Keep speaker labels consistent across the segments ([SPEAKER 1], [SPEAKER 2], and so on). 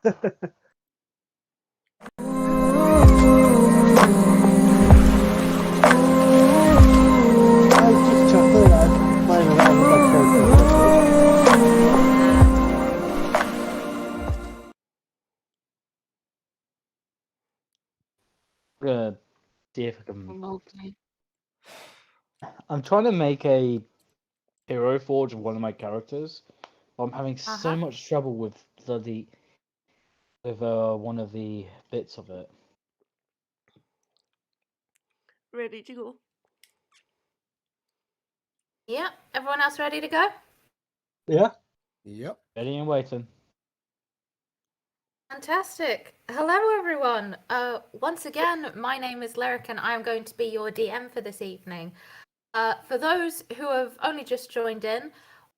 [SPEAKER 1] just chuckling. I'm playing around with my character a little
[SPEAKER 2] See if I can.
[SPEAKER 3] Okay.
[SPEAKER 2] I'm trying to make a hero forge of one of my characters. But I'm having so much trouble with one of the bits of it.
[SPEAKER 4] Ready to go.
[SPEAKER 5] Yeah, everyone else ready to go?
[SPEAKER 1] Yeah.
[SPEAKER 6] Yep.
[SPEAKER 2] Ready and waiting.
[SPEAKER 5] Fantastic. Hello, everyone. Once again, my name is Lyric, and I am going to be your DM for this evening. For those who have only just joined in,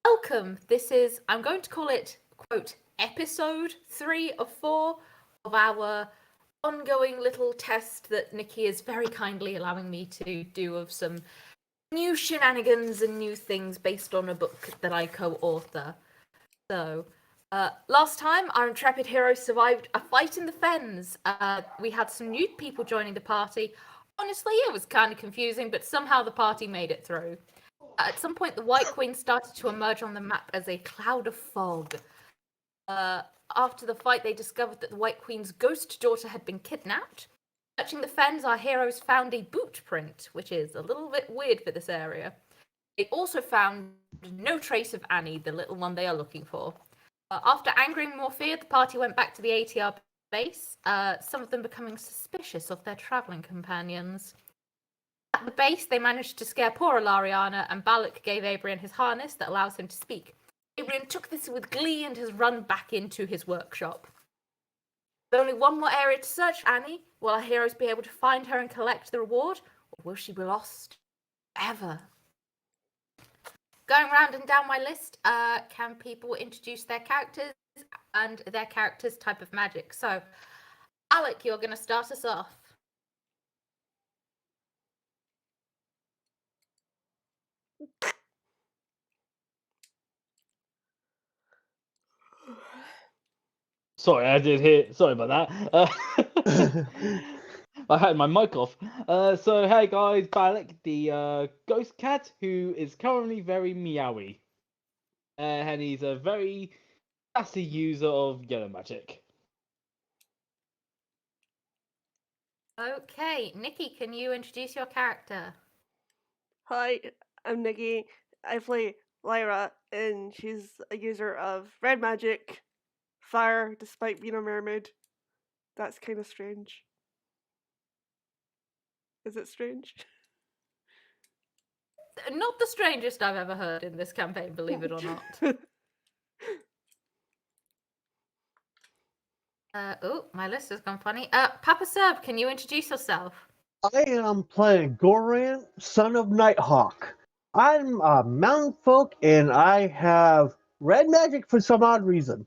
[SPEAKER 5] welcome. This is, I'm going to call it, quote, episode 3 of 4 of our ongoing little test that Nikki is very kindly allowing me to do of some new shenanigans and new things based on a book that I co-author. So, last time, our intrepid hero survived a fight in the fens. We had some new people joining the party. Honestly, it was kind of confusing, but somehow the party made it through. At some point, the White Queen started to emerge on the map as a cloud of fog. After the fight, they discovered that the White Queen's ghost daughter had been kidnapped. Searching the fens, our heroes found a boot print, which is a little bit weird for this area. They also found no trace of Annie, the little one they are looking for. After angering Morphea, the party went back to the ATR base, some of them becoming suspicious of their travelling companions. At the base, they managed to scare poor Ilariana, and Balak gave Abrian his harness that allows him to speak. Abrian took this with glee and has run back into his workshop. With only one more area to search for Annie, will our heroes be able to find her and collect the reward, or will she be lost ever? Going round and down my list, can people introduce their characters and their character's type of magic? So, Alec, you're going to start us off.
[SPEAKER 2] Sorry, I did hear. Sorry about that. I had my mic off. So, hey guys, Balak, the ghost cat who is currently very meowy. And he's a very sassy user of yellow magic.
[SPEAKER 5] Okay, Nikki, can you introduce your character?
[SPEAKER 4] Hi, I'm Nikki. I play Lyra, and she's a user of red magic, fire, despite being a mermaid. That's kind of strange. Is it strange?
[SPEAKER 5] Not the strangest I've ever heard in this campaign, believe it or not. Oh, my list has gone funny. Papa Serb, can you introduce yourself?
[SPEAKER 1] I am playing Goran, son of Nighthawk. I'm a mountain folk, and I have red magic for some odd reason.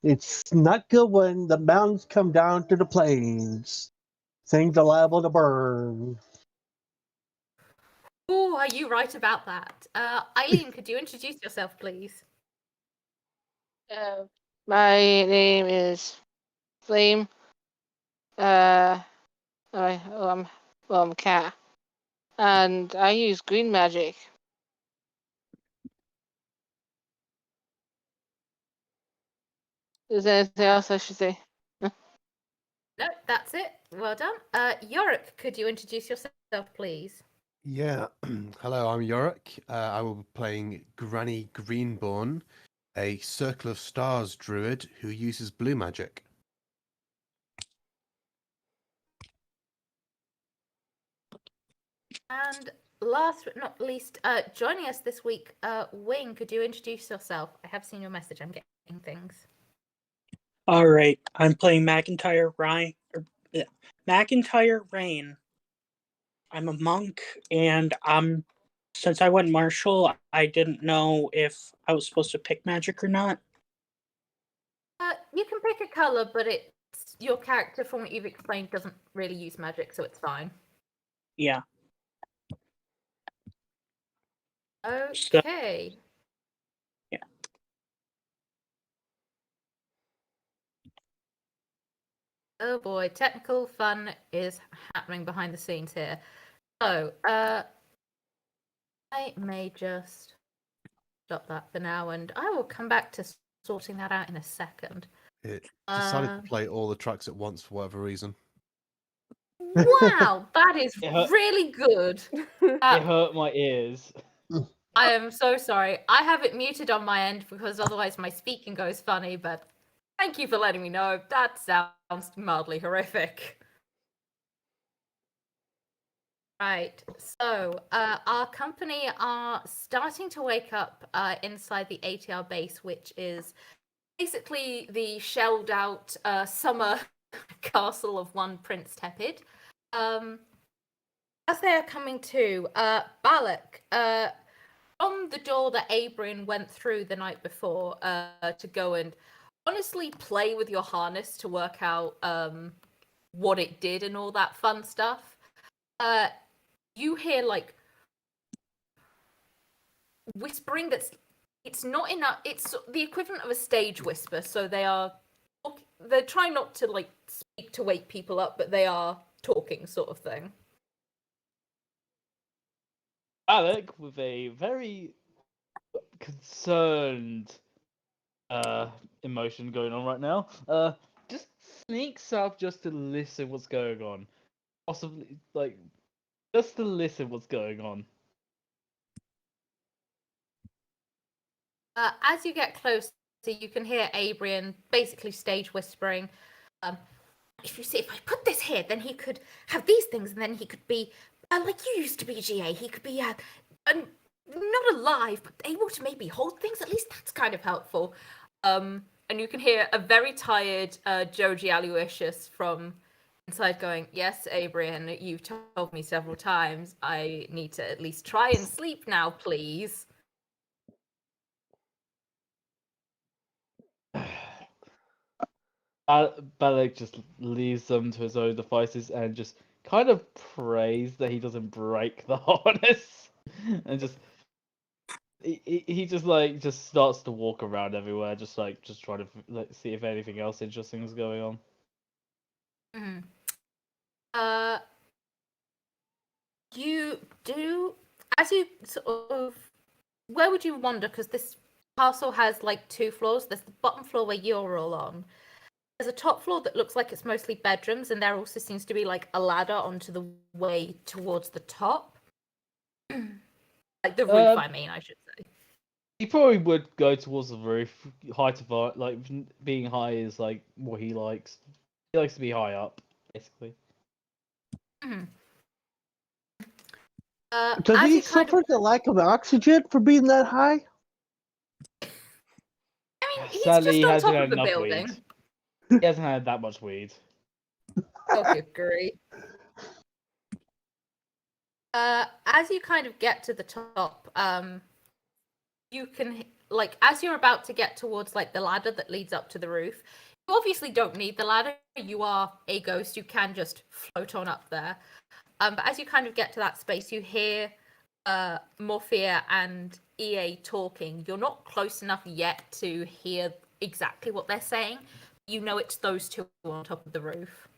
[SPEAKER 1] It's not good when the mountains come down to the plains. Things are liable to burn.
[SPEAKER 5] Oh, are you right about that? Eileen, could you introduce yourself, please?
[SPEAKER 3] My name is Flame. I'm Cat, and I use green magic. Is there anything else I should say?
[SPEAKER 5] No, that's it. Well done. Yorick, could you introduce yourself, please?
[SPEAKER 6] Yeah. Hello, I'm Yorick. I will be playing Granny Greenborn, a Circle of Stars druid who uses blue magic.
[SPEAKER 5] And last but not least, joining us this week, Wing, could you introduce yourself? I have seen your message. I'm getting things.
[SPEAKER 7] All right, I'm playing McIntyre Rain. I'm a monk, and since I went martial, I didn't know if I was supposed to pick magic or not.
[SPEAKER 5] You can pick a color, but your character, from what you've explained, doesn't really use magic, so it's fine.
[SPEAKER 7] Yeah.
[SPEAKER 5] Okay.
[SPEAKER 7] Yeah.
[SPEAKER 5] Oh boy, technical fun is happening behind the scenes here. So, I may just stop that for now, and I will come back to sorting that out in a second.
[SPEAKER 6] It decided
[SPEAKER 5] Um,
[SPEAKER 6] to play all the tracks at once for whatever reason.
[SPEAKER 5] Wow, that is
[SPEAKER 2] It hurt-
[SPEAKER 5] really good.
[SPEAKER 2] It hurt my ears.
[SPEAKER 5] I am so sorry. I have it muted on my end because otherwise my speaking goes funny, but thank you for letting me know. That sounds mildly horrific. Right, so our company are starting to wake up inside the ATR base, which is basically the shelled out summer castle of one Prince Tepid. As they are coming to, Balak, from the door that Abrian went through the night before to go and honestly play with your harness to work out what it did and all that fun stuff, you hear like whispering it's not enough. It's the equivalent of a stage whisper, so they're trying not to like speak to wake people up, but they are talking sort of thing.
[SPEAKER 2] Alec, with a very concerned emotion going on right now, just sneaks up just to listen what's going on. Possibly, like, just to listen what's going on.
[SPEAKER 5] As you get closer, you can hear Abrian basically stage whispering. If you see, if I put this here, then he could have these things, and then he could be like you used to be, GA. He could be not alive, but able to maybe hold things. At least that's kind of helpful. And you can hear a very tired Joji Aloysius from inside going, "Yes, Abrian, you've told me several times. I need to at least try and sleep now, please."
[SPEAKER 2] Balak just leaves them to his own devices and just kind of prays that he doesn't break the harness, and just he just starts to walk around everywhere, just trying to see if anything else interesting is going on.
[SPEAKER 5] Mm-hmm. You do, as you sort of, where would you wander? Because this castle has like two floors. There's the bottom floor where you're all on. There's a top floor that looks like it's mostly bedrooms, and there also seems to be like a ladder onto the way towards the top. Like the roof, I mean, I should say.
[SPEAKER 2] He probably would go towards the roof. Height of like being high is like what he likes. He likes to be high up, basically.
[SPEAKER 5] Mm-hmm.
[SPEAKER 1] Does he suffer the lack of oxygen for being that high?
[SPEAKER 5] I mean, he's
[SPEAKER 2] Sadly,
[SPEAKER 5] just on top
[SPEAKER 2] he
[SPEAKER 5] of the building.
[SPEAKER 2] Weed. He hasn't had that much weed.
[SPEAKER 5] Oh, good grief. As you kind of get to the top, you can, like, as you're about to get towards, like, the ladder that leads up to the roof, you obviously don't need the ladder. You are a ghost. You can just float on up there. But as you kind of get to that space, you hear Morphia and EA talking. You're not close enough yet to hear exactly what they're saying. You know it's those two on top of the roof.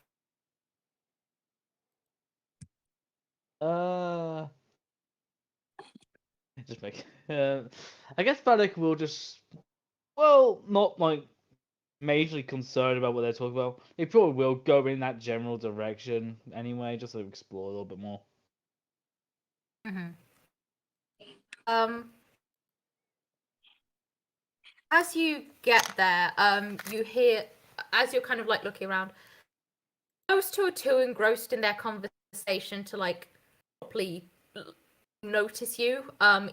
[SPEAKER 2] Just make. I guess Baddock will just, well, not like majorly concerned about what they're talking about. He probably will go in that general direction anyway, just to explore a little bit more.
[SPEAKER 5] Mm-hmm. As you get there, you hear, as you're kind of like looking around, those two are too engrossed in their conversation to like properly notice you.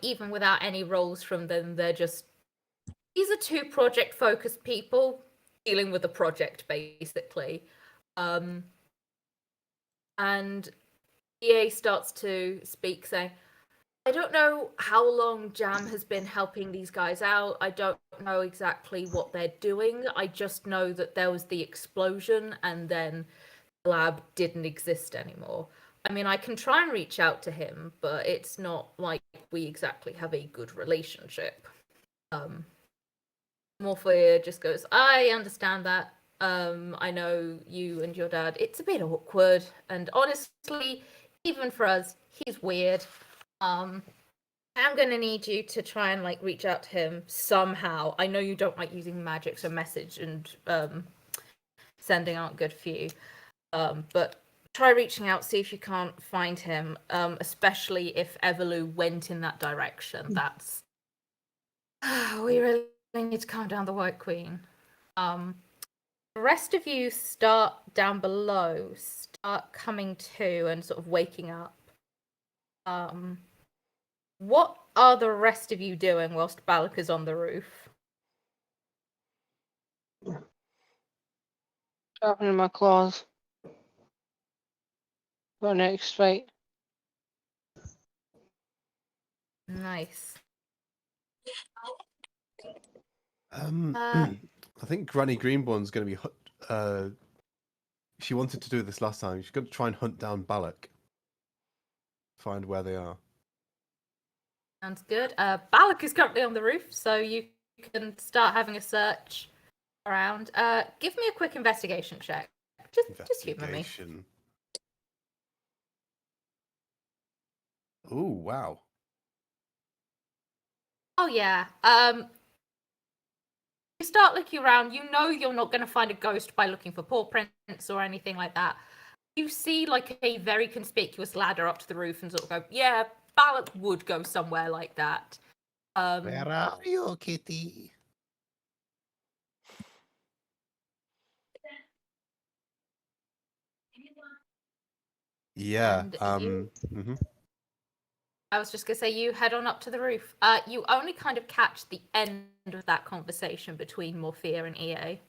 [SPEAKER 5] Even without any roles from them, they're just, these are two project focused people dealing with a project basically. And EA starts to speak, saying, I don't know how long Jam has been helping these guys out. I don't know exactly what they're doing. I just know that there was the explosion and then the lab didn't exist anymore. I mean, I can try and reach out to him, but it's not like we exactly have a good relationship. Morphoia just goes, I understand that. I know you and your dad, it's a bit awkward, and honestly, even for us, he's weird. I'm gonna need you to try and like reach out to him somehow. I know you don't like using magic, so message and sending aren't good for you. But try reaching out, see if you can't find him. Especially if Everloo went in that direction. That's we really need to calm down the White Queen. The rest of you start down below, start coming to and sort of waking up. What are the rest of you doing whilst Balak is on the roof?
[SPEAKER 3] Sharpening my claws. For our next fight.
[SPEAKER 5] Nice.
[SPEAKER 6] I think Granny Greenborn's going to be. She wanted to do this last time. She's going to try and hunt down Balak. Find where they are.
[SPEAKER 5] Sounds good. Balak is currently on the roof, so you can start having a search around. Give me a quick investigation check. Just humor me.
[SPEAKER 6] Investigation. Ooh, wow.
[SPEAKER 5] Oh yeah. You start looking around. You know you're not going to find a ghost by looking for paw prints or anything like that. You see like a very conspicuous ladder up to the roof and sort of go, yeah, Balak would go somewhere like that.
[SPEAKER 6] Where are you, kitty? Yeah.
[SPEAKER 5] I was just going to say, you head on up to the roof. You only kind of catch the end of that conversation between Morphea and EA.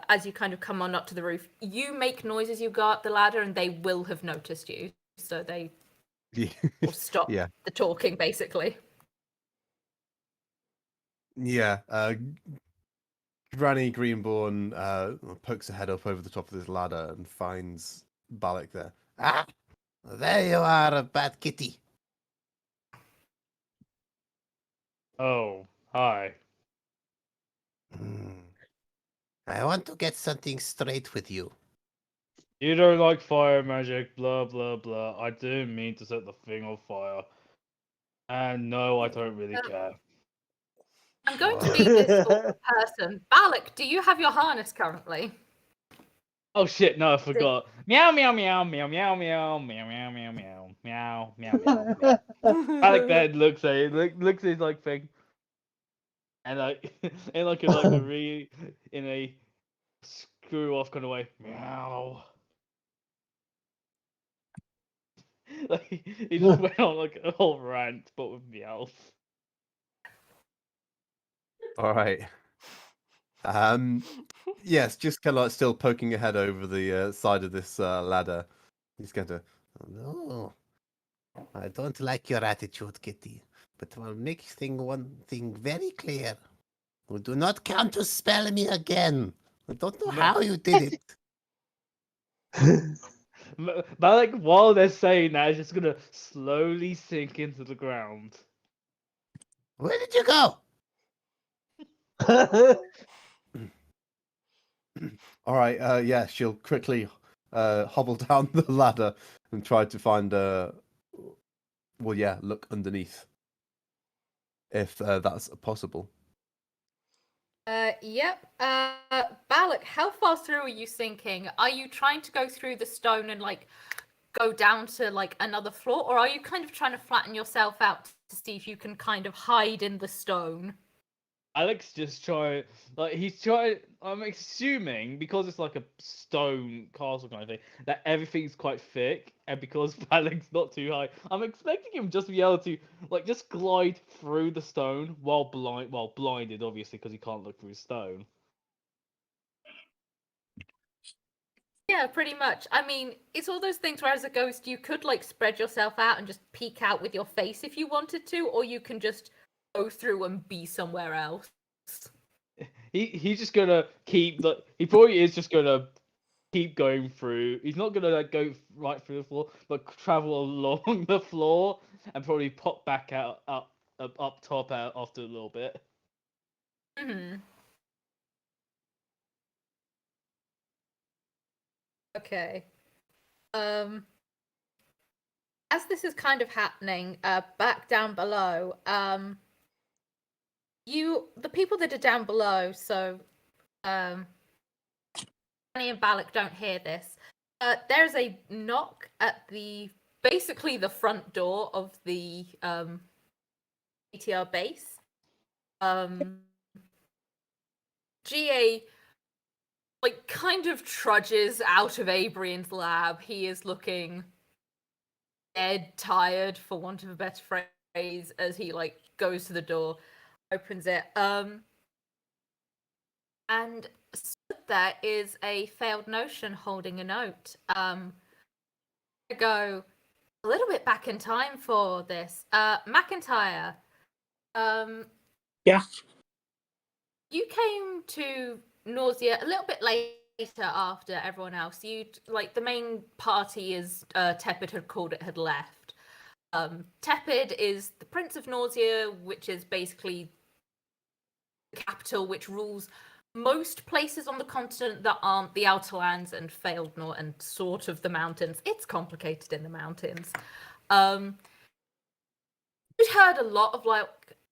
[SPEAKER 5] As you kind of come on up to the roof, you make noise as you go up the ladder, and they will have noticed you. So they will stop the talking, basically.
[SPEAKER 6] Yeah. Granny Greenborn pokes her head up over the top of this ladder and finds Balak there. Ah! There you are, bad kitty.
[SPEAKER 2] Oh, hi.
[SPEAKER 6] I want to get something straight with you.
[SPEAKER 2] You don't like fire magic, blah blah blah. I didn't mean to set the thing on fire. And no, I don't really care.
[SPEAKER 5] I'm going to be this sort of person. Balak, do you have your harness currently?
[SPEAKER 2] Oh shit, no, I forgot. Meow meow meow meow meow meow meow meow meow meow meow meow meow. Alec then looks at it, looks at his like thing, and like in like a in a screw off kind of way. Meow. Like he just went on like a whole rant, but with meows.
[SPEAKER 6] All right. Yes, just kind of like still poking your head over the side of this ladder. He's going to. Oh, no, I don't like your attitude, Kitty. But I'll make one thing very clear. You do not come to spell me again. I don't know how you did it.
[SPEAKER 2] But like while they're saying that, it's just gonna slowly sink into the ground.
[SPEAKER 6] Where did you go? All right. Yeah, she'll quickly hobble down the ladder and try to find. Well, yeah, look underneath, if that's possible.
[SPEAKER 5] Yep. Balak, how far through are you sinking? Are you trying to go through the stone and like go down to like another floor, or are you kind of trying to flatten yourself out to see if you can kind of hide in the stone?
[SPEAKER 2] Alex just trying, like he's trying. I'm assuming because it's like a stone castle kind of thing that everything's quite thick, and because Alex not too high, I'm expecting him just to be able to like just glide through the stone while blinded, obviously, because he can't look through stone.
[SPEAKER 5] Yeah, pretty much. I mean, it's all those things where as a ghost you could like spread yourself out and just peek out with your face if you wanted to, or you can just go through and be somewhere else.
[SPEAKER 2] He's just gonna keep like he probably is just gonna keep going through. He's not gonna like go right through the floor, but travel along the floor and probably pop back out up top after a little bit.
[SPEAKER 5] Mm-hmm. Okay. As this is kind of happening, back down below, the people that are down below, so Annie and Balak don't hear this. There's a knock at basically the front door of the ATR base. GA kind of trudges out of Abrian's lab. He is looking dead tired, for want of a better phrase, as he goes to the door, opens it. And there is a failed notion holding a note. I go a little bit back in time for this. McIntyre.
[SPEAKER 7] Yeah.
[SPEAKER 5] You came to Nausea a little bit later after everyone else. The main party, as Tepid had called it, had left. Tepid is the Prince of Nausea, which is basically the capital, which rules most places on the continent that aren't the Outer Lands and Failed and sort of the mountains. It's complicated in the mountains. We've heard a lot of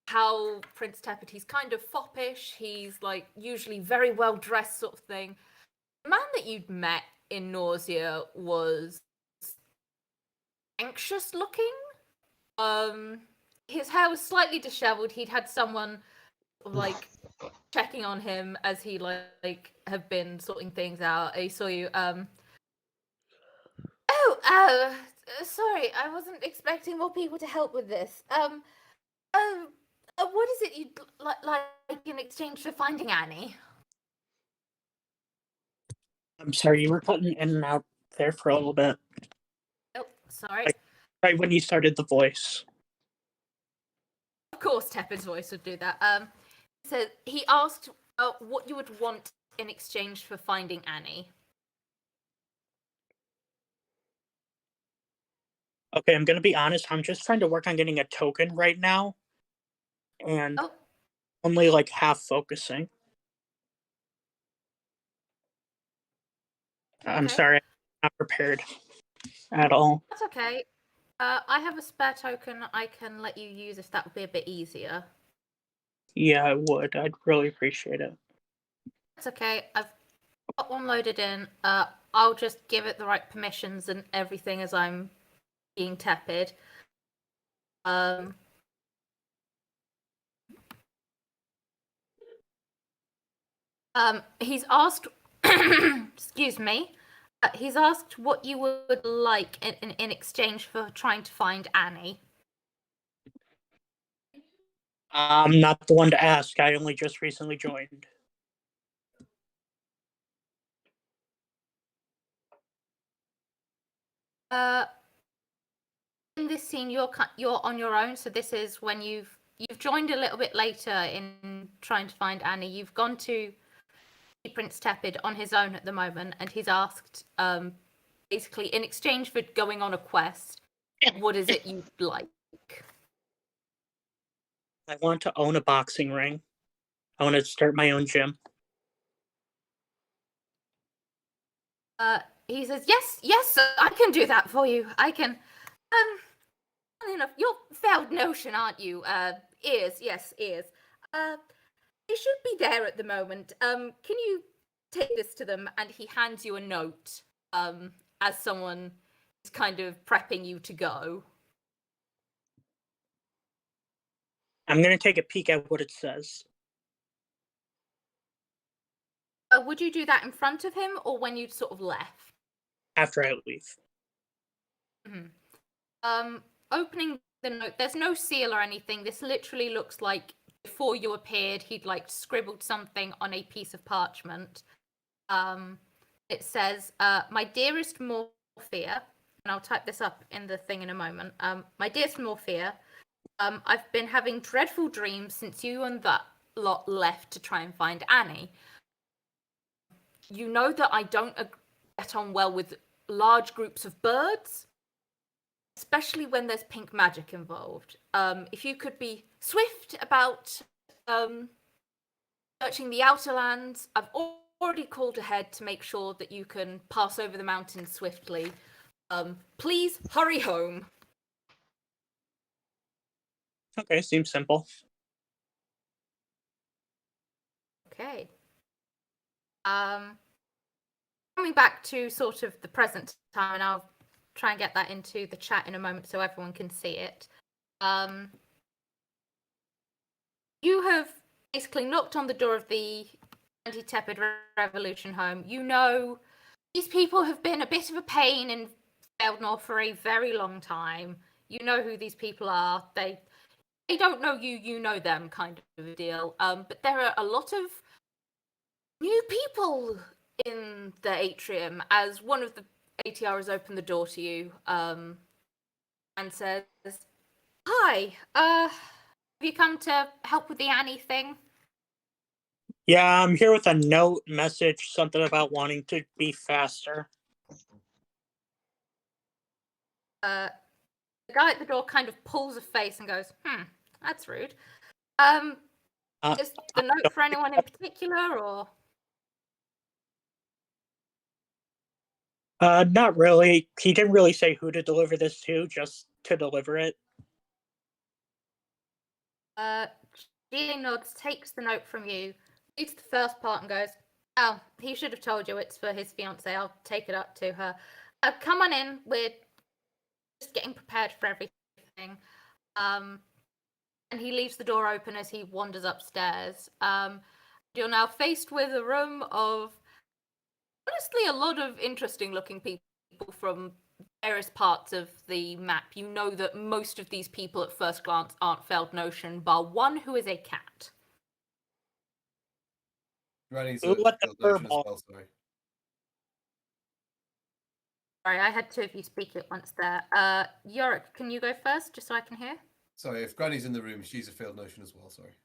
[SPEAKER 5] how Prince Tepid, he's kind of foppish, he's usually very well dressed sort of thing. The man that you'd met in Nausea was anxious looking. His hair was slightly disheveled. He'd had someone checking on him as he have been sorting things out. He saw you. Sorry, I wasn't expecting more people to help with this. What is it you'd like in exchange for finding Annie?
[SPEAKER 7] I'm sorry, you were cutting in and out there for a little bit.
[SPEAKER 5] Oh, sorry.
[SPEAKER 7] Right when you started the voice.
[SPEAKER 5] Of course, Tepid's voice would do that. So he asked what you would want in exchange for finding Annie.
[SPEAKER 7] Okay, I'm gonna be honest. I'm just trying to work on getting a token right now, and only half focusing. I'm sorry, I'm not prepared at all.
[SPEAKER 5] That's okay. I have a spare token I can let you use if that would be a bit easier.
[SPEAKER 7] Yeah, I would. I'd really appreciate it.
[SPEAKER 5] That's okay. I've got one loaded in. I'll just give it the right permissions and everything as I'm being Tepid. He's asked. Excuse me. He's asked what you would like in exchange for trying to find Annie.
[SPEAKER 7] I'm not the one to ask. I only just recently joined.
[SPEAKER 5] In this scene, you're on your own. So this is when you've joined a little bit later in trying to find Annie. You've gone to Prince Tepid on his own at the moment, and he's asked, basically, in exchange for going on a quest, what is it you'd like?
[SPEAKER 7] I want to own a boxing ring. I want to start my own gym.
[SPEAKER 5] He says, yes, I can do that for you. I can. Funny enough, you're failed notion, aren't you? Ears. They should be there at the moment. Can you take this to them? And he hands you a note, as someone is kind of prepping you to go.
[SPEAKER 7] I'm going to take a peek at what it says.
[SPEAKER 5] Would you do that in front of him or when you'd sort of left?
[SPEAKER 7] After I leave.
[SPEAKER 5] Mm-hmm. Opening the note, there's no seal or anything. This literally looks like before you appeared, he'd scribbled something on a piece of parchment. It says, my dearest Morphia, and I'll type this up in the thing in a moment. My dearest Morphia, I've been having dreadful dreams since you and that lot left to try and find Annie. You know that I don't get on well with large groups of birds, especially when there's pink magic involved. If you could be swift about searching the Outer Lands, I've already called ahead to make sure that you can pass over the mountains swiftly. Please hurry home.
[SPEAKER 7] Okay, seems simple.
[SPEAKER 5] Okay. Coming back to sort of the present time, and I'll try and get that into the chat in a moment so everyone can see it. You have basically knocked on the door of the Anti-Tepid Revolution home. You know these people have been a bit of a pain in Feldnor for a very long time. You know who these people are. They don't know you, you know them, kind of a deal. But there are a lot of new people in the atrium as one of the ATRs opened the door to you and says, "Hi, have you come to help with the Annie thing?"
[SPEAKER 7] Yeah, I'm here with a note message, something about wanting to be faster.
[SPEAKER 5] The guy at the door kind of pulls a face and goes, that's rude. Is the note for anyone in particular, or?
[SPEAKER 7] Not really. He didn't really say who to deliver this to, just to deliver it.
[SPEAKER 5] GA nods, takes the note from you, reads the first part and goes, "Oh, he should have told you it's for his fiancée. I'll take it up to her. Come on in. We're just getting prepared for everything." And he leaves the door open as he wanders upstairs. You're now faced with a room of honestly a lot of interesting looking people from various parts of the map. You know that most of these people at first glance aren't Feldnotion, bar one who is a cat.
[SPEAKER 6] Granny's
[SPEAKER 7] Who let the
[SPEAKER 6] Feldnotion as
[SPEAKER 7] furball?
[SPEAKER 6] well, sorry.
[SPEAKER 5] Sorry, I had two of you speak at once there. Yorick, can you go first, just so I can hear?
[SPEAKER 6] Sorry, if Granny's in the room, she's a Feldnotion as well, sorry.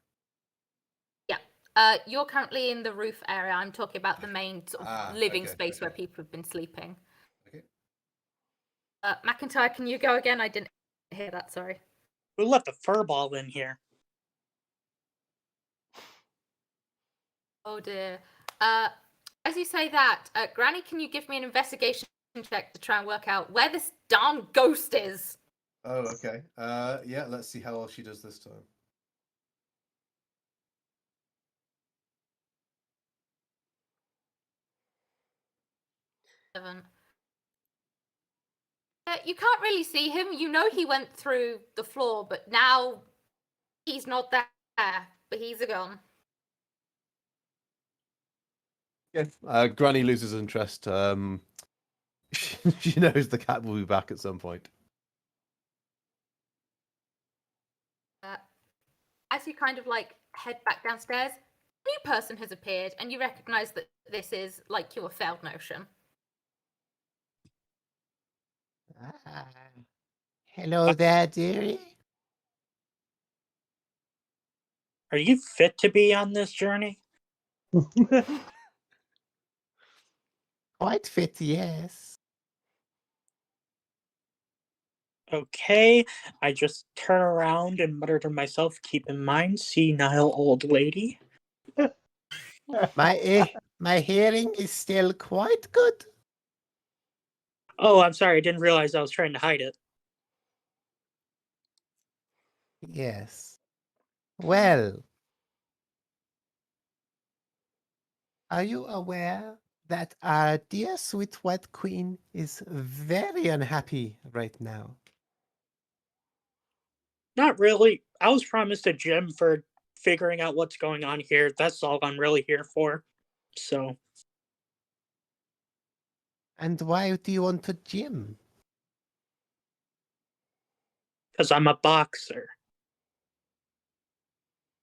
[SPEAKER 5] Yeah. You're currently in the roof area. I'm talking about the main sort of living
[SPEAKER 6] okay,
[SPEAKER 5] space where
[SPEAKER 6] okay.
[SPEAKER 5] people have been sleeping.
[SPEAKER 6] Okay.
[SPEAKER 5] McIntyre, can you go again? I didn't hear that, sorry.
[SPEAKER 7] Who let the furball in here?
[SPEAKER 5] Oh dear. As you say that, Granny, can you give me an investigation check to try and work out where this darn ghost is?
[SPEAKER 6] Oh, okay. Yeah, let's see how well she does this time.
[SPEAKER 5] Seven. You can't really see him. You know he went through the floor, but now he's not there. But he's gone.
[SPEAKER 6] Yeah. Granny loses interest. She knows the cat will be back at some point.
[SPEAKER 5] As you kind of like head back downstairs, a new person has appeared, and you recognize that this is like your Feldnotion.
[SPEAKER 6] Hello there, dearie.
[SPEAKER 7] Are you fit to be on this journey?
[SPEAKER 6] Quite fit, yes.
[SPEAKER 7] Okay, I just turn around and mutter to myself, keep in mind, senile old lady.
[SPEAKER 6] My hearing is still quite good.
[SPEAKER 7] Oh, I'm sorry, I didn't realize I was trying to hide it.
[SPEAKER 6] Yes. Well, are you aware that our dear sweet white queen is very unhappy right now?
[SPEAKER 7] Not really. I was promised a gem for figuring out what's going on here. That's all I'm really here for. So,
[SPEAKER 6] And why do you want a gym?
[SPEAKER 7] because I'm a boxer.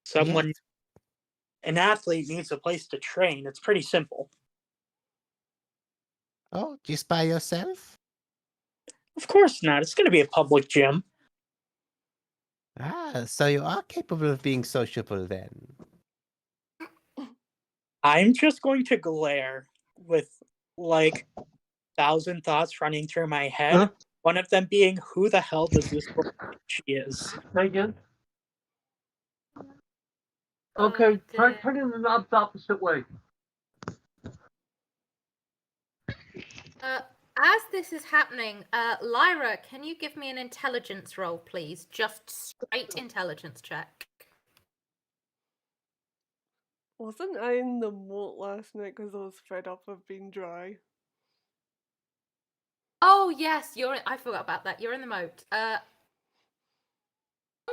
[SPEAKER 7] Someone,
[SPEAKER 6] Yes.
[SPEAKER 7] an athlete needs a place to train. It's pretty simple.
[SPEAKER 6] Oh, just by yourself?
[SPEAKER 7] Of course not. It's going to be a public gym.
[SPEAKER 6] Ah, so you are capable of being sociable then.
[SPEAKER 7] I'm just going to glare with like 1,000 thoughts running through my head.
[SPEAKER 1] Huh?
[SPEAKER 7] One of them being, who the hell does this woman think she is?
[SPEAKER 1] Again?
[SPEAKER 5] Oh,
[SPEAKER 1] Okay,
[SPEAKER 5] dear.
[SPEAKER 1] turn it in the opposite way.
[SPEAKER 5] As this is happening, Lyra, can you give me an intelligence roll, please? Just straight intelligence check.
[SPEAKER 4] Wasn't I in the moat last night because I was fed up of being dry?
[SPEAKER 5] Oh yes, I forgot about that. You're in the moat. On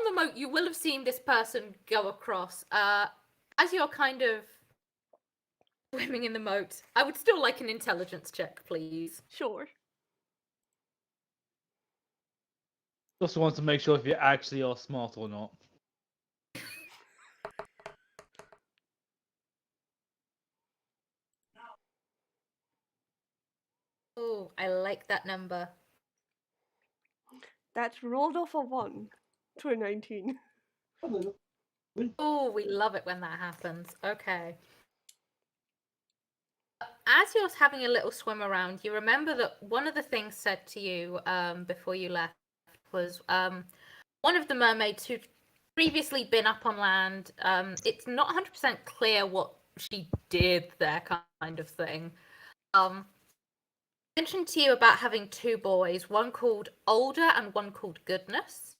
[SPEAKER 5] the moat, you will have seen this person go across. As you're kind of swimming in the moat, I would still like an intelligence check, please.
[SPEAKER 4] Sure.
[SPEAKER 2] Just want to make sure if you actually are smart or not.
[SPEAKER 5] Oh, I like that number.
[SPEAKER 4] That rolled off a 1 to a 19.
[SPEAKER 5] Oh, we love it when that happens. Okay. As you're having a little swim around, you remember that one of the things said to you before you left was one of the mermaids who'd previously been up on land. It's not 100% clear what she did there, kind of thing. Mentioned to you about having two boys, one called Older and one called Goodness.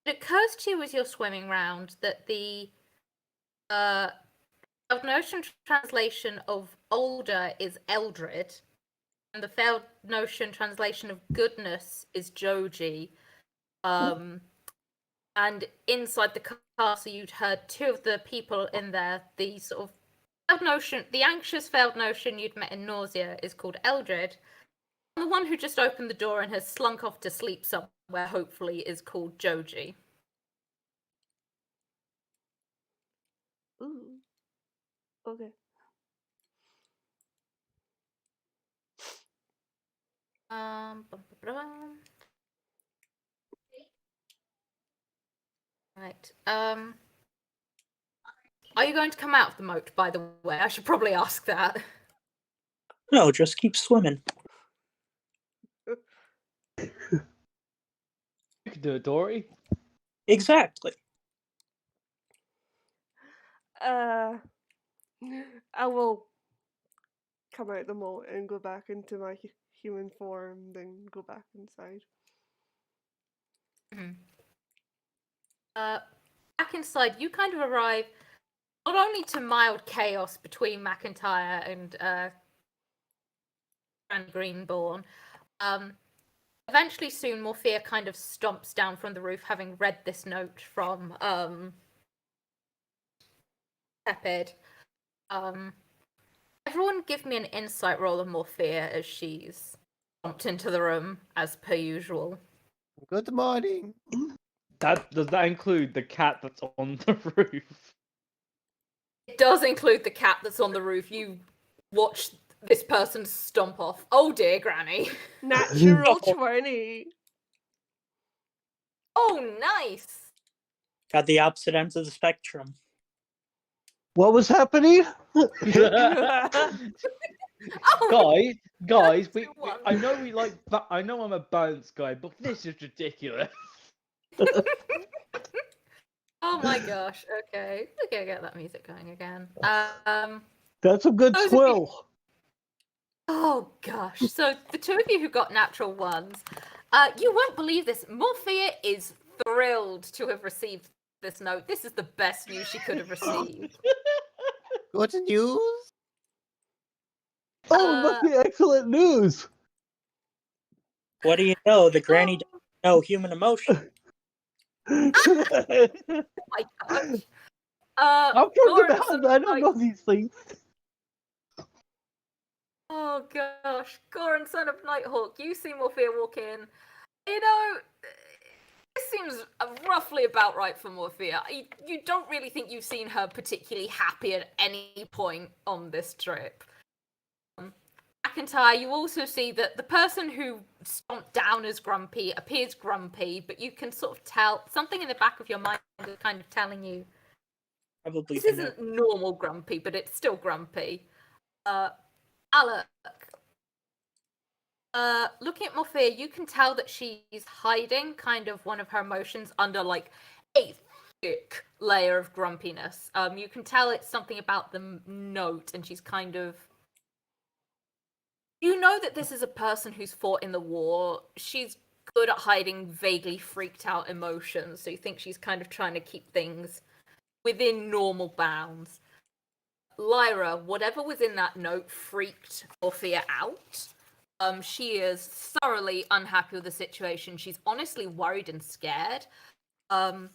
[SPEAKER 5] It occurs to you as you're swimming around that the Failed Notion translation of Older is Eldred, and the Failed Notion translation of Goodness is Joji. And inside the castle, you'd heard two of the people in there, the sort of failed notion, the anxious failed notion you'd met in Nausea is called Eldred. And the one who just opened the door and has slunk off to sleep somewhere, hopefully, is called Joji.
[SPEAKER 4] Ooh. Okay.
[SPEAKER 5] Bum, bum, bum. Right. Are you going to come out of the moat, by the way? I should probably ask that.
[SPEAKER 7] No, just keep swimming.
[SPEAKER 2] You could do it, Dory.
[SPEAKER 7] Exactly.
[SPEAKER 4] I will come out the moat and go back into my human form, then go back inside.
[SPEAKER 5] Mm-hmm. Back inside, you kind of arrive not only to mild chaos between McIntyre and Grand Greenborn. Eventually, soon, Morphea kind of stomps down from the roof, having read this note from Tepid. Everyone, give me an insight roll of Morphea as she's stomped into the room, as per usual.
[SPEAKER 6] Good morning.
[SPEAKER 2] Does that include the cat that's on the roof?
[SPEAKER 5] It does include the cat that's on the roof. You watch this person stomp off. Oh dear, Granny.
[SPEAKER 4] Natural 20.
[SPEAKER 5] Oh, nice.
[SPEAKER 7] Got the opposite ends of the spectrum.
[SPEAKER 1] What was happening?
[SPEAKER 5] Oh,
[SPEAKER 2] guys, we,
[SPEAKER 5] Two, one.
[SPEAKER 2] I know we like, but I know I'm a balance guy, but this is ridiculous.
[SPEAKER 5] Oh my gosh. Okay. Okay, get that music going again.
[SPEAKER 1] That's a good
[SPEAKER 5] Those of you-
[SPEAKER 1] swill.
[SPEAKER 5] Oh gosh. So the two of you who got natural ones, you won't believe this. Morphea is thrilled to have received this note. This is the best news she could have received.
[SPEAKER 6] Good news.
[SPEAKER 1] Oh, it must be excellent news.
[SPEAKER 7] What do you know? The granny doesn't know human emotion.
[SPEAKER 5] Oh my gosh.
[SPEAKER 1] I'm from the
[SPEAKER 5] Lauren,
[SPEAKER 1] mountains. I don't know these things.
[SPEAKER 5] Oh gosh, Goran, son of Nighthawk, you see Morphea walk in. You know, this seems roughly about right for Morphea. You don't really think you've seen her particularly happy at any point on this trip. McIntyre, you also see that the person who stomped down as grumpy appears grumpy, but you can sort of tell something in the back of your mind is kind of telling you
[SPEAKER 7] Probably
[SPEAKER 5] this isn't normal grumpy, but it's still grumpy. Alec, looking at Morphea, you can tell that she's hiding kind of one of her emotions under like a thick layer of grumpiness. You can tell it's something about the note, and she's kind of You know that this is a person who's fought in the war. She's good at hiding vaguely freaked out emotions, so you think she's kind of trying to keep things within normal bounds. Lyra, whatever was in that note freaked Orphea out. She is thoroughly unhappy with the situation. She's honestly worried and scared. Also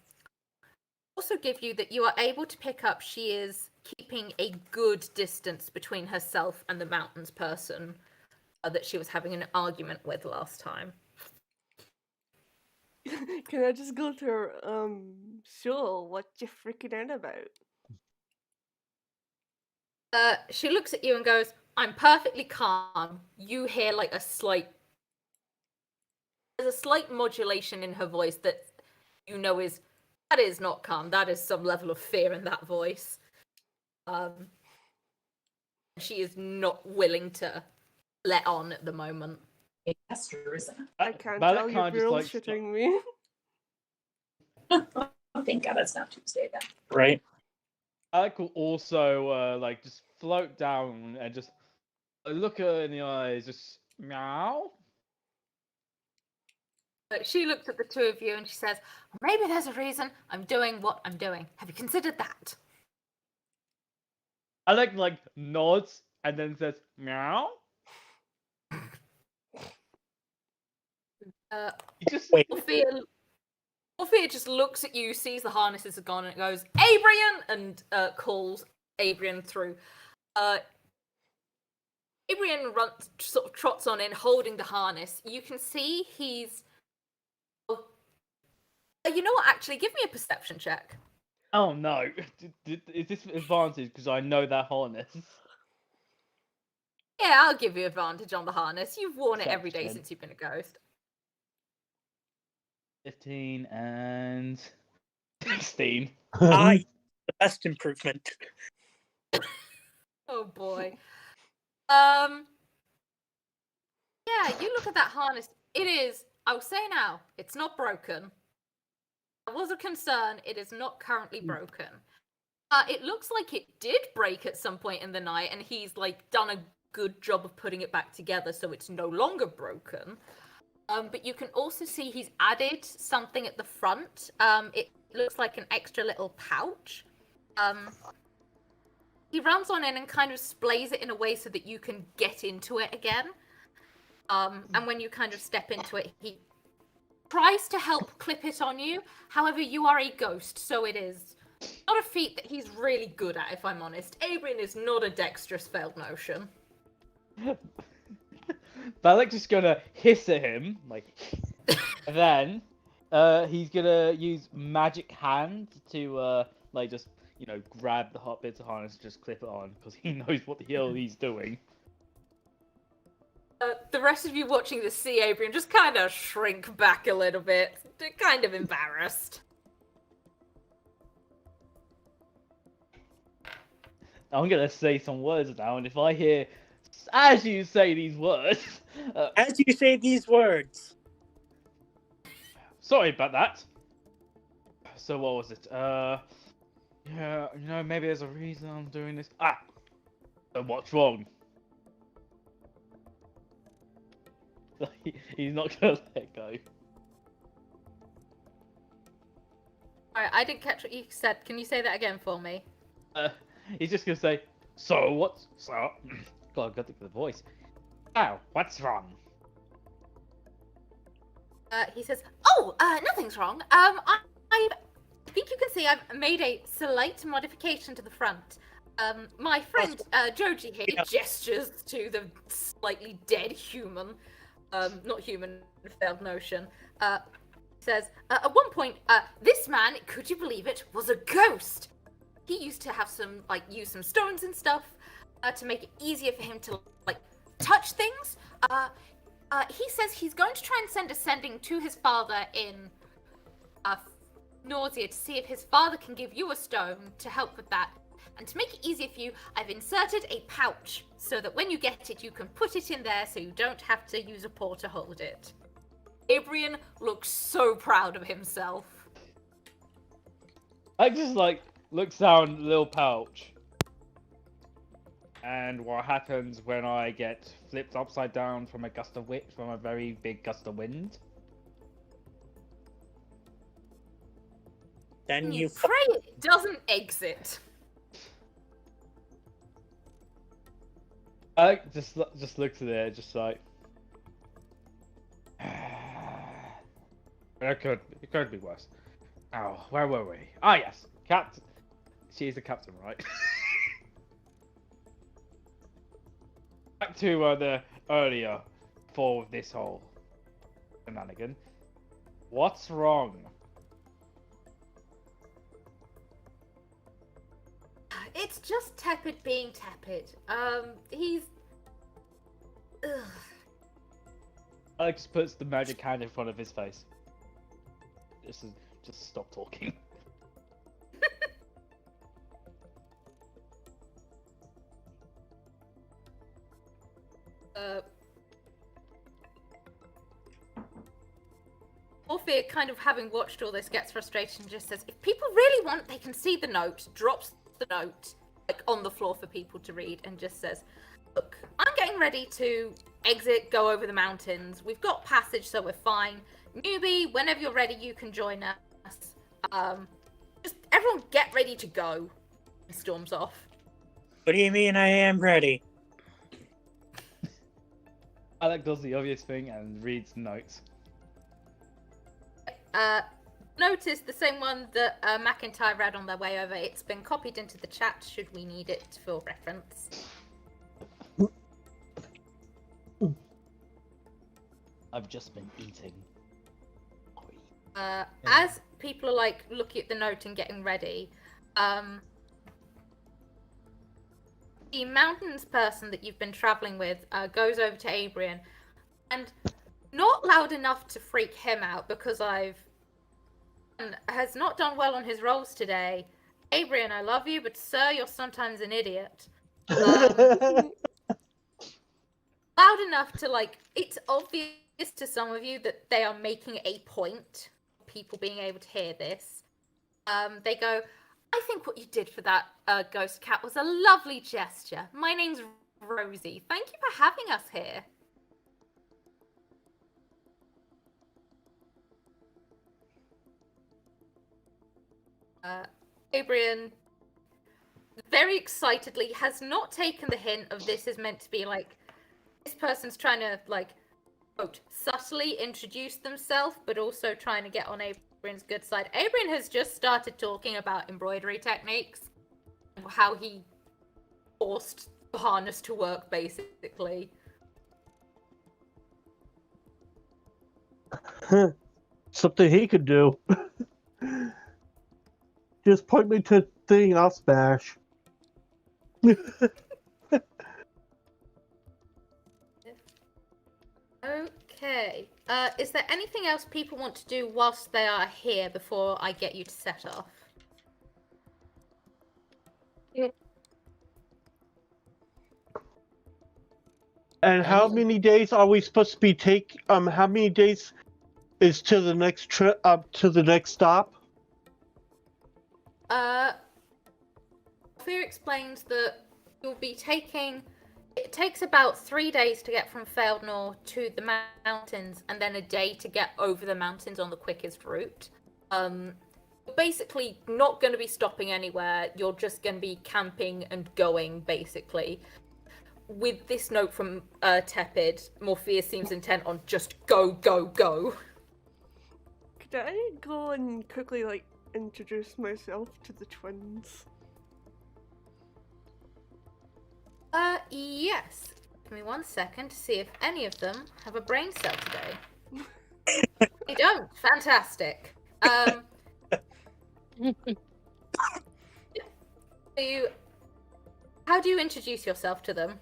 [SPEAKER 5] give you that you are able to pick up she is keeping a good distance between herself and the mountains person that she was having an argument with last time.
[SPEAKER 4] Can I just go to her, sure, what you freaking out about?
[SPEAKER 5] She looks at you and goes, I'm perfectly calm. You hear like there's a slight modulation in her voice that you know that is not calm. That is some level of fear in that voice. She is not willing to let on at the moment.
[SPEAKER 8] Esther, isn't it?
[SPEAKER 4] I can't
[SPEAKER 2] Balak
[SPEAKER 4] tell you're
[SPEAKER 2] can't just, like,
[SPEAKER 4] bullshitting me.
[SPEAKER 8] Oh, thank God it's not Tuesday then.
[SPEAKER 7] Right.
[SPEAKER 2] Alec will also like just float down and just look her in the eyes, just meow.
[SPEAKER 5] She looks at the two of you and she says, maybe there's a reason I'm doing what I'm doing. Have you considered that?
[SPEAKER 2] Alec like nods and then says meow. He just
[SPEAKER 7] Wait.
[SPEAKER 5] Orphea just looks at you, sees the harnesses are gone, and it goes, Abrian! And calls Abrian through. Abrian sort of trots on in, holding the harness. You can see he's... you know what, actually, give me a perception check.
[SPEAKER 2] Oh no! Is this advantage because I know that harness?
[SPEAKER 5] Yeah, I'll give you advantage on the harness. You've worn it every day
[SPEAKER 2] Perception.
[SPEAKER 5] since you've been a ghost.
[SPEAKER 2] 15 and 16.
[SPEAKER 7] The best improvement.
[SPEAKER 5] Oh boy. Yeah, you look at that harness. It is, I'll say now, it's not broken. That was a concern. It is not currently broken. It looks like it did break at some point in the night, and he's like done a good job of putting it back together so it's no longer broken. But you can also see he's added something at the front. It looks like an extra little pouch. He runs on in and kind of splays it in a way so that you can get into it again. And when you kind of step into it, he tries to help clip it on you. However, you are a ghost, so it is not a feat that he's really good at, if I'm honest. Abrian is not a dexterous failed motion.
[SPEAKER 2] Balak's just gonna hiss at him, like, and then he's gonna use magic hand to like just grab the hot bits of harness and just clip it on because he knows what the hell he's doing.
[SPEAKER 5] The rest of you watching this see Abrian just kind of shrink back a little bit, kind of embarrassed.
[SPEAKER 2] I'm gonna say some words now, and if I hear as you say these words,
[SPEAKER 7] As you say these words.
[SPEAKER 2] sorry about that. So what was it? Yeah, maybe there's a reason I'm doing this. So what's wrong? He's not gonna let go.
[SPEAKER 5] Alright, I didn't catch what you said. Can you say that again for me?
[SPEAKER 2] He's just gonna say, so what's so? God, I've got the voice. Oh, what's wrong?
[SPEAKER 5] He says, "Oh, nothing's wrong. I think you can see I've made a slight modification to the front. My friend Joji here gestures to the slightly dead human, not human, failed notion. Says, at one point, this man, could you believe it, was a ghost. He used to have use some stones and stuff to make it easier for him to, touch things. He says he's going to try and send a sending to his father in Nausea to see if his father can give you a stone to help with that. And to make it easier for you, I've inserted a pouch so that when you get it, you can put it in there so you don't have to use a paw to hold it." Abrian looks so proud of himself.
[SPEAKER 2] I just looks down the little pouch, and what happens when I get flipped upside down from a gust of wind, from a very big gust of wind.
[SPEAKER 7] Then
[SPEAKER 5] You
[SPEAKER 7] you
[SPEAKER 5] pray it doesn't exit.
[SPEAKER 2] I just looks at it, just like it could be worse. Oh, where were we? Ah, yes, captain. She's the captain, right? Back to the earlier for this whole shenanigan. What's wrong?
[SPEAKER 5] It's just Tepid being Tepid. He's. Ugh.
[SPEAKER 2] Alex puts the magic hand in front of his face. Just stop talking.
[SPEAKER 5] Orpheus, kind of having watched all this, gets frustrated and just says, if people really want, they can see the note, drops the note like on the floor for people to read, and just says, look, I'm getting ready to exit, go over the mountains. We've got passage, so we're fine. Newbie, whenever you're ready, you can join us. Just everyone get ready to go. He storms off.
[SPEAKER 7] What do you mean I am ready?
[SPEAKER 2] Alec does the obvious thing and reads notes.
[SPEAKER 5] Notice the same one that McIntyre read on their way over. It's been copied into the chat should we need it for reference.
[SPEAKER 2] I've just been eating.
[SPEAKER 5] As people are like looking at the note and getting ready, the mountains person that you've been traveling with goes over to Abrian, and not loud enough to freak him out because has not done well on his rolls today. Abrian, I love you, but sir, you're sometimes an idiot. Loud enough to like, it's obvious to some of you that they are making a point, people being able to hear this. They go, I think what you did for that ghost cat was a lovely gesture. My name's Rosie. Thank you for having us here. Abrian very excitedly has not taken the hint of this is meant to be like, this person's trying to like, quote, subtly introduce themselves, but also trying to get on Abrian's good side. Abrian has just started talking about embroidery techniques, how he forced the harness to work, basically.
[SPEAKER 1] Something he could do. Just point me to the thing, I'll smash.
[SPEAKER 5] Okay. Is there anything else people want to do whilst they are here before I get you to set off?
[SPEAKER 1] And how many days are we supposed to be how many days is to the next trip up to the next stop?
[SPEAKER 5] Fear explains that you'll be taking. It takes about 3 days to get from Feldnor to the mountains, and then a day to get over the mountains on the quickest route. Basically, not going to be stopping anywhere. You're just going to be camping and going, basically. With this note from Tepid, Morpheus seems intent on just go, go, go.
[SPEAKER 4] Could I go and quickly, like, introduce myself to the twins?
[SPEAKER 5] Yes. Give me 1 second to see if any of them have a brain cell today. They don't. Fantastic. How do you introduce yourself to them?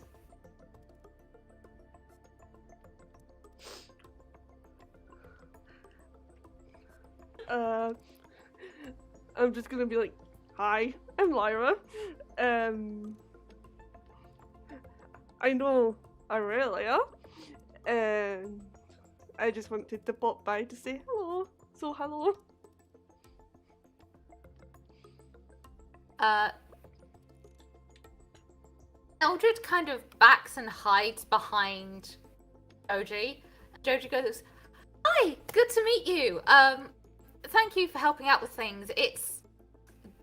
[SPEAKER 4] I'm just gonna be like, hi, I'm Lyra. I know Aurelia, and I just wanted to pop by to say hello. So hello.
[SPEAKER 5] Eldred kind of backs and hides behind Joji. Joji goes, "Hi, good to meet you. Thank you for helping out with things. It's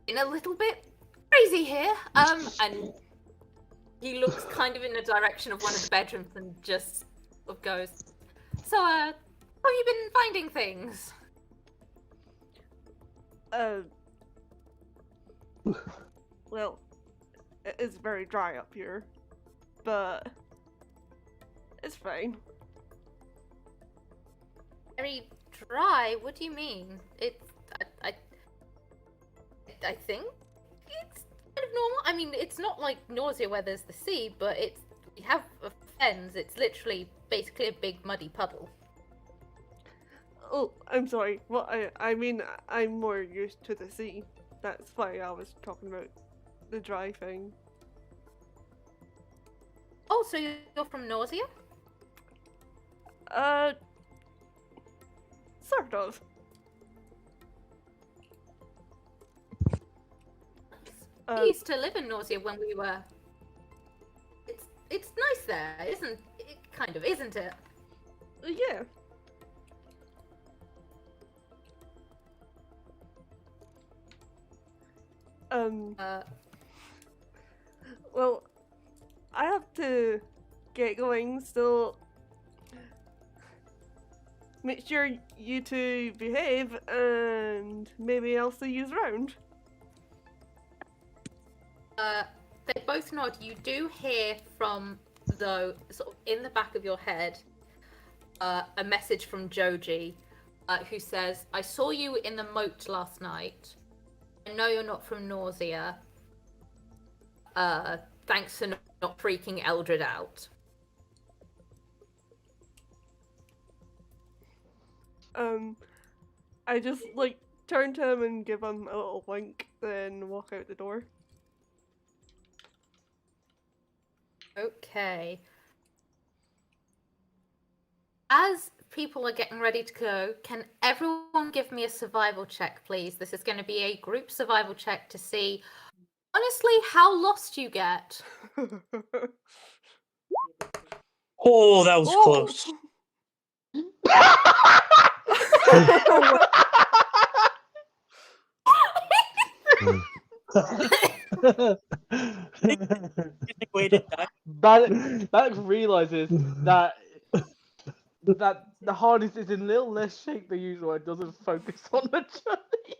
[SPEAKER 5] been a little bit crazy here." And he looks kind of in the direction of one of the bedrooms and just sort of goes, "So, how have you been finding things?"
[SPEAKER 4] Well, it is very dry up here, but it's fine.
[SPEAKER 5] Very dry? What do you mean? I think it's kind of normal. I mean, it's not like Nausea where there's the sea, but we have a fens. It's literally basically a big muddy puddle.
[SPEAKER 4] Oh, I'm sorry. Well, I mean, I'm more used to the sea. That's why I was talking about the dry thing.
[SPEAKER 5] Oh, so you're from Nausea?
[SPEAKER 4] Sort of.
[SPEAKER 5] We used to live in Nausea when we were. It's nice there, isn't it? Kind of, isn't it?
[SPEAKER 4] Yeah. Well, I have to get going, so make sure you two behave, and maybe I'll see you around.
[SPEAKER 5] They both nod. You do hear from, though, sort of in the back of your head, a message from Joji, who says, "I saw you in the moat last night. I know you're not from Nausea. Thanks for not freaking Eldred out."
[SPEAKER 4] I just turn to him and give him a little wink, then walk out the door.
[SPEAKER 5] Okay. As people are getting ready to go, can everyone give me a survival check, please? This is going to be a group survival check to see, honestly, how lost you get.
[SPEAKER 7] Oh, that was close. Way to die.
[SPEAKER 2] Balak realizes that the harness is in a little less shape than usual and doesn't focus on the journey.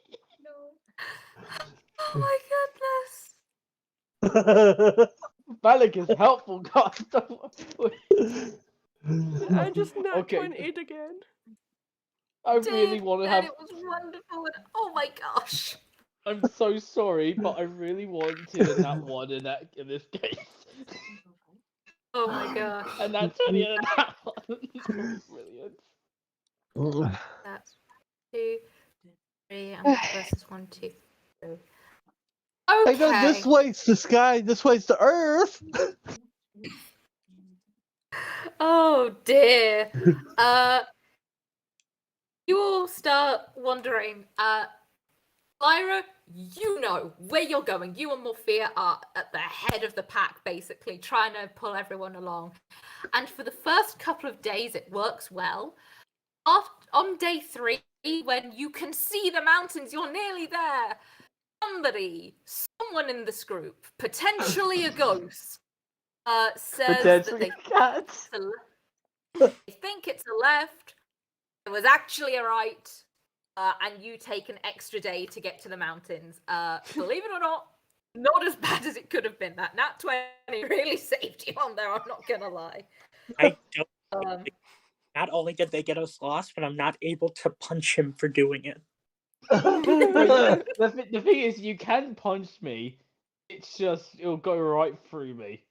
[SPEAKER 5] Oh my goodness.
[SPEAKER 2] Balak is helpful, guys.
[SPEAKER 4] I just not
[SPEAKER 2] Okay.
[SPEAKER 4] 28 again.
[SPEAKER 2] I really want to
[SPEAKER 5] and
[SPEAKER 2] have.
[SPEAKER 5] it was wonderful. And oh my gosh.
[SPEAKER 2] I'm so sorry, but I really wanted a nat 1 in this case.
[SPEAKER 5] Oh my gosh.
[SPEAKER 2] And that's 20 in a nat 1. Brilliant.
[SPEAKER 5] That's 2, 3, and versus 1, 2, 3.
[SPEAKER 1] I know this
[SPEAKER 5] Okay.
[SPEAKER 1] way's the sky, this way's the earth.
[SPEAKER 5] Oh dear. You all start wondering. Lyra, you know where you're going. You and Morphia are at the head of the pack, basically, trying to pull everyone along. And for the first couple of days, it works well. On day 3, when you can see the mountains, you're nearly there. Someone in this group, potentially a ghost, says that they think it's a left. It was actually a right. And you take an extra day to get to the mountains. Believe it or not as bad as it could have been. That nat 20 really saved you on there, I'm not gonna lie.
[SPEAKER 7] I don't. Not only did they get us lost, but I'm not able to punch him for doing it.
[SPEAKER 2] The thing is, you can punch me. It's just it'll go right through me.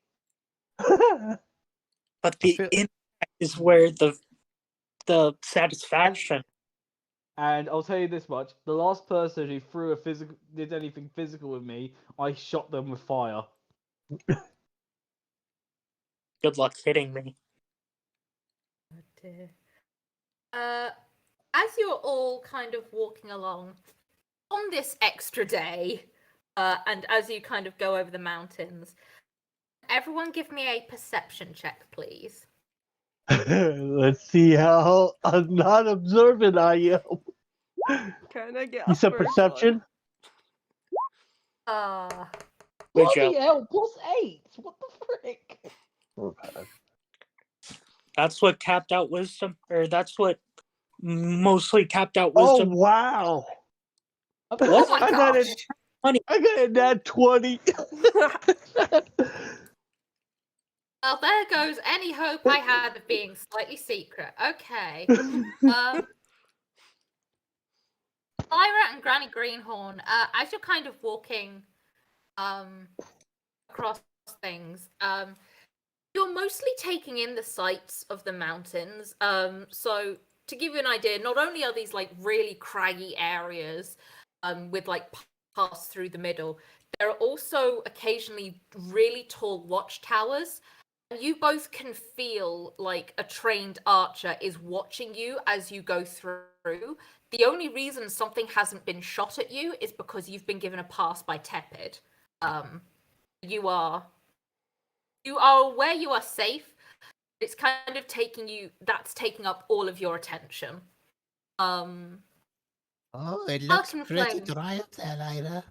[SPEAKER 7] But the impact is where the satisfaction.
[SPEAKER 2] And I'll tell you this much: the last person who did anything physical with me, I shot them with fire.
[SPEAKER 7] Good luck hitting me.
[SPEAKER 5] Oh dear. As you're all kind of walking along on this extra day, and as you kind of go over the mountains, everyone give me a perception check, please.
[SPEAKER 1] Let's see how not observant I am.
[SPEAKER 4] Can I get
[SPEAKER 1] You
[SPEAKER 4] a
[SPEAKER 1] said
[SPEAKER 4] first
[SPEAKER 1] perception?
[SPEAKER 5] Ah.
[SPEAKER 7] Good
[SPEAKER 2] Bloody
[SPEAKER 7] job.
[SPEAKER 2] hell, +8. What the frick?
[SPEAKER 1] Okay.
[SPEAKER 7] That's what capped out wisdom, or that's what mostly capped out
[SPEAKER 1] Oh
[SPEAKER 7] wisdom.
[SPEAKER 1] wow!
[SPEAKER 5] Oh
[SPEAKER 7] What?
[SPEAKER 5] my
[SPEAKER 1] I got
[SPEAKER 5] gosh.
[SPEAKER 1] it. I got a nat 20.
[SPEAKER 5] Well, there goes any hope I had of being slightly secret. Okay. Lyra and Granny Greenhorn, as you're kind of walking across things, you're mostly taking in the sights of the mountains. So to give you an idea, not only are these like really craggy areas with like paths through the middle, there are also occasionally really tall watchtowers. And you both can feel like a trained archer is watching you as you go through. The only reason something hasn't been shot at you is because you've been given a pass by Tepid. You are aware you are safe. It's kind of taking up all of your attention.
[SPEAKER 6] Oh, it looks
[SPEAKER 5] Falcon
[SPEAKER 6] pretty
[SPEAKER 5] Flame.
[SPEAKER 6] dry up there, Lyra.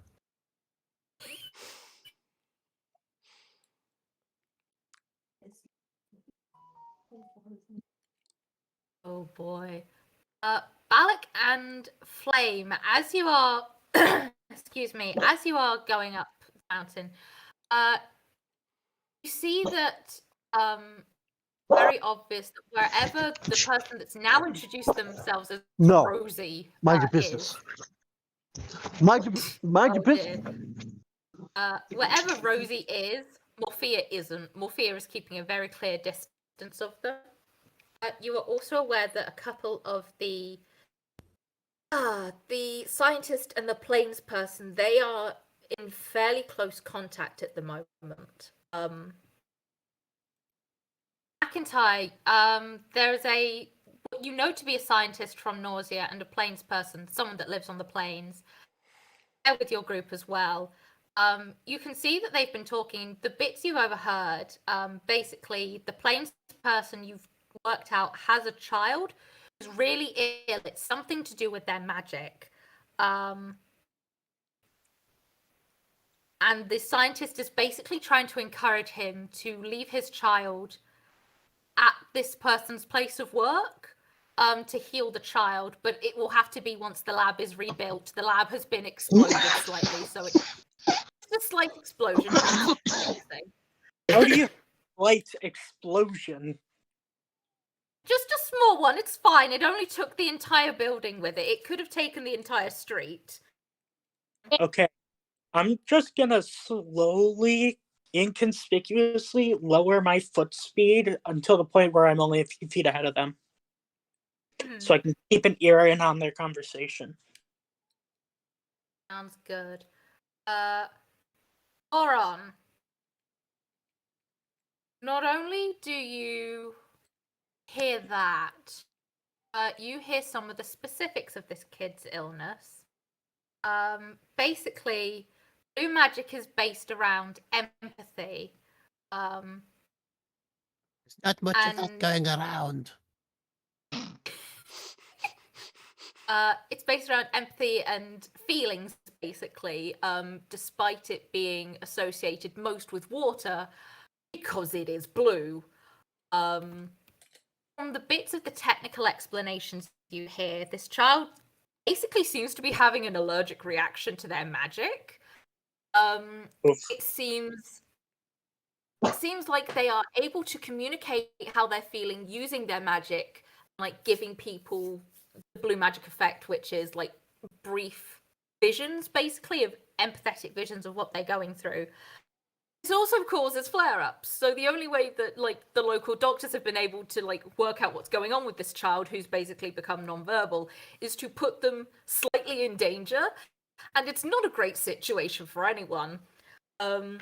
[SPEAKER 5] Oh boy. Balak and Flame, as you are excuse me, as you are going up the mountain, you see that very obvious that wherever the person that's now introduced themselves as
[SPEAKER 1] No.
[SPEAKER 5] Rosie
[SPEAKER 1] Mind your
[SPEAKER 5] is,
[SPEAKER 1] business. Mind your
[SPEAKER 5] oh
[SPEAKER 1] business.
[SPEAKER 5] dear. Wherever Rosie is, Morphea isn't. Morphea is keeping a very clear distance of them. You are also aware that a couple of the scientist and the plains person, they are in fairly close contact at the moment. McIntyre, there's what you know to be a scientist from Nausea and a plains person, someone that lives on the plains. They're with your group as well. You can see that they've been talking, the bits you've overheard, basically the plains person you've worked out has a child who's really ill. It's something to do with their magic. And the scientist is basically trying to encourage him to leave his child at this person's place of work to heal the child, but it will have to be once the lab is rebuilt. The lab has been exploded slightly, so it's a slight explosion.
[SPEAKER 7] How do you light explosion?
[SPEAKER 5] Just a small one. It's fine. It only took the entire building with it. It could have taken the entire street.
[SPEAKER 7] Okay, I'm just gonna slowly, inconspicuously lower my foot speed until the point where I'm only a few feet ahead of them, so I can keep an ear in on their conversation.
[SPEAKER 5] Sounds good. Oron. Not only do you hear that, you hear some of the specifics of this kid's illness. Basically, blue magic is based around empathy.
[SPEAKER 6] There's not much of that going around.
[SPEAKER 5] It's based around empathy and feelings, basically, despite it being associated most with water, because it is blue. From the bits of the technical explanations you hear, this child basically seems to be having an allergic reaction to their magic. It seems like they are able to communicate how they're feeling using their magic, like giving people the blue magic effect, which is like brief visions, basically, of empathetic visions of what they're going through. This also causes flare-ups. So the only way that like the local doctors have been able to like work out what's going on with this child who's basically become non-verbal is to put them slightly in danger. And it's not a great situation for anyone. You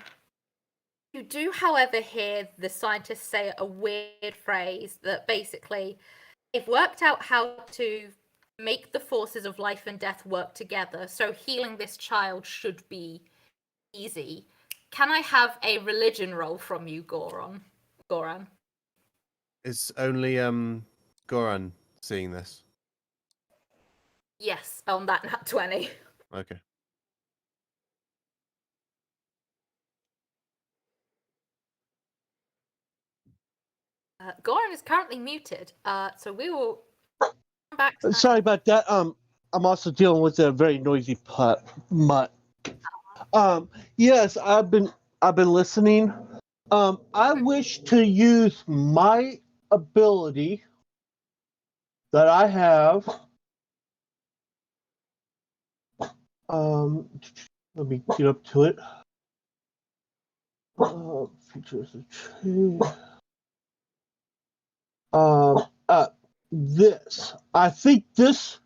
[SPEAKER 5] do, however, hear the scientists say a weird phrase that basically they've worked out how to make the forces of life and death work together. So healing this child should be easy. can I have a religion roll from you, Goran?
[SPEAKER 6] Is only Goran seeing this?
[SPEAKER 5] Yes, on that nat 20.
[SPEAKER 6] Okay.
[SPEAKER 5] Goran is currently muted, so we will come back to that.
[SPEAKER 1] Sorry about that. I'm also dealing with a very noisy mutt. Yes, I've been listening. I wish to use my ability that I have. Let me get up to it. Features of change. This. I think this.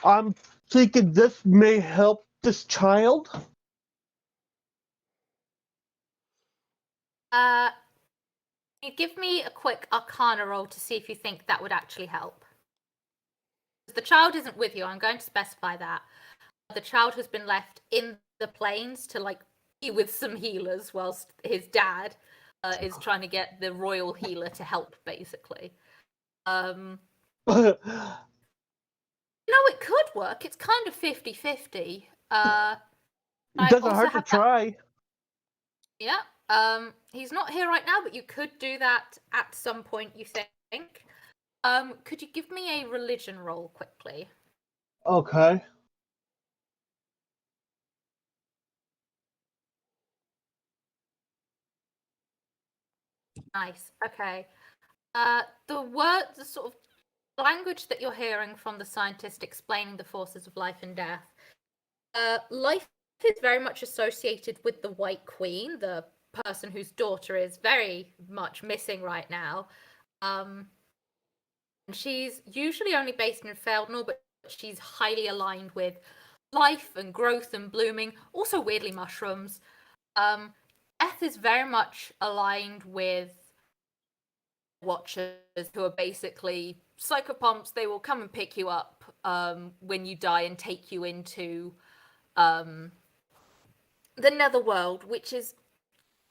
[SPEAKER 1] I'm thinking this may help this child.
[SPEAKER 5] Give me a quick Arcana roll to see if you think that would actually help. The child isn't with you. I'm going to specify that. The child has been left in the plains to like be with some healers whilst his dad is trying to get the royal healer to help, basically. It could work. It's kind of 50-50.
[SPEAKER 1] Doesn't hurt to try.
[SPEAKER 5] Yeah. He's not here right now, but you could do that at some point, you think. Could you give me a religion roll quickly?
[SPEAKER 1] Okay.
[SPEAKER 5] Nice. Okay. The sort of language that you're hearing from the scientist explaining the forces of life and death. Life is very much associated with the White Queen, the person whose daughter is very much missing right now. She's usually only based in Feldnor, but she's highly aligned with life and growth and blooming, also weirdly mushrooms. Death is very much aligned with watchers who are basically psychopomps. They will come and pick you up when you die and take you into the Netherworld, which is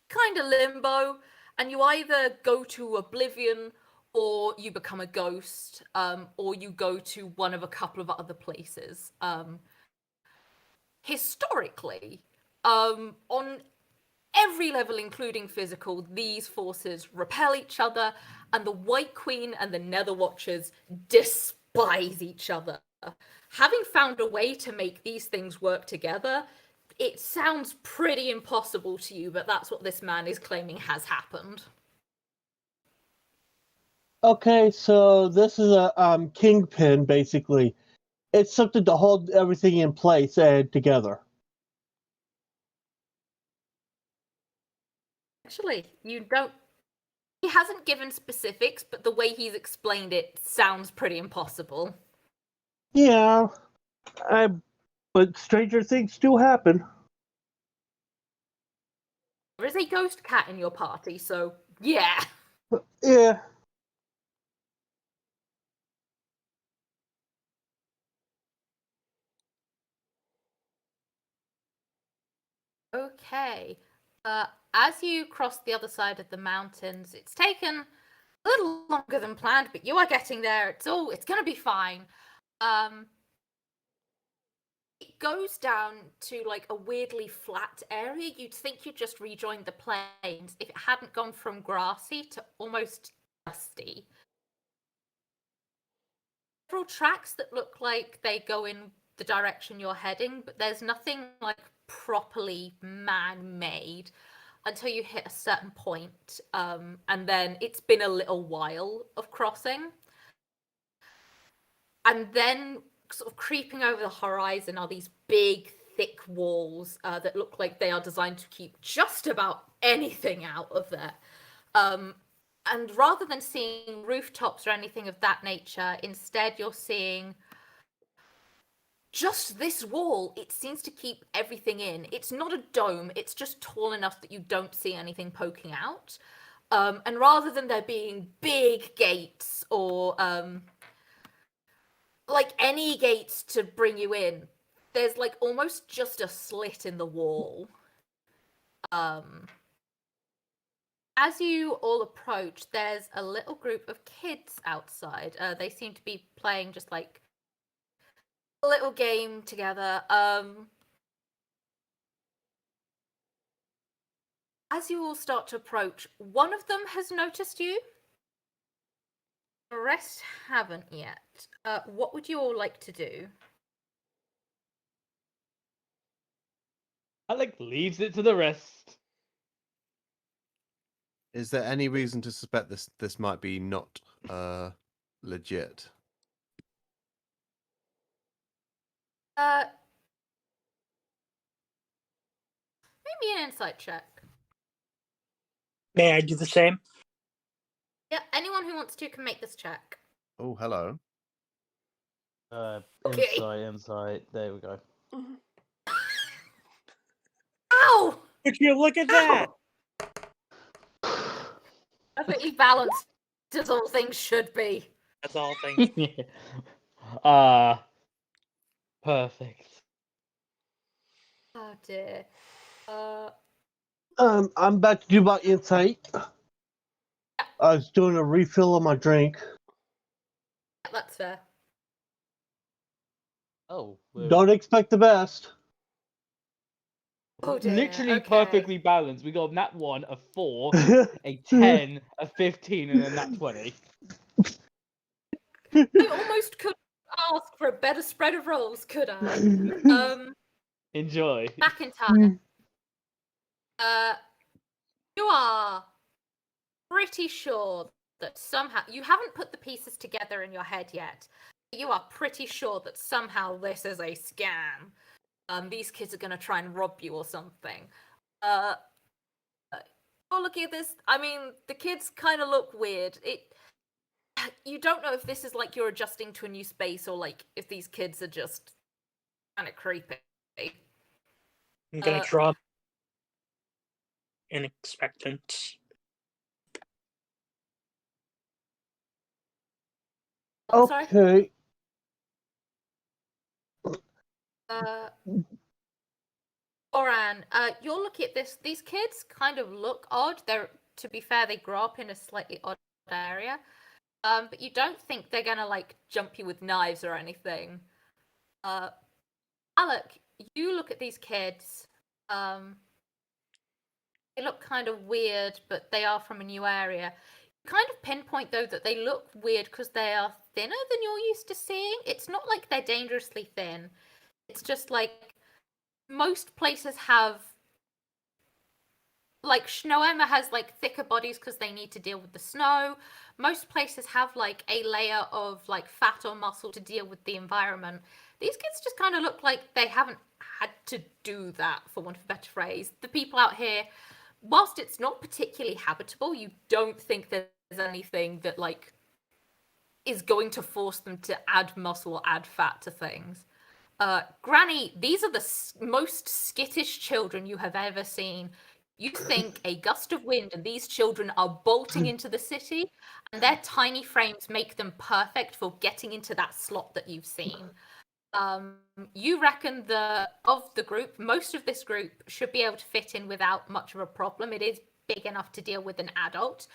[SPEAKER 5] kind of limbo, and you either go to oblivion or you become a ghost, or you go to one of a couple of other places. Historically, on every level, including physical, these forces repel each other, and the White Queen and the Nether Watchers despise each other. Having found a way to make these things work together, it sounds pretty impossible to you, but that's what this man is claiming has happened.
[SPEAKER 1] Okay, so this is a kingpin, basically. It's something to hold everything in place and together.
[SPEAKER 5] Actually, you don't. He hasn't given specifics, but the way he's explained it sounds pretty impossible.
[SPEAKER 1] Yeah, but stranger things do happen.
[SPEAKER 5] There is a ghost cat in your party, so yeah.
[SPEAKER 1] Yeah.
[SPEAKER 5] Okay. As you cross the other side of the mountains, it's taken a little longer than planned, but you are getting there. It's gonna be fine. It goes down to like a weirdly flat area. You'd think you just rejoined the plains if it hadn't gone from grassy to almost dusty. Several tracks that look like they go in the direction you're heading, but there's nothing like properly man-made until you hit a certain point, and then it's been a little while of crossing. And then sort of creeping over the horizon are these big, thick walls that look like they are designed to keep just about anything out of there. And rather than seeing rooftops or anything of that nature, instead you're seeing just this wall. It seems to keep everything in. It's not a dome, it's just tall enough that you don't see anything poking out. And rather than there being big gates or like any gates to bring you in, there's like almost just a slit in the wall. As you all approach, there's a little group of kids outside. They seem to be playing just like a little game together. As you all start to approach, one of them has noticed you. The rest haven't yet. What would you all like to do?
[SPEAKER 2] Alec leaves it to the rest.
[SPEAKER 6] Is there any reason to suspect this might be not legit?
[SPEAKER 5] Maybe an insight check.
[SPEAKER 7] May I do the same?
[SPEAKER 5] Yeah, anyone who wants to can make this check.
[SPEAKER 6] Oh, hello.
[SPEAKER 5] Okay.
[SPEAKER 2] Insight. There we go.
[SPEAKER 5] Ow!
[SPEAKER 7] Would you look at that?
[SPEAKER 5] Perfectly balanced, as all things should be.
[SPEAKER 7] That's all things.
[SPEAKER 2] Perfect.
[SPEAKER 5] Oh dear.
[SPEAKER 1] I'm about to do my insight. I was doing a refill of my drink.
[SPEAKER 5] That's fair.
[SPEAKER 2] Oh.
[SPEAKER 1] Don't expect the best.
[SPEAKER 5] Oh dear.
[SPEAKER 2] Literally
[SPEAKER 5] okay.
[SPEAKER 2] perfectly balanced. We got a nat 1, a 4, a 10, a 15, and a nat 20.
[SPEAKER 5] I almost could ask for a better spread of rolls, could I?
[SPEAKER 2] Enjoy.
[SPEAKER 5] Back in time. You are pretty sure that somehow you haven't put the pieces together in your head yet. You are pretty sure that somehow this is a scam. These kids are gonna try and rob you or something. You're looking at this. I mean, the kids kind of look weird. You don't know if this is like you're adjusting to a new space or like if these kids are just kind of creepy.
[SPEAKER 7] I'm gonna draw an expectant.
[SPEAKER 5] Oh, sorry.
[SPEAKER 1] Okay.
[SPEAKER 5] Oran, you're looking at this. These kids kind of look odd. To be fair, they grow up in a slightly odd area. But you don't think they're gonna like jump you with knives or anything. Alec, you look at these kids. They look kind of weird, but they are from a new area. You kind of pinpoint though that they look weird because they are thinner than you're used to seeing. It's not like they're dangerously thin. It's just like most places have like Shnoema has like thicker bodies because they need to deal with the snow. Most places have like a layer of like fat or muscle to deal with the environment. These kids just kind of look like they haven't had to do that, for want of a better phrase. The people out here, whilst it's not particularly habitable, you don't think there's anything that like is going to force them to add muscle or add fat to things. Granny, these are the most skittish children you have ever seen. You think a gust of wind and these children are bolting into the city, and their tiny frames make them perfect for getting into that slot that you've seen. You reckon of the group, most of this group should be able to fit in without much of a problem. It is big enough to deal with an adult.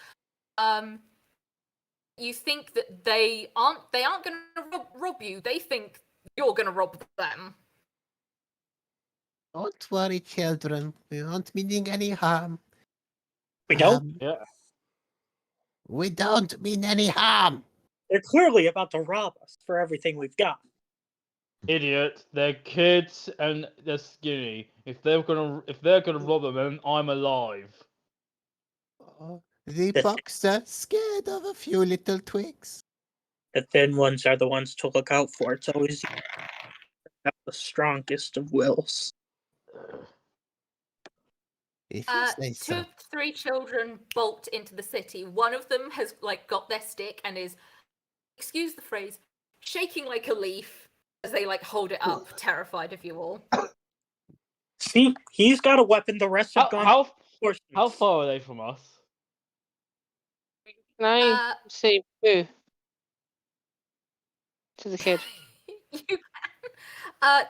[SPEAKER 5] You think that they aren't going to rob you. They think you're going to rob them.
[SPEAKER 6] Don't worry, children. We aren't meaning any harm.
[SPEAKER 7] We don't?
[SPEAKER 2] Yeah.
[SPEAKER 6] We don't mean any harm.
[SPEAKER 7] They're clearly about to rob us for everything we've got.
[SPEAKER 2] Idiot. They're kids and they're skinny. If they're gonna rob them, then I'm alive.
[SPEAKER 6] Oh, the
[SPEAKER 7] The-
[SPEAKER 6] bucks are scared of a few little twigs.
[SPEAKER 7] The thin ones are the ones to look out for. It's always the strongest of wills.
[SPEAKER 6] If you say
[SPEAKER 5] 2
[SPEAKER 6] so.
[SPEAKER 5] of 3 children bolt into the city. One of them has like got their stick and is, excuse the phrase, shaking like a leaf as they like hold it up, terrified of you all.
[SPEAKER 7] See, he's got a weapon. The rest have gone.
[SPEAKER 2] How far are they from us?
[SPEAKER 3] Can I say boo to the kid?
[SPEAKER 5] You,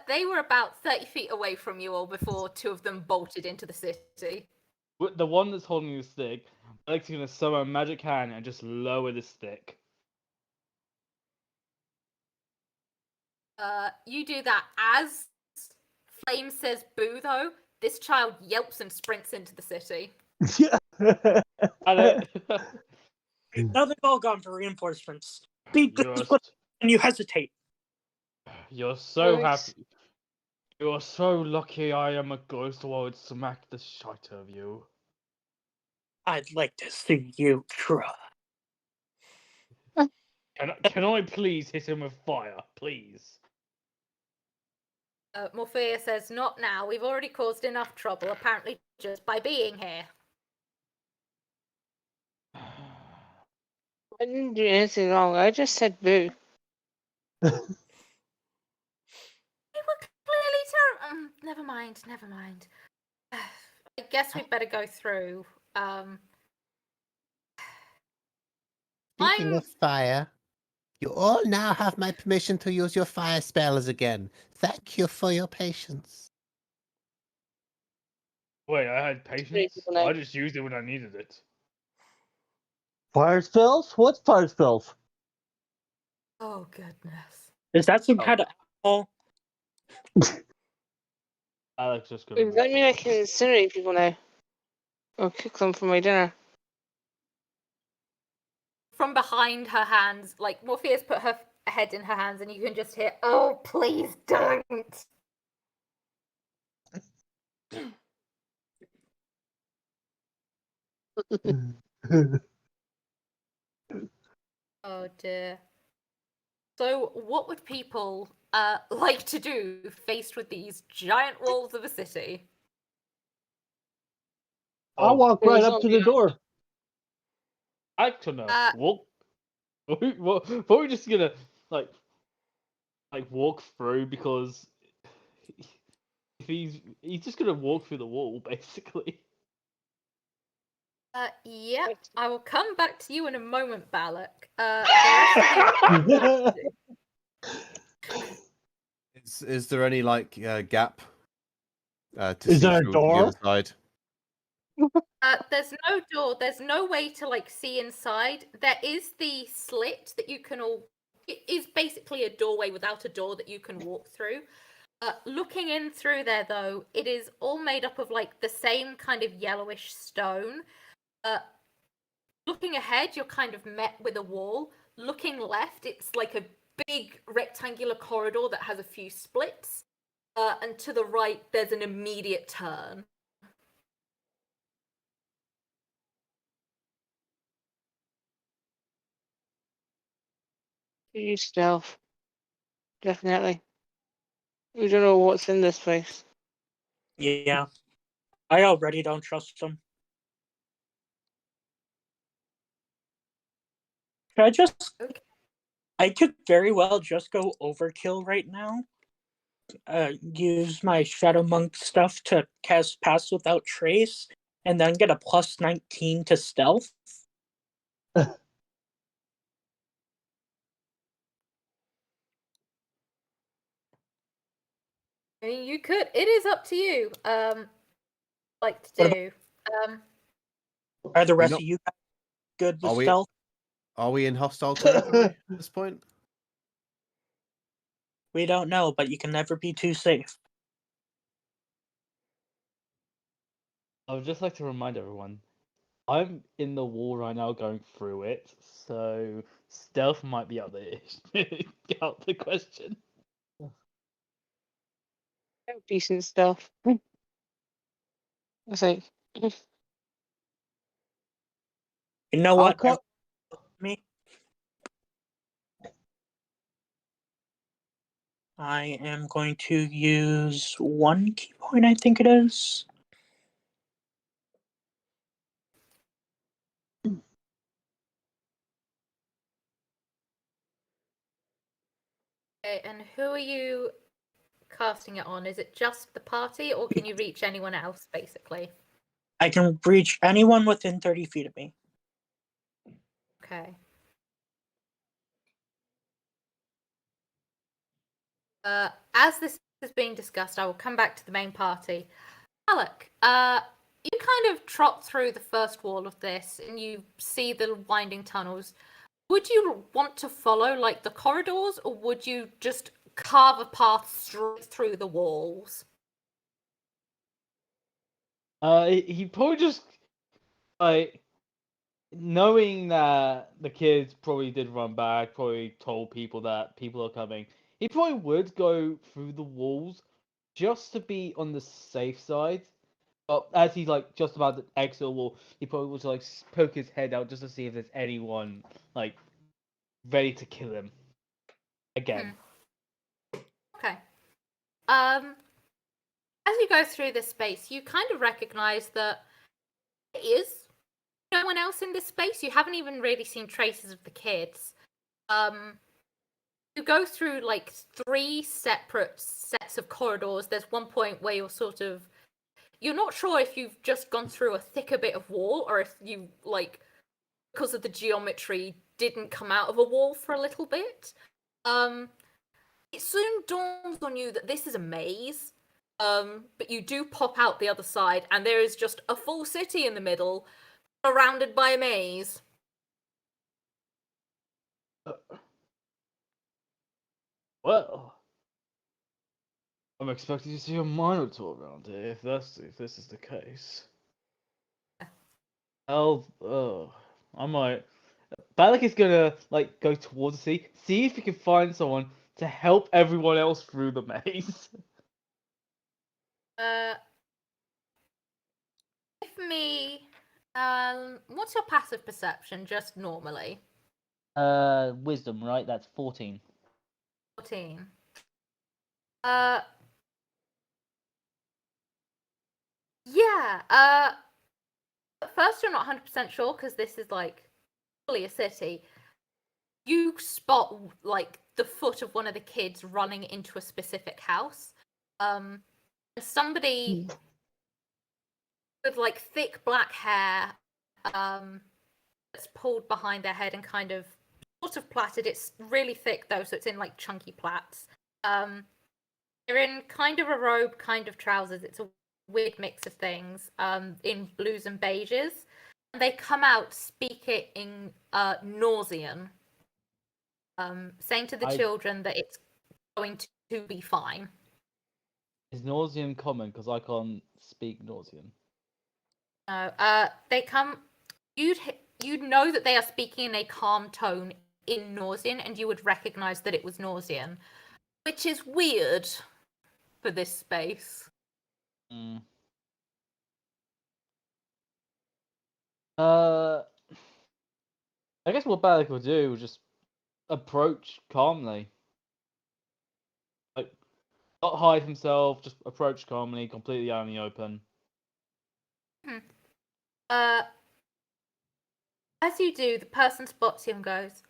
[SPEAKER 5] they were about 30 feet away from you all before two of them bolted into the city.
[SPEAKER 2] With the one that's holding the stick, Alex is gonna summon a magic hand and just lower the stick.
[SPEAKER 5] You do that as Flame says boo, though. This child yelps and sprints into the city.
[SPEAKER 2] And
[SPEAKER 7] Now they've all gone for reinforcements. Beat this one and you hesitate.
[SPEAKER 2] you're so
[SPEAKER 3] Nice.
[SPEAKER 2] happy. You're so lucky I am a ghost, or I would smack the shit out of you.
[SPEAKER 7] I'd like to see you try.
[SPEAKER 2] Can I please hit him with fire, please?
[SPEAKER 5] Morphea says, not now. We've already caused enough trouble, apparently just by being here.
[SPEAKER 3] I didn't do anything wrong. I just said boo.
[SPEAKER 5] They were clearly terrible. Never mind, never mind. I guess we'd better go through.
[SPEAKER 6] Speaking of fire, you all now have my permission to use your fire spells again. Thank you for your patience.
[SPEAKER 2] Wait, I had patience?
[SPEAKER 3] people know.
[SPEAKER 2] I just used it when I needed it.
[SPEAKER 1] Fire spells? What's fire spells?
[SPEAKER 5] Oh, goodness.
[SPEAKER 7] Is that some kind of alcohol?
[SPEAKER 2] Alex just gonna.
[SPEAKER 3] Does that mean I can incinerate people now? Or cook them for my dinner?
[SPEAKER 5] From behind her hands, like, Morpheus put her head in her hands, and you can just hear, oh, please don't. Oh, dear. So, what would people like to do faced with these giant walls of a city?
[SPEAKER 1] I'll walk right up to the door.
[SPEAKER 2] Actually, no. Walk. What we're just gonna like walk through, because if he's just gonna walk through the wall basically.
[SPEAKER 5] Yeah, I will come back to you in a moment, Balak. The rest of you
[SPEAKER 6] Is there any gap to
[SPEAKER 1] Is
[SPEAKER 6] see
[SPEAKER 1] there a
[SPEAKER 6] through
[SPEAKER 1] door?
[SPEAKER 6] the other side?
[SPEAKER 5] there's no door. There's no way to see inside. There is the slit that you can all. It is basically a doorway without a door that you can walk through. Looking in through there, though, it is all made up of the same kind of yellowish stone. Looking ahead, you're kind of met with a wall. Looking left, it's like a big rectangular corridor that has a few splits. And to the right, there's an immediate turn.
[SPEAKER 3] Use stealth. Definitely. We don't know what's in this place.
[SPEAKER 7] Yeah. I already don't trust them. I could very well just go overkill right now. Use my Shadow Monk stuff to cast Pass Without Trace, and then get a plus 19 to stealth.
[SPEAKER 5] I mean, you could. It is up to you. Like to
[SPEAKER 7] What
[SPEAKER 5] do.
[SPEAKER 7] Are the rest of you guys good with stealth?
[SPEAKER 6] Are we in hostile territory at this point?
[SPEAKER 7] We don't know, but you can never be too safe.
[SPEAKER 2] I would just like to remind everyone, I'm in the wall right now going through it, so stealth might be out the question.
[SPEAKER 3] Decent stealth. I think.
[SPEAKER 7] You know what? Me. I am going to use 1 key point, I think it is.
[SPEAKER 5] Okay, and who are you casting it on? Is it just the party, or can you reach anyone else, basically?
[SPEAKER 7] I can reach anyone within 30 feet of me.
[SPEAKER 5] Okay. As this is being discussed, I will come back to the main party. Alec, you kind of trot through the first wall of this, and you see the winding tunnels. Would you want to follow, like, the corridors, or would you just carve a path straight through the walls?
[SPEAKER 2] He probably just like knowing that the kids probably did run back, probably told people that people are coming. He probably would go through the walls just to be on the safe side. But as he's like just about to exit the wall, he probably would like poke his head out just to see if there's anyone like ready to kill him again.
[SPEAKER 5] Okay. As you go through this space, you kind of recognize that there is no one else in this space. You haven't even really seen traces of the kids. You go through like 3 separate sets of corridors. There's one point where you're not sure if you've just gone through a thicker bit of wall or if you, like, because of the geometry, didn't come out of a wall for a little bit. It soon dawns on you that this is a maze. But you do pop out the other side, and there is just a full city in the middle, surrounded by a maze.
[SPEAKER 2] Well, I'm expecting to see a Minotaur around here if this is the case. I might. Balak is gonna like go towards the sea, see if he can find someone to help everyone else through the maze.
[SPEAKER 5] Give me, what's your passive perception, just normally?
[SPEAKER 2] Wisdom, right? That's 14.
[SPEAKER 5] 14. Yeah, at first you're not 100% sure, because this is, like, fully a city. You spot, like, the foot of one of the kids running into a specific house. Somebody with, like, thick black hair, that's pulled behind their head and kind of sort of plaited. It's really thick though, so it's in like chunky plaits. They're in kind of a robe, kind of trousers. It's a weird mix of things, in blues and beiges. And they come out speaking in Nausian, saying to the children that it's going to be fine.
[SPEAKER 2] Is Nausian common? Because I can't speak Nausian.
[SPEAKER 5] No, they come. You'd know that they are speaking in a calm tone in Nausian, and you would recognize that it was Nausian, which is weird for this space.
[SPEAKER 2] I guess what Balak will do is just approach calmly. Like, not hide himself, just approach calmly, completely out in the open.
[SPEAKER 5] As you do, the person spots you and goes,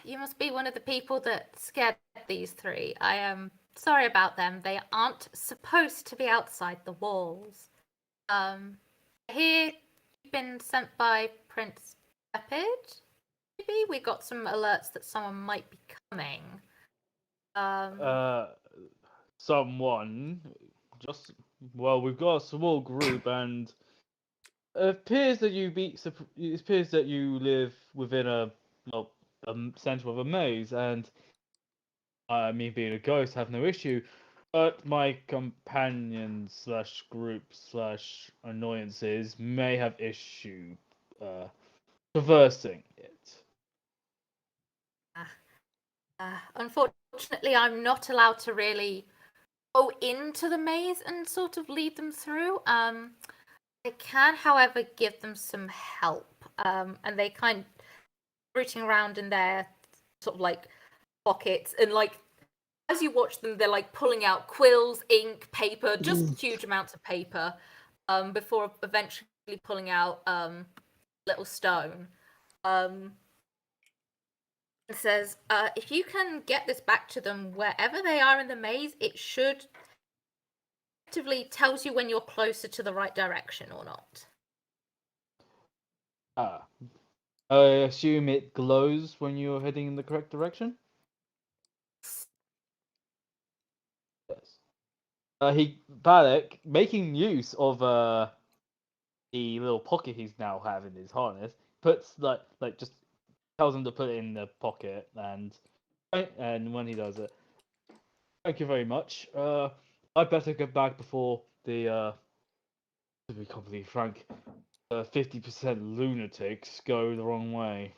[SPEAKER 5] you must be one of the people that scared these 3. I am sorry about them. They aren't supposed to be outside the walls. Here, you've been sent by Prince Epid. Maybe we got some alerts that someone might be coming.
[SPEAKER 2] Someone. We've got a small group, and it appears that you live within a center of a maze, and me being a ghost have no issue, but my companions slash group slash annoyances may have issue traversing it.
[SPEAKER 5] Unfortunately, I'm not allowed to really go into the maze and sort of lead them through. I can, however, give them some help. And they kind of rooting around in their sort of like pockets, and like as you watch them, they're like pulling out quills, ink, paper, just huge amounts of paper, before eventually pulling out little stone. It says, if you can get this back to them wherever they are in the maze, it should effectively tells you when you're closer to the right direction or not.
[SPEAKER 2] I assume it glows when you're heading in the correct direction? Yes. Balak, making use of the little pocket he's now have in his harness, puts like just tells him to put it in the pocket, and when he does it, thank you very much. I better get back before the to be completely frank, 50% lunatics go the wrong way.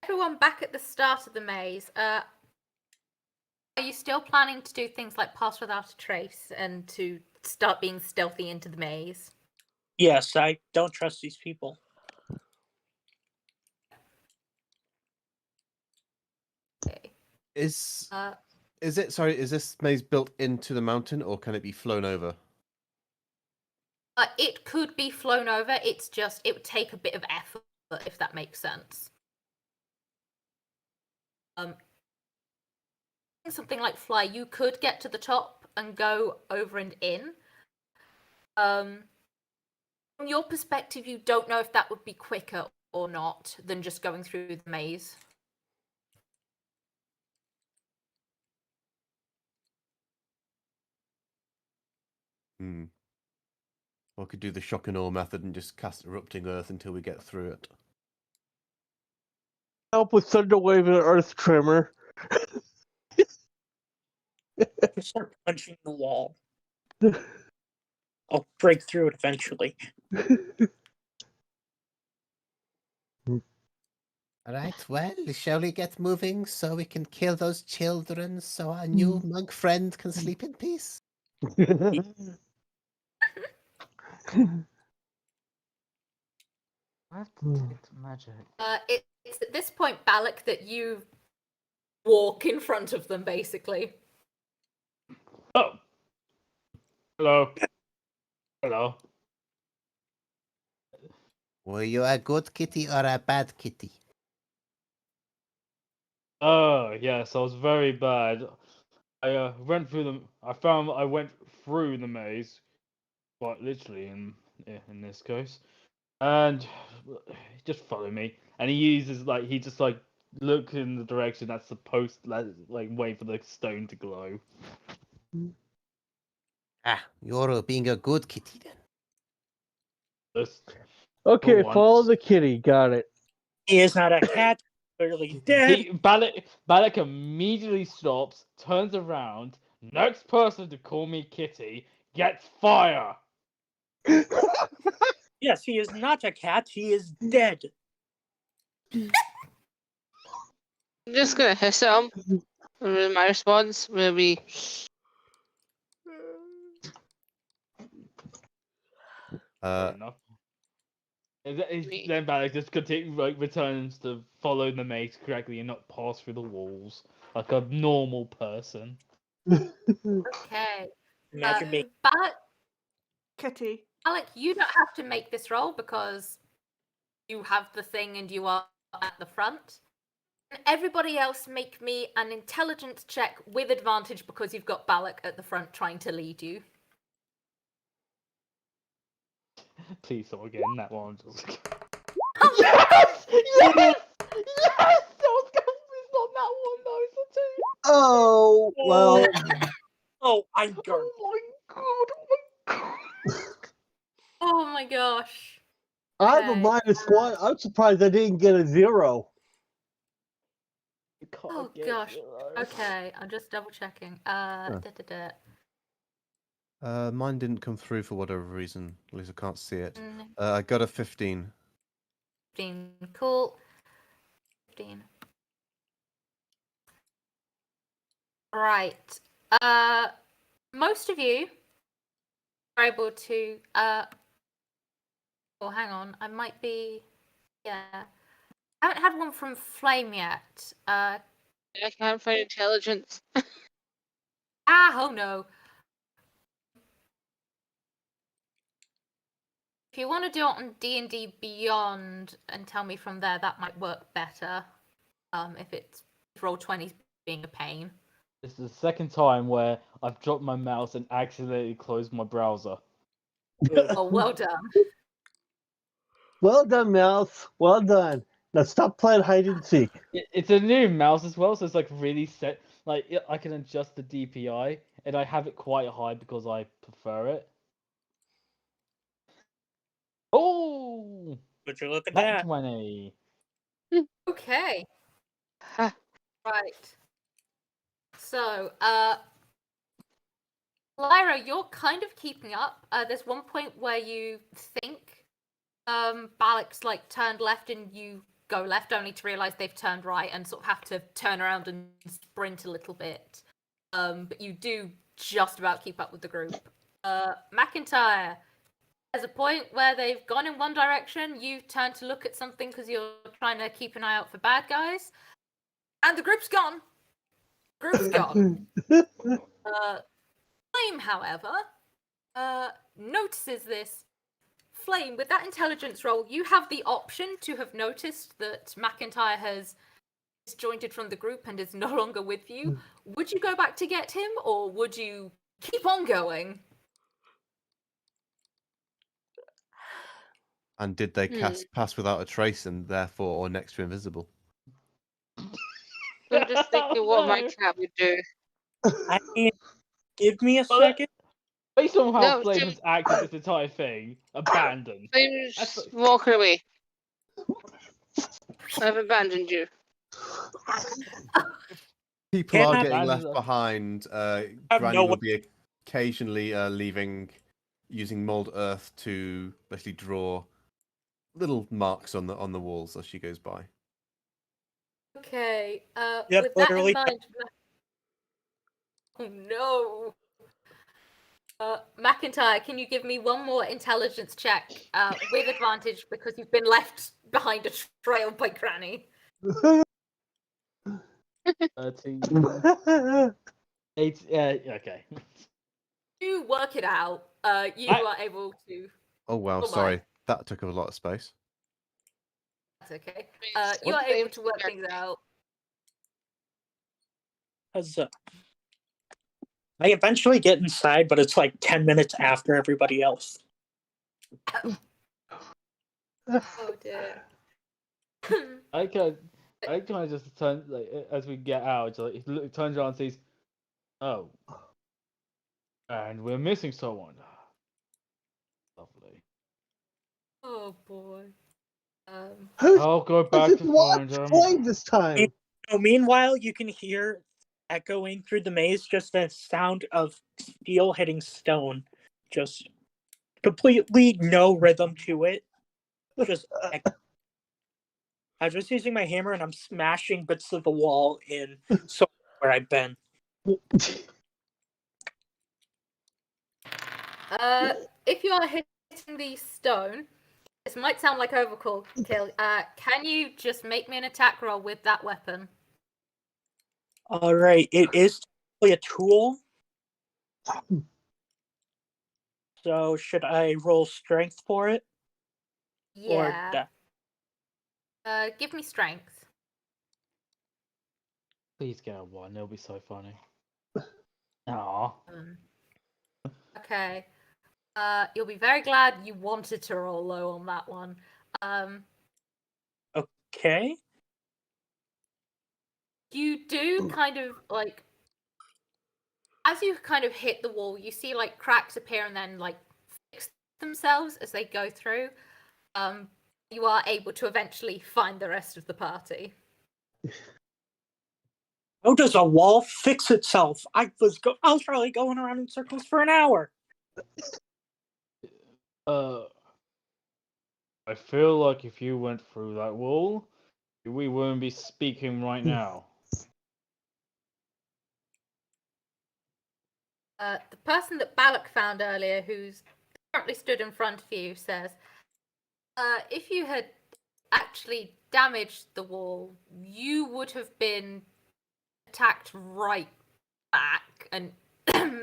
[SPEAKER 5] Everyone back at the start of the maze. Are you still planning to do things like pass without a trace and to start being stealthy into the maze?
[SPEAKER 7] Yes, I don't trust these people.
[SPEAKER 5] Okay.
[SPEAKER 6] Is it? Sorry, is this maze built into the mountain, or can it be flown over?
[SPEAKER 5] It could be flown over. It's just it would take a bit of effort, if that makes sense. Something like fly, you could get to the top and go over and in. From your perspective, you don't know if that would be quicker or not than just going through the maze.
[SPEAKER 6] Or could do the shock and awe method and just cast erupting earth until we get through it.
[SPEAKER 1] Help with Thunderwave and Earth Tremor.
[SPEAKER 7] Just start punching the wall. I'll break through it eventually.
[SPEAKER 6] Alright, well, shall we get moving so we can kill those children so our new monk friend can sleep in peace?
[SPEAKER 2] I have to detect magic.
[SPEAKER 5] It's at this point, Balak, that you walk in front of them, basically.
[SPEAKER 2] Oh! Hello. Hello.
[SPEAKER 6] Were you a good kitty or a bad kitty?
[SPEAKER 2] Oh, yes, I was very bad. I went through the. I found I went through the maze, quite literally in this case, and he just followed me. And he uses he just look in the direction that's supposed like wait for the stone to glow.
[SPEAKER 6] Ah, you're being a good kitty then.
[SPEAKER 2] Just
[SPEAKER 1] Okay,
[SPEAKER 2] for
[SPEAKER 1] follow
[SPEAKER 2] once.
[SPEAKER 1] the kitty. Got it.
[SPEAKER 7] He is not a cat. Clearly dead.
[SPEAKER 2] Balak immediately stops, turns around. Next person to call me Kitty gets fire.
[SPEAKER 7] Yes, he is not a cat. He is dead.
[SPEAKER 3] I'm just gonna hiss at him. And my response will be,
[SPEAKER 2] Fair enough.
[SPEAKER 3] Me.
[SPEAKER 2] Then Balak just returns to follow the maze correctly and not pass through the walls like a normal person.
[SPEAKER 5] Okay.
[SPEAKER 7] Imagine being.
[SPEAKER 4] Kitty.
[SPEAKER 5] Balak, you don't have to make this roll because you have the thing and you are at the front. And everybody else make me an intelligence check with advantage because you've got Balak at the front trying to lead you.
[SPEAKER 2] Please, someone get in that one. Just... yes! Yes! Yes! It's not that one though, it's a 2.
[SPEAKER 1] Oh, well.
[SPEAKER 7] Oh, I'm garbage.
[SPEAKER 2] Oh my god, oh my god.
[SPEAKER 5] Oh my gosh.
[SPEAKER 1] I'm a
[SPEAKER 5] Okay.
[SPEAKER 1] -1. I'm surprised I didn't get a 0.
[SPEAKER 2] You can't
[SPEAKER 5] Oh
[SPEAKER 2] get
[SPEAKER 5] gosh.
[SPEAKER 2] 0.
[SPEAKER 5] Okay, I'm just double checking.
[SPEAKER 6] Mine didn't come through for whatever reason. At least I can't see it.
[SPEAKER 5] Mm,
[SPEAKER 6] I got a 15.
[SPEAKER 5] 15. Cool. 15. Right. Most of you are able to. Oh, hang on. I might be. Yeah. I haven't had one from Flame yet.
[SPEAKER 3] I can't find intelligence.
[SPEAKER 5] Oh no. If you want to do it on D&D Beyond and tell me from there, that might work better. If Roll20's being a pain.
[SPEAKER 2] This is the second time where I've dropped my mouse and accidentally closed my browser.
[SPEAKER 5] Oh, well done.
[SPEAKER 1] Well done, Mouse. Well done. Now stop playing hide and seek.
[SPEAKER 2] It's a new mouse as well, so it's like really set. Like I can adjust the DPI, and I have it quite high because I prefer it. Oh,
[SPEAKER 7] Would you look at
[SPEAKER 2] that
[SPEAKER 7] that?
[SPEAKER 2] 20.
[SPEAKER 5] Okay.
[SPEAKER 3] Ha.
[SPEAKER 5] Right. So, Lyra, you're kind of keeping up. There's one point where you think Balak's like turned left and you go left only to realize they've turned right and sort of have to turn around and sprint a little bit. But you do just about keep up with the group. McIntyre, there's a point where they've gone in one direction, you turn to look at something because you're trying to keep an eye out for bad guys, and the group's gone. Group's gone. Flame, however, notices this. Flame, with that intelligence roll, you have the option to have noticed that McIntyre has disjointed from the group and is no longer with you. Would you go back to get him, or would you keep on going?
[SPEAKER 6] And did they cast Pass Without a Trace and therefore are next to invisible?
[SPEAKER 3] I'm just thinking what my
[SPEAKER 2] No.
[SPEAKER 3] cat would do.
[SPEAKER 7] I mean, give me a
[SPEAKER 2] Well,
[SPEAKER 7] second.
[SPEAKER 2] Based on how
[SPEAKER 3] No,
[SPEAKER 2] Flame
[SPEAKER 3] Jim-
[SPEAKER 2] has acted this entire thing, abandoned.
[SPEAKER 3] Flame's
[SPEAKER 2] That's-
[SPEAKER 3] walking away. I've abandoned you.
[SPEAKER 6] People
[SPEAKER 7] Can't
[SPEAKER 6] are
[SPEAKER 7] have-
[SPEAKER 6] getting
[SPEAKER 2] Abandon
[SPEAKER 6] left
[SPEAKER 2] them.
[SPEAKER 6] behind.
[SPEAKER 7] have
[SPEAKER 6] Granny
[SPEAKER 7] no
[SPEAKER 6] will be occasionally using mold earth to basically draw little marks on the walls as she goes by.
[SPEAKER 5] Okay,
[SPEAKER 7] Yep,
[SPEAKER 5] with that in
[SPEAKER 7] literally.
[SPEAKER 5] mind... Oh no! McIntyre, can you give me one more intelligence check with advantage because you've been left behind a trail by Granny?
[SPEAKER 2] 13. 8. Okay.
[SPEAKER 5] You work it out. You
[SPEAKER 2] I-
[SPEAKER 5] are able to.
[SPEAKER 6] Oh wow,
[SPEAKER 5] Oh my.
[SPEAKER 6] sorry, that took up a lot of space.
[SPEAKER 5] That's okay.
[SPEAKER 3] Please,
[SPEAKER 5] You are
[SPEAKER 3] what
[SPEAKER 5] able
[SPEAKER 3] name's
[SPEAKER 5] to work
[SPEAKER 3] Jack?
[SPEAKER 5] things out.
[SPEAKER 7] I eventually get inside, but it's like 10 minutes after everybody else.
[SPEAKER 5] Oh dear.
[SPEAKER 2] I kind of just turn like as we get out, like he turns around and says, "Oh, and we're missing someone." Lovely.
[SPEAKER 5] Oh boy.
[SPEAKER 2] I'll go back to find him.
[SPEAKER 1] Flame this time.
[SPEAKER 7] So meanwhile, you can hear echoing through the maze just a sound of steel hitting stone. Just completely no rhythm to it. Just I'm just using my hammer and I'm smashing bits of the wall in so where I've been.
[SPEAKER 5] If you are hitting the stone, this might sound like overkill. Can you just make me an attack roll with that weapon?
[SPEAKER 7] Alright, it is technically a tool. So should I roll strength for it? Or
[SPEAKER 5] Yeah. Give me strength.
[SPEAKER 2] Please get a 1. It'll be so funny. Aww.
[SPEAKER 5] Okay. You'll be very glad you wanted to roll low on that one.
[SPEAKER 7] okay.
[SPEAKER 5] You do kind of like, as you kind of hit the wall, you see like cracks appear and then like fix themselves as they go through. You are able to eventually find the rest of the party.
[SPEAKER 7] How does a wall fix itself? I was probably going around in circles for an hour.
[SPEAKER 2] I feel like if you went through that wall, we wouldn't be speaking right now.
[SPEAKER 5] The person that Balak found earlier, who's currently stood in front of you, says, if you had actually damaged the wall, you would have been attacked right back and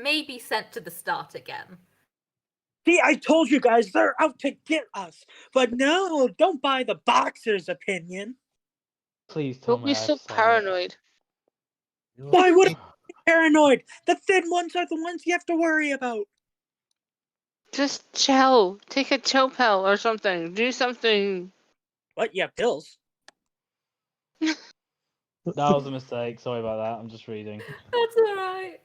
[SPEAKER 5] maybe sent to the start again.
[SPEAKER 7] See, I told you guys they're out to get us. But no, don't buy the boxer's opinion.
[SPEAKER 2] Please tell
[SPEAKER 3] Don't
[SPEAKER 2] me
[SPEAKER 3] be
[SPEAKER 2] I have
[SPEAKER 3] so
[SPEAKER 2] silence.
[SPEAKER 3] paranoid.
[SPEAKER 7] Why would I paranoid. The thin ones are the ones you have to worry about.
[SPEAKER 3] Just chill. Take a chill pill or something. Do something.
[SPEAKER 7] What? Yeah, pills.
[SPEAKER 2] That was a mistake. Sorry about that. I'm just reading.
[SPEAKER 5] That's alright.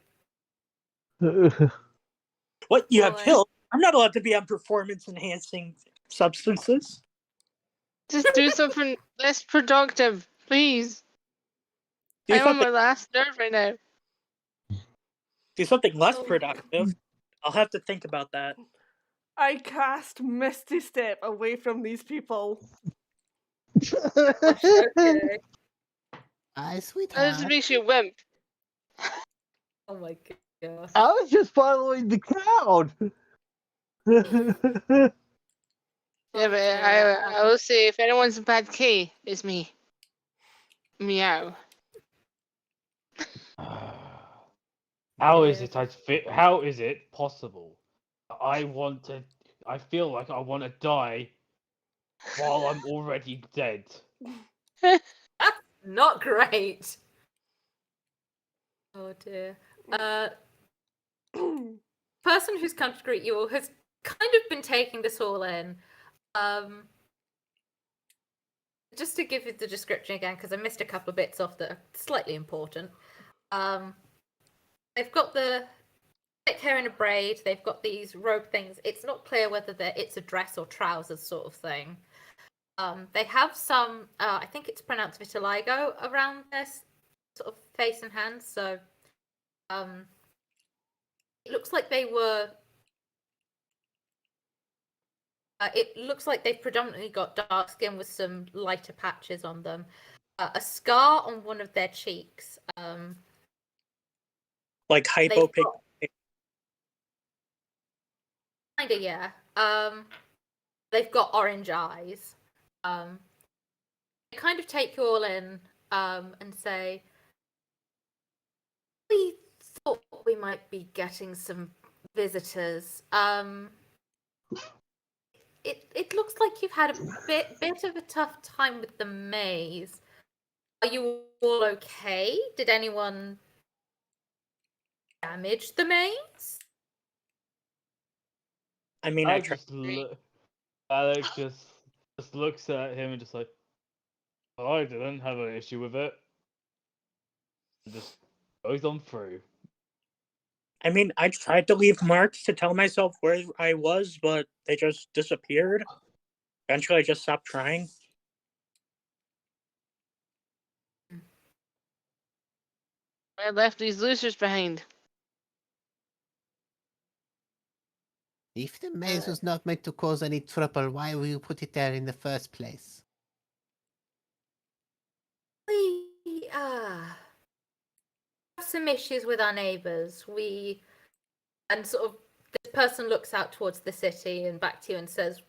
[SPEAKER 7] What? You have
[SPEAKER 5] Boy.
[SPEAKER 7] pills? I'm not allowed to be on performance-enhancing substances.
[SPEAKER 3] Just do something less productive, please.
[SPEAKER 7] Do
[SPEAKER 3] I'm on
[SPEAKER 7] something,
[SPEAKER 3] my last nerve right now.
[SPEAKER 7] do something less
[SPEAKER 5] Oh.
[SPEAKER 7] productive. I'll have to think about that.
[SPEAKER 4] I cast Misty Step away from these people.
[SPEAKER 5] Okay.
[SPEAKER 6] Hi,
[SPEAKER 3] That
[SPEAKER 6] sweetheart.
[SPEAKER 3] just makes you wimp.
[SPEAKER 5] Oh my gosh.
[SPEAKER 1] I was just following the crowd.
[SPEAKER 3] Yeah, but I will say, if anyone's a bad K, it's me. Meow.
[SPEAKER 2] How is it? How is it possible? I feel like I want to die while I'm already dead.
[SPEAKER 5] Not great. Oh dear. Person who's come to greet you all has kind of been taking this all in. Just to give you the description again, because I missed a couple of bits off that are slightly important. They've got the thick hair in a braid. They've got these robe things. It's not clear whether it's a dress or trousers sort of thing. They have some, I think it's pronounced vitiligo around their sort of face and hands. So it looks like they were. It looks like they've predominantly got dark skin with some lighter patches on them. A scar on one of their cheeks.
[SPEAKER 7] Like hypopigmentation.
[SPEAKER 5] Kinda, yeah. They've got orange eyes. They kind of take you all in and say, we thought we might be getting some visitors. It looks like you've had a bit of a tough time with the maze. Are you all okay? Did anyone damage the maze?
[SPEAKER 7] I mean, I tried.
[SPEAKER 2] Alex just looks at him and just like, well, I didn't have an issue with it. And just goes on through.
[SPEAKER 7] I mean, I tried to leave marks to tell myself where I was, but they just disappeared. Eventually, I just stopped trying.
[SPEAKER 3] I left these losers behind.
[SPEAKER 6] If the maze was not meant to cause any trouble, why will you put it there in the first place?
[SPEAKER 5] We have some issues with our neighbours. And sort of this person looks out towards the city and back to you and says,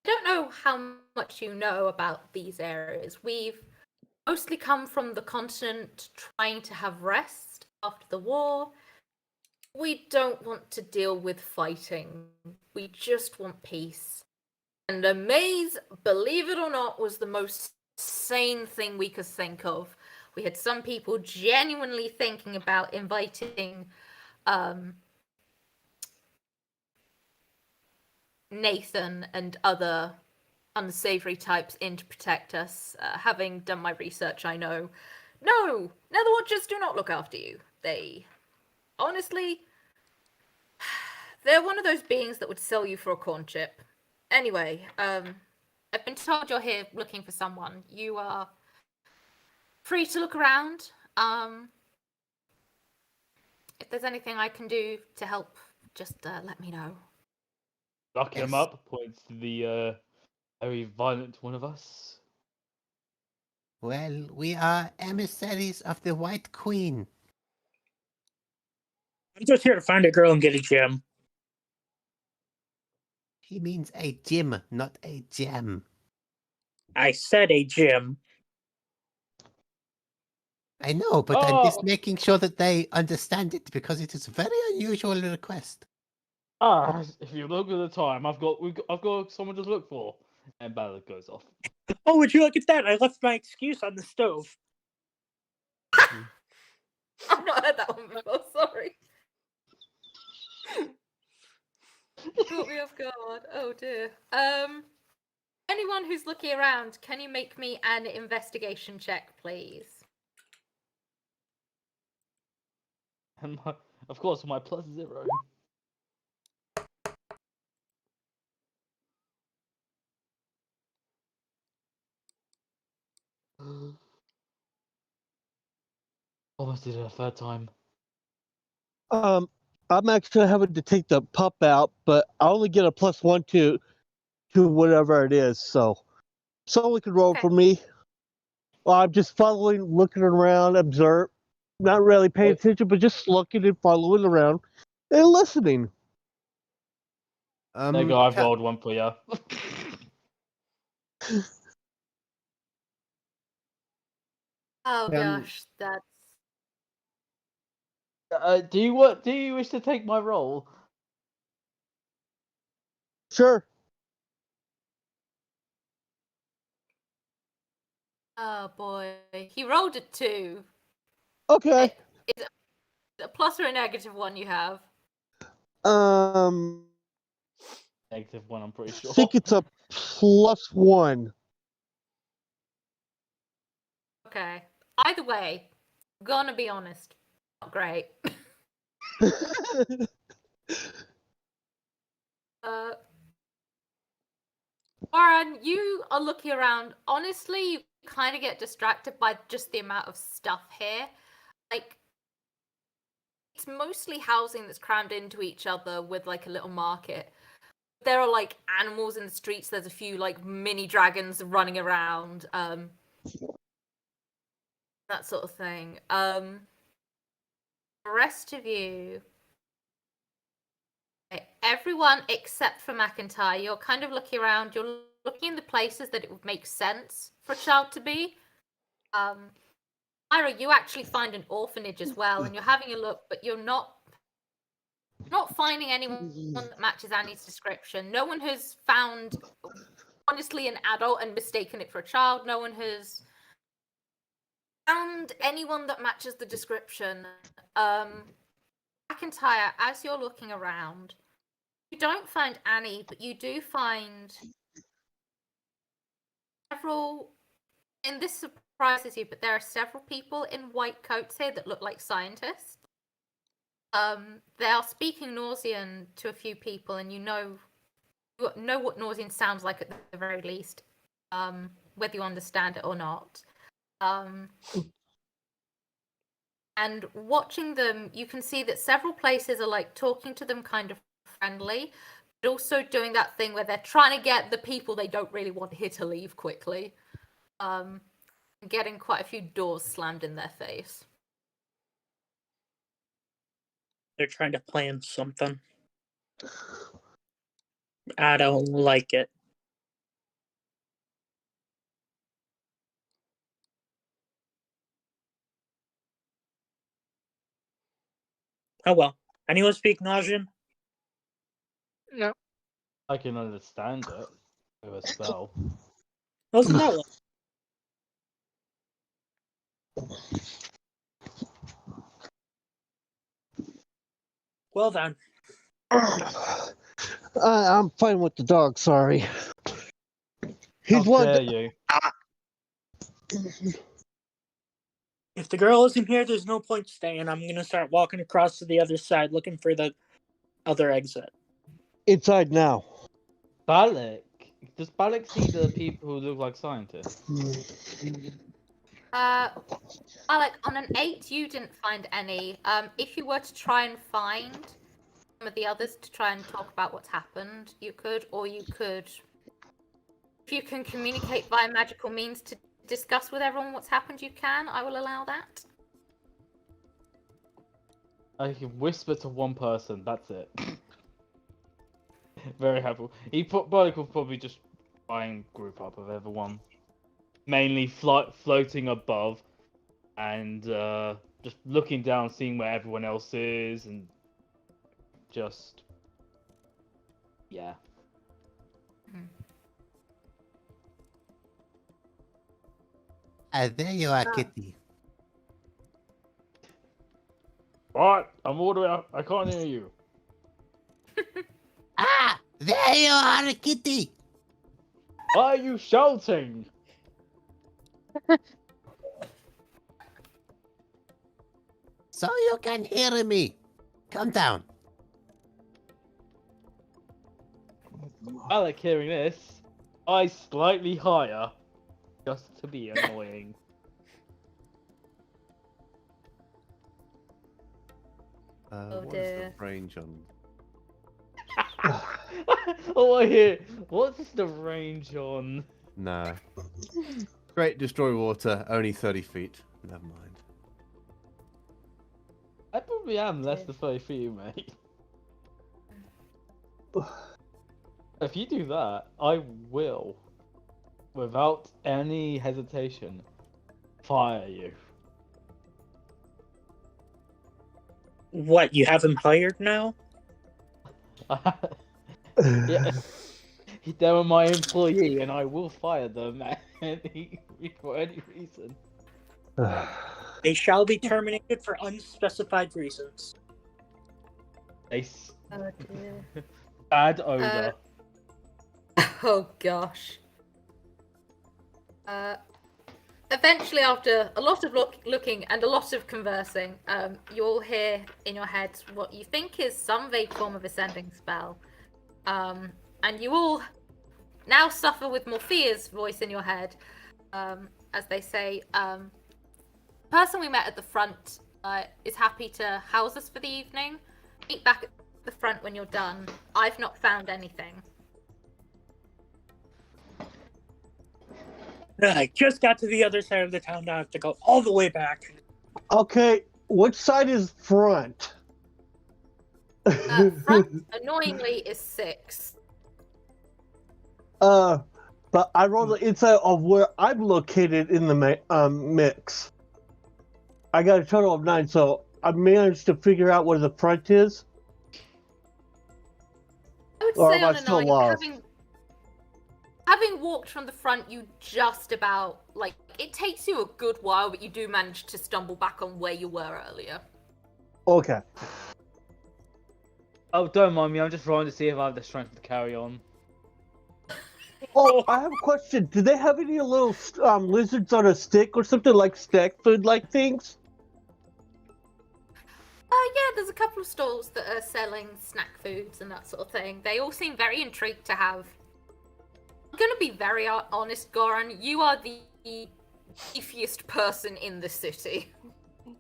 [SPEAKER 5] I don't know how much you know about these areas. We've mostly come from the continent trying to have rest after the war. We don't want to deal with fighting. We just want peace. And a maze, believe it or not, was the most sane thing we could think of. We had some people genuinely thinking about inviting Nathan and other unsavory types in to protect us. Having done my research, I know. No, Nether Watchers do not look after you. They, honestly, they're one of those beings that would sell you for a corn chip. Anyway, I've been told you're here looking for someone. You are free to look around. If there's anything I can do to help, just let me know.
[SPEAKER 2] Lock him
[SPEAKER 6] Yes.
[SPEAKER 2] up, points to the very violent one of us.
[SPEAKER 6] Well, we are emissaries of the White Queen.
[SPEAKER 7] I'm just here to find a girl and get a gem.
[SPEAKER 6] He means a gym, not a gem.
[SPEAKER 7] I said a gem.
[SPEAKER 6] I know, but I'm
[SPEAKER 2] Oh.
[SPEAKER 6] just making sure that they understand it because it is a very unusual request.
[SPEAKER 2] If you look at the time, I've got someone to look for. And Ballard goes off.
[SPEAKER 7] Oh, would you look at that? I left my excuse on the stove.
[SPEAKER 5] I've not heard that one before. Sorry. Caught me off guard. Oh dear. Anyone who's looking around, can you make me an investigation check, please?
[SPEAKER 2] And of course, my +0. Almost did it a third time.
[SPEAKER 1] I'm actually having to take the pup out, but I only get a +1 to whatever it is, so someone can roll
[SPEAKER 5] Okay.
[SPEAKER 1] for me. Well, I'm just following, looking around, observe, not really paying
[SPEAKER 2] Wait.
[SPEAKER 1] attention, but just looking and following around and listening.
[SPEAKER 2] There you go, I've rolled one for you.
[SPEAKER 5] Oh
[SPEAKER 6] Um,
[SPEAKER 5] gosh, that's
[SPEAKER 2] Do you wish to take my role?
[SPEAKER 1] Sure.
[SPEAKER 5] oh boy. He rolled a 2.
[SPEAKER 1] Okay.
[SPEAKER 5] Is it a plus or a negative one you have?
[SPEAKER 1] Um,
[SPEAKER 2] -1, I'm pretty
[SPEAKER 1] I
[SPEAKER 2] sure.
[SPEAKER 1] think it's a +1.
[SPEAKER 5] Okay. Either way, I'm gonna be honest. Not great. Warren, you are looking around. Honestly, you kind of get distracted by just the amount of stuff here. Like, it's mostly housing that's crammed into each other with like a little market. There are like animals in the streets. There's a few like mini dragons running around. That sort of thing. The rest of you, everyone except for McIntyre, you're kind of looking around. You're looking in the places that it would make sense for a child to be. Ira, you actually find an orphanage as well, and you're having a look, but you're not finding anyone that matches Annie's description. No one has found, honestly, an adult and mistaken it for a child. No one has found anyone that matches the description. McIntyre, as you're looking around, you don't find Annie, but you do find several, and this surprises you, but there are several people in white coats here that look like scientists. They are speaking Nausian to a few people, and you know what Nausian sounds like at the very least, whether you understand it or not. And watching them, you can see that several places are like talking to them kind of friendly, but also doing that thing where they're trying to get the people they don't really want here to leave quickly. Getting quite a few doors slammed in their face.
[SPEAKER 7] They're trying to plan something. I don't like it. Oh well. Anyone speak Nausian?
[SPEAKER 3] No.
[SPEAKER 2] I can understand it with a spell.
[SPEAKER 7] Wasn't that one? Well then.
[SPEAKER 1] I'm fine with the dog, sorry. He's
[SPEAKER 2] How
[SPEAKER 1] one.
[SPEAKER 2] dare you?
[SPEAKER 7] If the girl isn't here, there's no point staying. I'm gonna start walking across to the other side looking for the other exit.
[SPEAKER 1] Inside now.
[SPEAKER 2] Balak. Does Balak see the people who look like scientists?
[SPEAKER 5] Alec, on an 8, you didn't find any. If you were to try and find some of the others to try and talk about what's happened, you could, or you could, if you can communicate via magical means to discuss with everyone what's happened, you can. I will allow that.
[SPEAKER 2] I can whisper to one person. That's it. Very helpful. Balak will probably just try and group up with everyone, mainly floating above, and just looking down, seeing where everyone else is, and just yeah.
[SPEAKER 6] There you are, Kitty.
[SPEAKER 2] I'm all the way up. I can't hear you.
[SPEAKER 6] Ah, there you are, kitty.
[SPEAKER 2] Why are you shouting?
[SPEAKER 6] So you can hear me. Come down.
[SPEAKER 2] I like hearing this. I slightly higher, just to be annoying.
[SPEAKER 5] Oh,
[SPEAKER 6] What is the
[SPEAKER 5] dear.
[SPEAKER 6] range on?
[SPEAKER 2] Oh, I hear. What's the range on?
[SPEAKER 6] No. Great destroy water, only 30 feet. Never mind.
[SPEAKER 2] I probably am less than 30 feet, mate. If you do that, I will, without any hesitation, fire you.
[SPEAKER 7] What, you have him hired now?
[SPEAKER 2] Yeah, they were my employee, and I will fire them for any reason.
[SPEAKER 7] They shall be terminated for unspecified reasons.
[SPEAKER 2] They
[SPEAKER 5] Oh dear.
[SPEAKER 2] bad odor.
[SPEAKER 5] Oh gosh. Eventually, after a lot of looking and a lot of conversing, you'll hear in your heads what you think is some vague form of ascending spell. And you all now suffer with Morphea's voice in your head, as they say, the person we met at the front is happy to house us for the evening. Meet back at the front when you're done. I've not found anything.
[SPEAKER 7] I just got to the other side of the town. Now I have to go all the way back.
[SPEAKER 1] Okay, which side is front?
[SPEAKER 5] Front, annoyingly, is 6.
[SPEAKER 1] But I rolled the inside of where I'm located in the mix. I got a total of 9, so I managed to figure out where the front is.
[SPEAKER 5] I would
[SPEAKER 1] Or
[SPEAKER 5] say
[SPEAKER 1] am I
[SPEAKER 5] on a
[SPEAKER 1] still
[SPEAKER 5] 9,
[SPEAKER 1] lost?
[SPEAKER 5] having walked from the front, you just about, like, it takes you a good while, but you do manage to stumble back on where you were earlier.
[SPEAKER 1] Okay.
[SPEAKER 2] Oh, don't mind me. I'm just trying to see if I have the strength to carry on.
[SPEAKER 1] Oh, I have a question. Do they have any little lizards on a stick or something like snack food like things?
[SPEAKER 5] Yeah, there's a couple of stalls that are selling snack foods and that sort of thing. They all seem very intrigued to have. I'm gonna be very honest, Goran. You are the beefiest person in the city.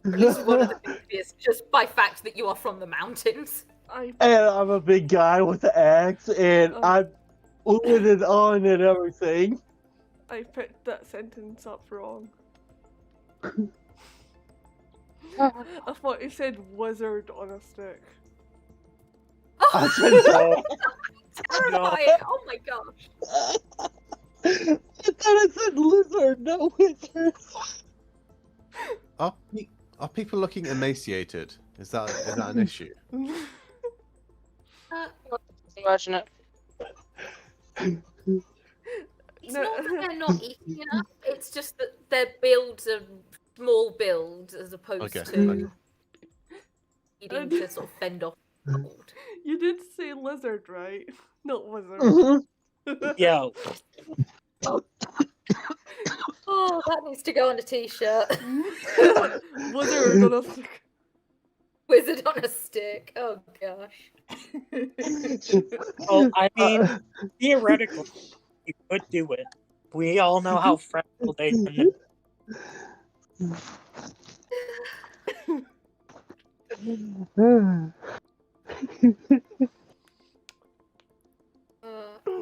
[SPEAKER 5] Or at least one of the beefiest, just by fact that you are from the mountains.
[SPEAKER 4] I
[SPEAKER 1] And I'm a big guy with the axe, and I'm oohing and on and everything.
[SPEAKER 4] I picked that sentence up wrong. I thought it said wizard on a stick.
[SPEAKER 1] I said that.
[SPEAKER 5] Terrifying! Oh my gosh.
[SPEAKER 1] I thought I said lizard, no wizard.
[SPEAKER 6] Are people looking emaciated? Is that an issue?
[SPEAKER 3] Imagine it.
[SPEAKER 5] It's not that they're not eating enough, it's just that their builds are small builds as opposed
[SPEAKER 6] Okay,
[SPEAKER 5] to
[SPEAKER 6] okay.
[SPEAKER 5] needing to sort of fend off cold.
[SPEAKER 4] You did say lizard, right? Not wizard.
[SPEAKER 1] Mhm.
[SPEAKER 7] Yo,
[SPEAKER 5] Oh, that needs to go on a t-shirt.
[SPEAKER 4] Wizard on a stick.
[SPEAKER 5] Wizard on a stick. Oh gosh.
[SPEAKER 7] well, I mean, theoretically, you could do it. We all know how fragile they can.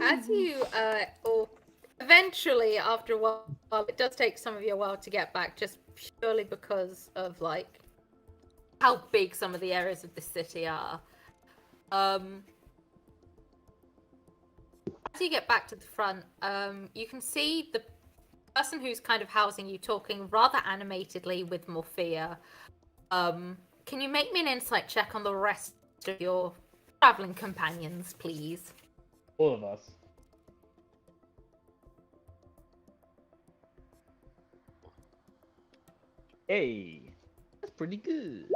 [SPEAKER 5] As you, or eventually, after a while, it does take some of you a while to get back, just purely because of like how big some of the areas of the city are. As you get back to the front, you can see the person who's kind of housing you talking rather animatedly with Morphea. Can you make me an insight check on the rest of your traveling companions, please?
[SPEAKER 2] All of us. Hey, that's pretty good.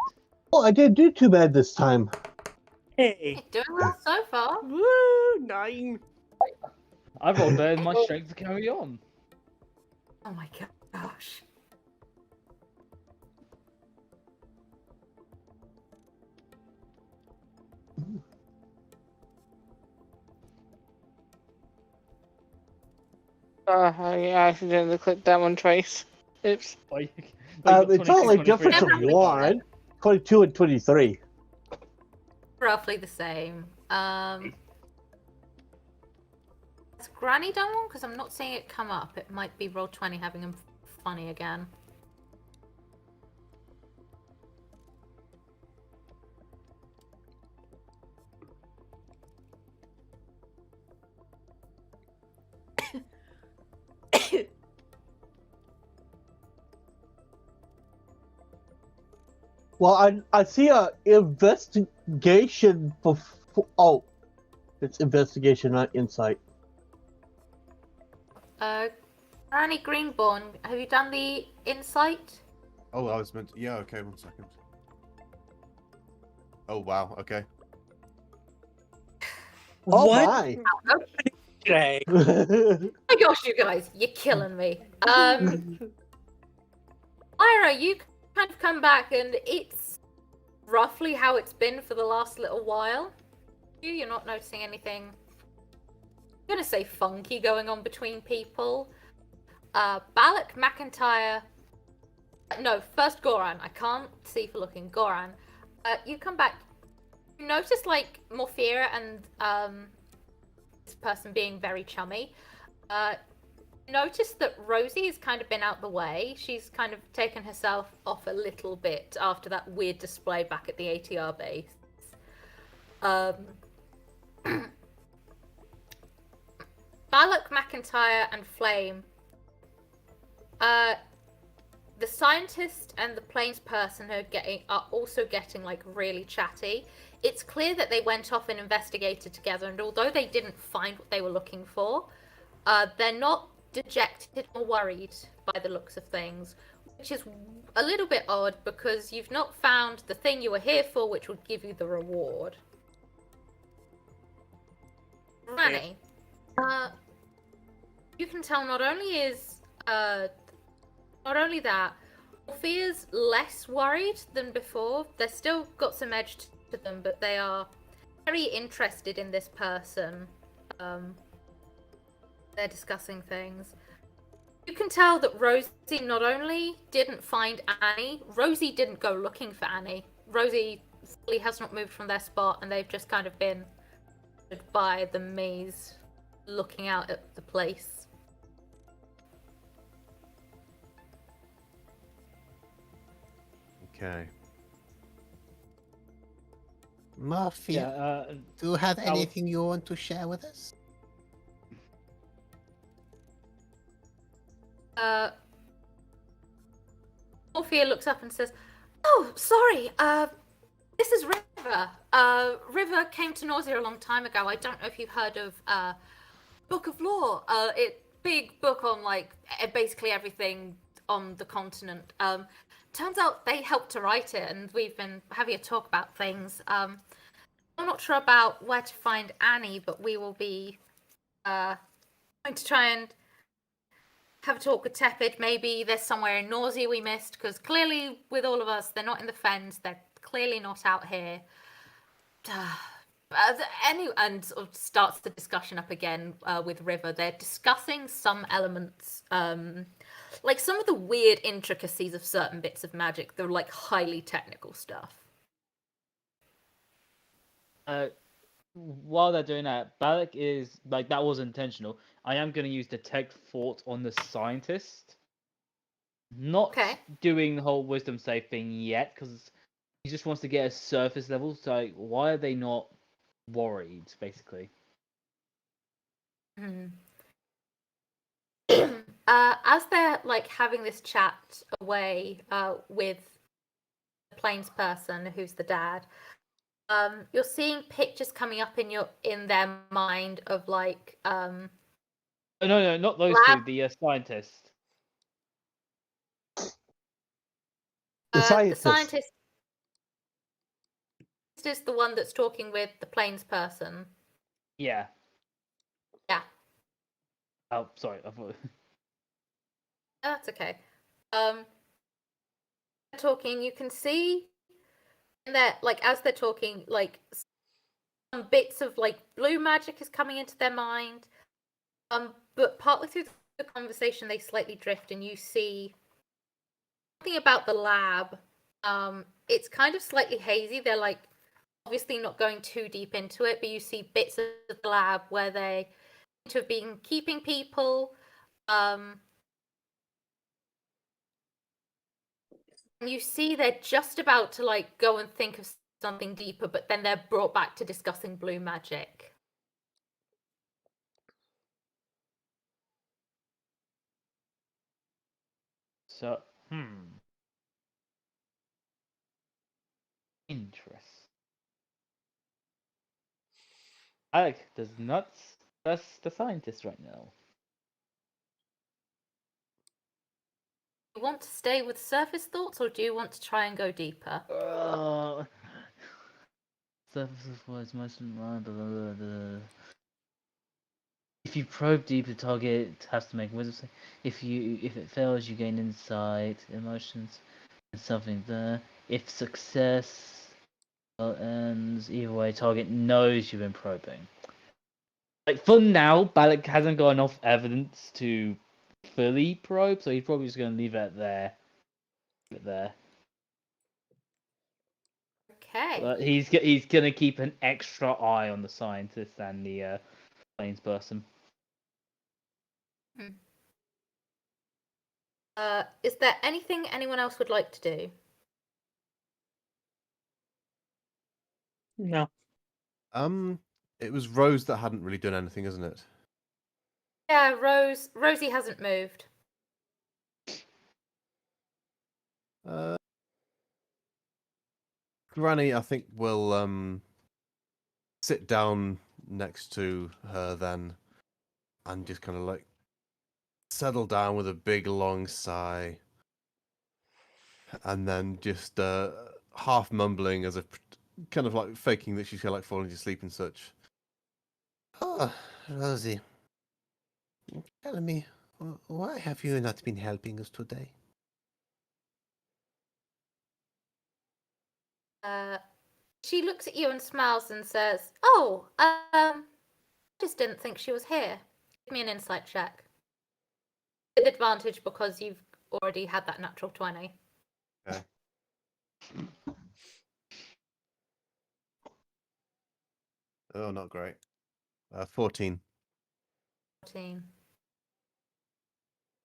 [SPEAKER 1] Oh, I didn't do too bad this time.
[SPEAKER 7] Hey.
[SPEAKER 5] Doing well so far.
[SPEAKER 4] Woo! 9.
[SPEAKER 2] I rolled better than my strength to carry on.
[SPEAKER 5] Oh my gosh.
[SPEAKER 3] I accidentally clicked that one twice. Oops.
[SPEAKER 2] Oh, you got
[SPEAKER 1] It's
[SPEAKER 2] 22,
[SPEAKER 1] only
[SPEAKER 2] 23,
[SPEAKER 1] difference of
[SPEAKER 2] 25.
[SPEAKER 1] 1. 22 and 23.
[SPEAKER 5] Roughly the same. Has Granny done one? Because I'm not seeing it come up. It might be Roll20 having him funny again.
[SPEAKER 1] Well, I see a investigation before. Oh, it's investigation, not insight.
[SPEAKER 5] Granny Greenborn, have you done the insight?
[SPEAKER 6] Oh, I was meant to... Yeah, okay, 1 second. Oh, wow, okay.
[SPEAKER 1] Oh
[SPEAKER 7] What?
[SPEAKER 1] my!
[SPEAKER 7] Today?
[SPEAKER 5] Oh my gosh, you guys, you're killing me. Ira, you kind of come back and it's roughly how it's been for the last little while. You're not noticing anything, I'm gonna say funky going on between people. Balak, McIntyre... No, first Goran. I can't see for looking. Goran. You come back. You notice, like, Morphira and this person being very chummy. Notice that Rosie has kind of been out the way. She's kind of taken herself off a little bit after that weird display back at the ATR base. Balak, McIntyre, and Flame. The scientist and the plains person are also getting like really chatty. It's clear that they went off and investigated together, and although they didn't find what they were looking for, they're not dejected or worried by the looks of things, which is a little bit odd because you've not found the thing you were here for, which would give you the reward. Granny, you can tell not only that, Orphea's less worried than before. They've still got some edge to them, but they are very interested in this person. They're discussing things. You can tell that Rosie not only didn't find Annie, Rosie didn't go looking for Annie. Rosie fully has not moved from their spot, and they've just kind of been by the maze, looking out at the place.
[SPEAKER 6] Okay. Murphy,
[SPEAKER 2] Yeah,
[SPEAKER 6] do you have
[SPEAKER 2] was-
[SPEAKER 6] anything you want to share with us?
[SPEAKER 5] Morphia looks up and says, "Oh, sorry. This is River. River came to Nausea a long time ago. I don't know if you've heard of Book of Lore. Big book on like basically everything on the continent. Turns out they helped to write it, and we've been having a talk about things. I'm not sure about where to find Annie, but we will be going to try and have a talk with Tepid. Maybe there's somewhere in Nausea we missed, because clearly with all of us, they're not in the Fens. They're clearly not out here. And sort of starts the discussion up again with River. They're discussing some elements, like some of the weird intricacies of certain bits of magic. They're like highly technical stuff.
[SPEAKER 2] While they're doing that, Balak is like, that was intentional. I am going to use Detect Thought on the scientist. Not doing the whole wisdom save thing yet, because he just wants to get a surface level. So why are they not worried, basically?
[SPEAKER 5] As they're like having this chat away with the plains person who's the dad, you're seeing pictures coming up in their mind of like
[SPEAKER 2] Oh, no, not those two. The scientist.
[SPEAKER 1] The
[SPEAKER 5] the scientist. scientist is the one that's talking with the plains person.
[SPEAKER 2] Yeah.
[SPEAKER 5] Yeah.
[SPEAKER 2] Oh, sorry. I thought...
[SPEAKER 5] That's okay. They're talking. You can see that, like, as they're talking, like, some bits of like blue magic is coming into their mind. But partly through the conversation, they slightly drift, and you see something about the lab. It's kind of slightly hazy. They're like obviously not going too deep into it, but you see bits of the lab where they seem to have been keeping people. And you see they're just about to like go and think of something deeper, but then they're brought back to discussing blue magic.
[SPEAKER 2] So, interest. Alec does not trust the scientist right now.
[SPEAKER 5] Do you want to stay with surface thoughts, or do you want to try and go deeper?
[SPEAKER 2] Surface was most If you probe deep, the target has to make a wisdom save. If it fails, you gain insight, emotions, and something there. If success ends, either way, target knows you've been probing. Like for now, Balak hasn't got enough evidence to fully probe, so he's probably just going to leave it there.
[SPEAKER 5] Okay.
[SPEAKER 2] But he's gonna keep an extra eye on the scientist and the plains person.
[SPEAKER 5] Is there anything anyone else would like to do?
[SPEAKER 7] No.
[SPEAKER 6] It was Rose that hadn't really done anything, isn't it?
[SPEAKER 5] Yeah, Rosie hasn't moved.
[SPEAKER 6] Granny, I think, will sit down next to her then, and just kind of like settle down with a big long sigh, and then just half mumbling as if kind of like faking that she's kind of like falling to sleep and such. Oh, Rosie, tell me, why have you not been helping us today?
[SPEAKER 5] She looks at you and smiles and says, "Oh, I just didn't think she was here. Give me an insight check. With advantage because you've already had that natural 20.
[SPEAKER 6] Okay. Oh, not great. 14.
[SPEAKER 5] 14.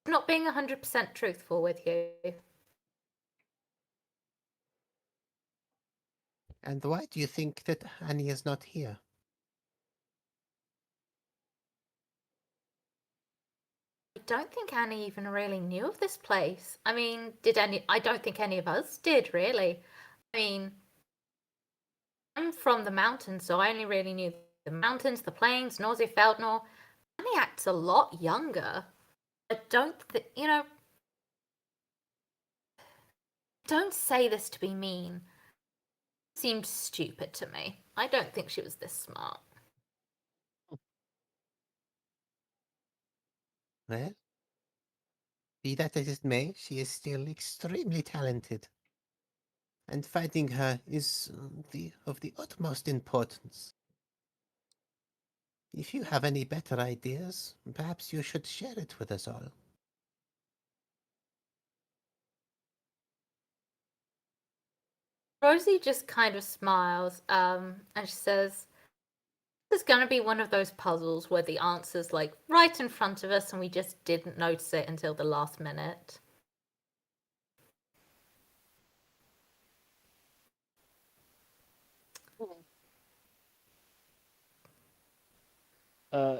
[SPEAKER 5] Not being 100% truthful with you.
[SPEAKER 6] And why do you think that Annie is not here?
[SPEAKER 5] I don't think Annie even really knew of this place. I mean, I don't think any of us did, really. I mean, I'm from the mountains, so I only really knew the mountains, the plains, Nausea Feldnor. Annie acts a lot younger. I don't think, don't say this to be mean. It seemed stupid to me. I don't think she was this smart.
[SPEAKER 6] Well, be that as it may, she is still extremely talented. And finding her is of the utmost importance. If you have any better ideas, perhaps you should share it with us all.
[SPEAKER 5] Rosie just kind of smiles, and she says, "This is going to be one of those puzzles where the answer's like right in front of us and we just didn't notice it until the last minute."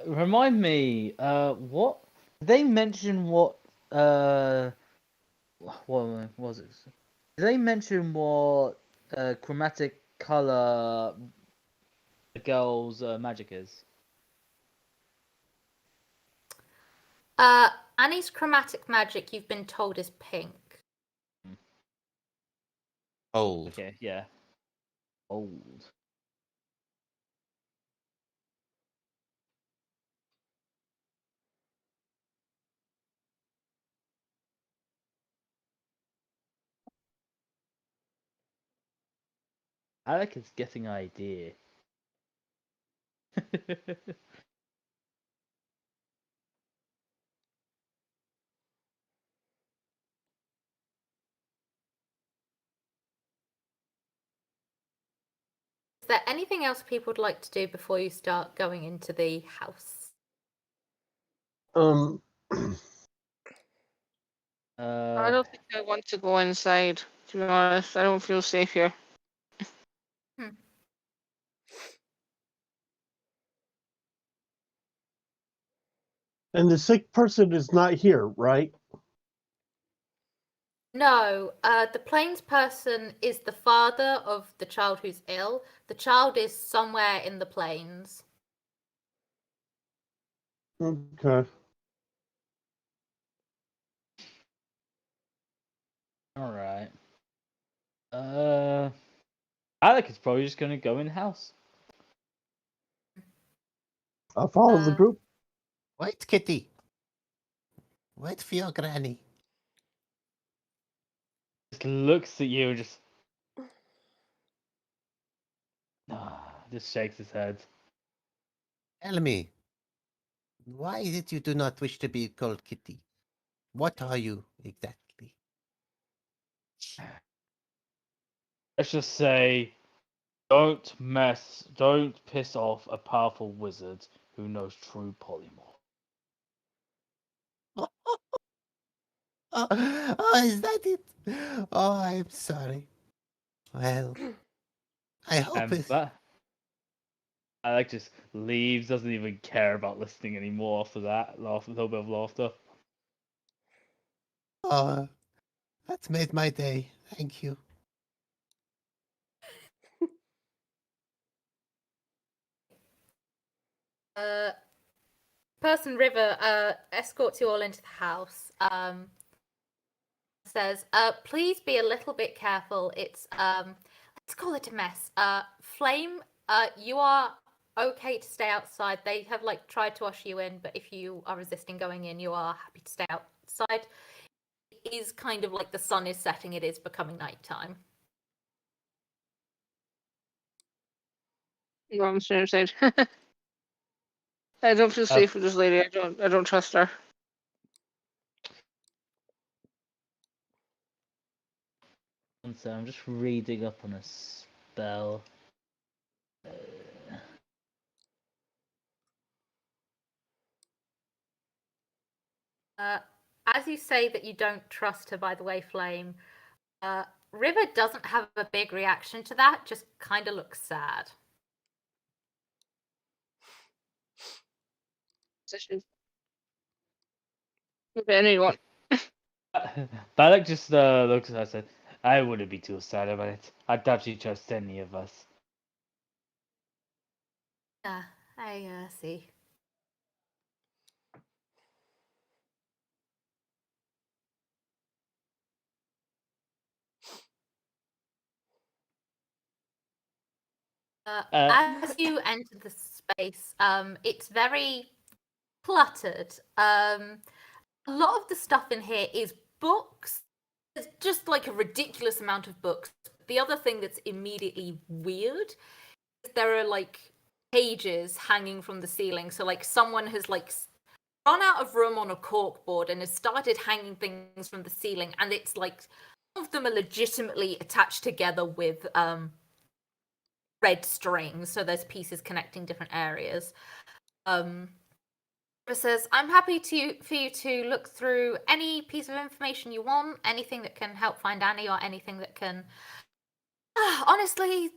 [SPEAKER 2] Remind me, what did they mention? What was it? Did they mention what chromatic color the girl's magic is?
[SPEAKER 5] Annie's chromatic magic, you've been told, is pink.
[SPEAKER 6] Old.
[SPEAKER 2] Okay, yeah. Old. Alec is getting an idea.
[SPEAKER 5] Is there anything else people would like to do before you start going into the house?
[SPEAKER 3] I don't think I want to go inside, to be honest. I don't feel safe here.
[SPEAKER 1] And the sick person is not here, right?
[SPEAKER 5] No, the plains person is the father of the child who's ill. The child is somewhere in the plains.
[SPEAKER 1] Okay.
[SPEAKER 2] All right. Alec is probably just gonna go in the house.
[SPEAKER 1] I'll follow the group.
[SPEAKER 6] Wait, Kitty. Wait for your granny.
[SPEAKER 2] Just looks at you and just just shakes his head.
[SPEAKER 6] Tell me, why is it you do not wish to be called Kitty? What are you exactly?
[SPEAKER 2] Let's just say, don't piss off a powerful wizard who knows true polymorph.
[SPEAKER 6] Oh, is that it? Oh, I'm sorry. Well, I hope
[SPEAKER 2] And
[SPEAKER 6] it's...
[SPEAKER 2] that Alec just leaves, doesn't even care about listening anymore after that. Laugh, a little bit of laughter.
[SPEAKER 6] Oh, that's made my day. Thank you.
[SPEAKER 5] Person River escorts you all into the house. Says, please be a little bit careful. It's let's call it a mess. Flame, you are okay to stay outside. They have like tried to usher you in, but if you are resisting going in, you are happy to stay outside. It is kind of like the sun is setting, it is becoming nighttime.
[SPEAKER 3] Go on the same side. I don't feel safe with this lady. I don't trust her.
[SPEAKER 2] And so I'm just reading up on a spell.
[SPEAKER 5] As you say that you don't trust her, by the way, Flame, River doesn't have a big reaction to that, just kind of looks sad.
[SPEAKER 3] If anyone.
[SPEAKER 2] Balak just looks at us and said, I wouldn't be too sad about it. I doubt you trust any of us.
[SPEAKER 5] I see. As you enter the space, it's very cluttered. A lot of the stuff in here is books. It's just like a ridiculous amount of books. The other thing that's immediately weird is there are like pages hanging from the ceiling. So like someone has like run out of room on a corkboard and has started hanging things from the ceiling, and it's like some of them are legitimately attached together with red strings, so there's pieces connecting different areas. It says, I'm happy for you to look through any piece of information you want, anything that can help find Annie, or anything that can honestly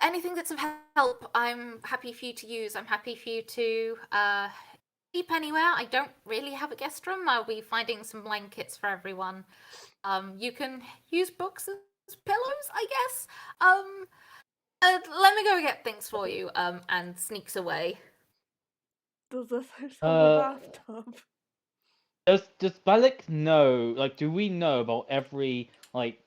[SPEAKER 5] anything that's of help. I'm happy for you to use. I'm happy for you to sleep anywhere. I don't really have a guest room. I'll be finding some blankets for everyone. You can use books as pillows, I guess. Let me go get things for you, and sneaks away.
[SPEAKER 4] Does this house have a bathtub?
[SPEAKER 2] Does Balak know, like, do we know about every, like,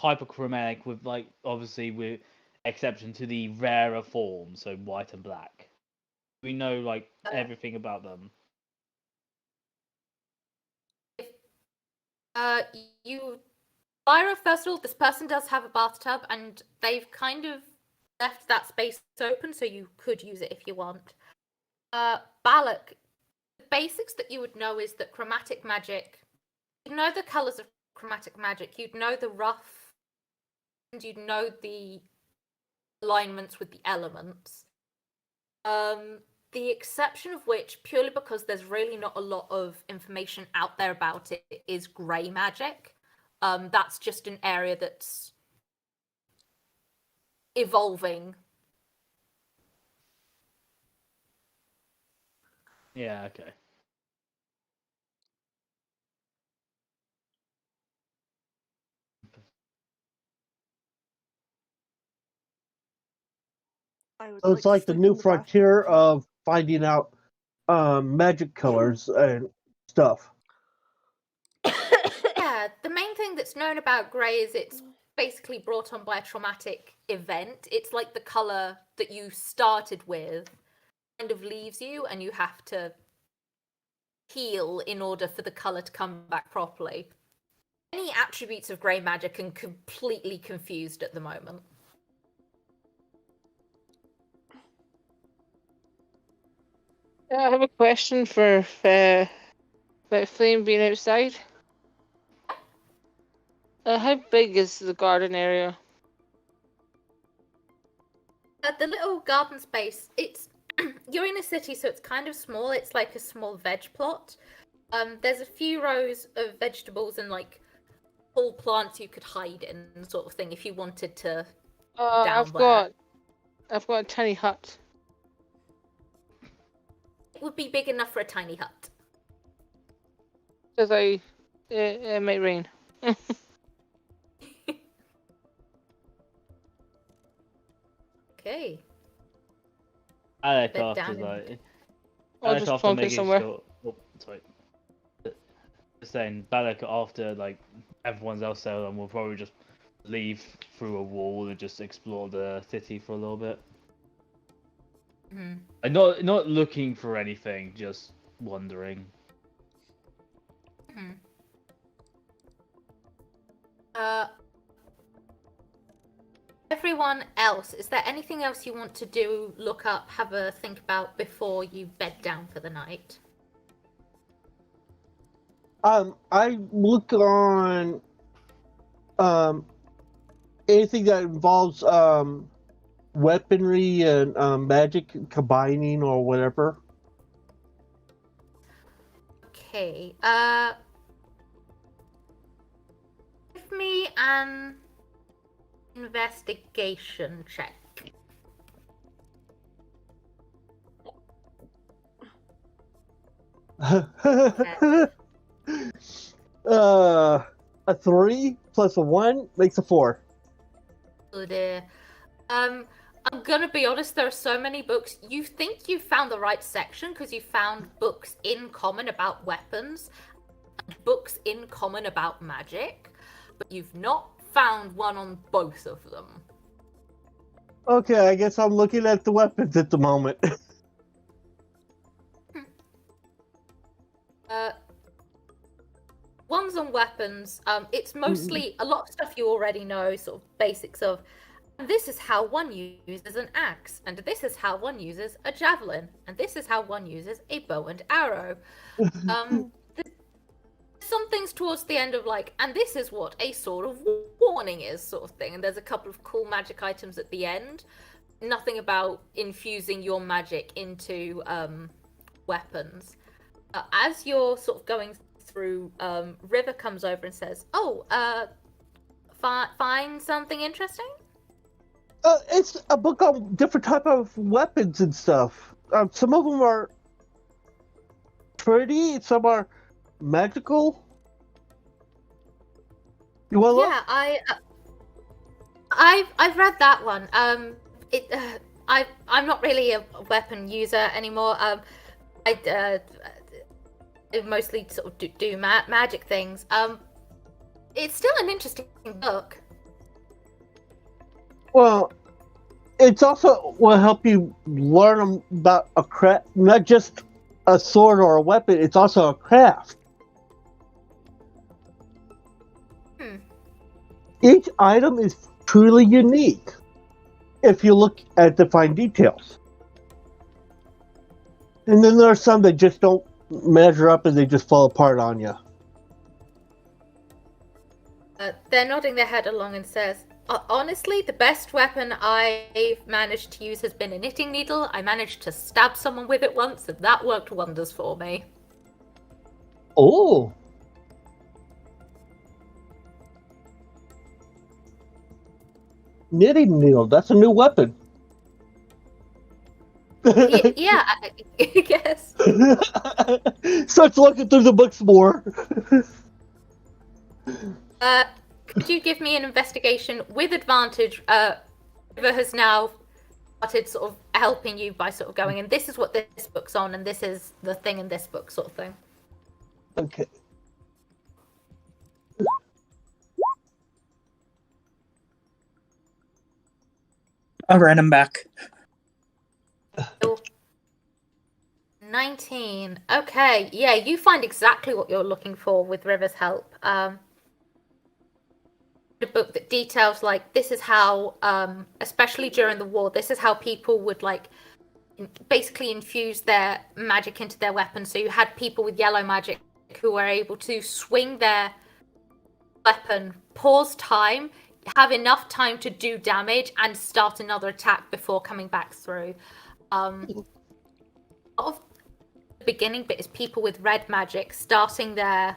[SPEAKER 2] type of chromatic with, like, obviously with exception to the rarer form, so white and black. We know like everything about them.
[SPEAKER 5] You, Lyra, first of all, this person does have a bathtub, and they've kind of left that space open, so you could use it if you want. Balak, the basics that you would know is that chromatic magic, you'd know the colors of chromatic magic, you'd know the rough, and you'd know the alignments with the elements. The exception of which, purely because there's really not a lot of information out there about it, is grey magic. That's just an area that's evolving.
[SPEAKER 2] Yeah, okay.
[SPEAKER 1] So it's like the new frontier of finding out magic colors and stuff.
[SPEAKER 5] Yeah, the main thing that's known about grey is it's basically brought on by a traumatic event. It's like the colour that you started with kind of leaves you, and you have to heal in order for the colour to come back properly. Any attributes of grey magic are completely confused at the moment.
[SPEAKER 3] I have a question for about Flame being outside. How big is the garden area?
[SPEAKER 5] The little garden space, it's you're in a city, so it's kind of small. It's like a small veg plot. There's a few rows of vegetables and like whole plants you could hide in, sort of thing, if you wanted to.
[SPEAKER 3] I've got a tiny hut.
[SPEAKER 5] It would be big enough for a tiny hut.
[SPEAKER 3] Because it might rain.
[SPEAKER 5] Okay.
[SPEAKER 2] Alec
[SPEAKER 5] Bed
[SPEAKER 2] after
[SPEAKER 5] down
[SPEAKER 2] like.
[SPEAKER 3] I'll
[SPEAKER 2] Alec
[SPEAKER 3] just
[SPEAKER 2] after
[SPEAKER 3] plonk it
[SPEAKER 2] making
[SPEAKER 3] somewhere.
[SPEAKER 2] sure. Oh, sorry. Just saying, Balak after like everyone's else there, and we'll probably just leave through a wall and just explore the city for a little bit.
[SPEAKER 5] Mm-hmm.
[SPEAKER 2] And not looking for anything, just wandering.
[SPEAKER 5] Mm-hmm. Everyone else, is there anything else you want to do, look up, have a think about before you bed down for the night?
[SPEAKER 1] I look on anything that involves weaponry and magic combining or whatever.
[SPEAKER 5] Okay. Give me an investigation check.
[SPEAKER 1] A 3 plus a 1 makes a 4.
[SPEAKER 5] Oh dear. I'm gonna be honest, there are so many books. You think you found the right section because you found books in common about weapons and books in common about magic, but you've not found one on both of them.
[SPEAKER 1] Okay, I guess I'm looking at the weapons at the moment.
[SPEAKER 5] Ones on weapons, it's mostly a lot of stuff you already know, sort of basics of, and this is how one uses an axe, and this is how one uses a javelin, and this is how one uses a bow and arrow. Some things towards the end of like, and this is what a sword of warning is, sort of thing, and there's a couple of cool magic items at the end. Nothing about infusing your magic into weapons. As you're sort of going through, River comes over and says, "Oh, find something interesting?"
[SPEAKER 1] It's a book on different type of weapons and stuff. Some of them are pretty, some are magical. You want to look?
[SPEAKER 5] Yeah, I've read that one. I'm not really a weapon user anymore. I mostly sort of do magic things. It's still an interesting book.
[SPEAKER 1] Well, it's also will help you learn about a craft, not just a sword or a weapon. It's also a craft. Each item is truly unique if you look at the fine details. And then there are some that just don't measure up and they just fall apart on you.
[SPEAKER 5] They're nodding their head along and says, honestly, the best weapon I've managed to use has been a knitting needle. I managed to stab someone with it once, and that worked wonders for me.
[SPEAKER 1] Oh. Knitting needle, that's a new weapon.
[SPEAKER 5] Yeah, I guess.
[SPEAKER 1] Starts looking through the books more.
[SPEAKER 5] Could you give me an investigation with advantage? River has now started sort of helping you by sort of going, and this is what this book's on, and this is the thing in this book, sort of thing.
[SPEAKER 1] Okay.
[SPEAKER 7] I ran him back.
[SPEAKER 5] 19. Okay, yeah, you find exactly what you're looking for with River's help. A book that details, like, this is how, especially during the war, this is how people would, like, basically infuse their magic into their weapons. So you had people with yellow magic who were able to swing their weapon, pause time, have enough time to do damage, and start another attack before coming back through. Of the beginning bit is people with red magic starting out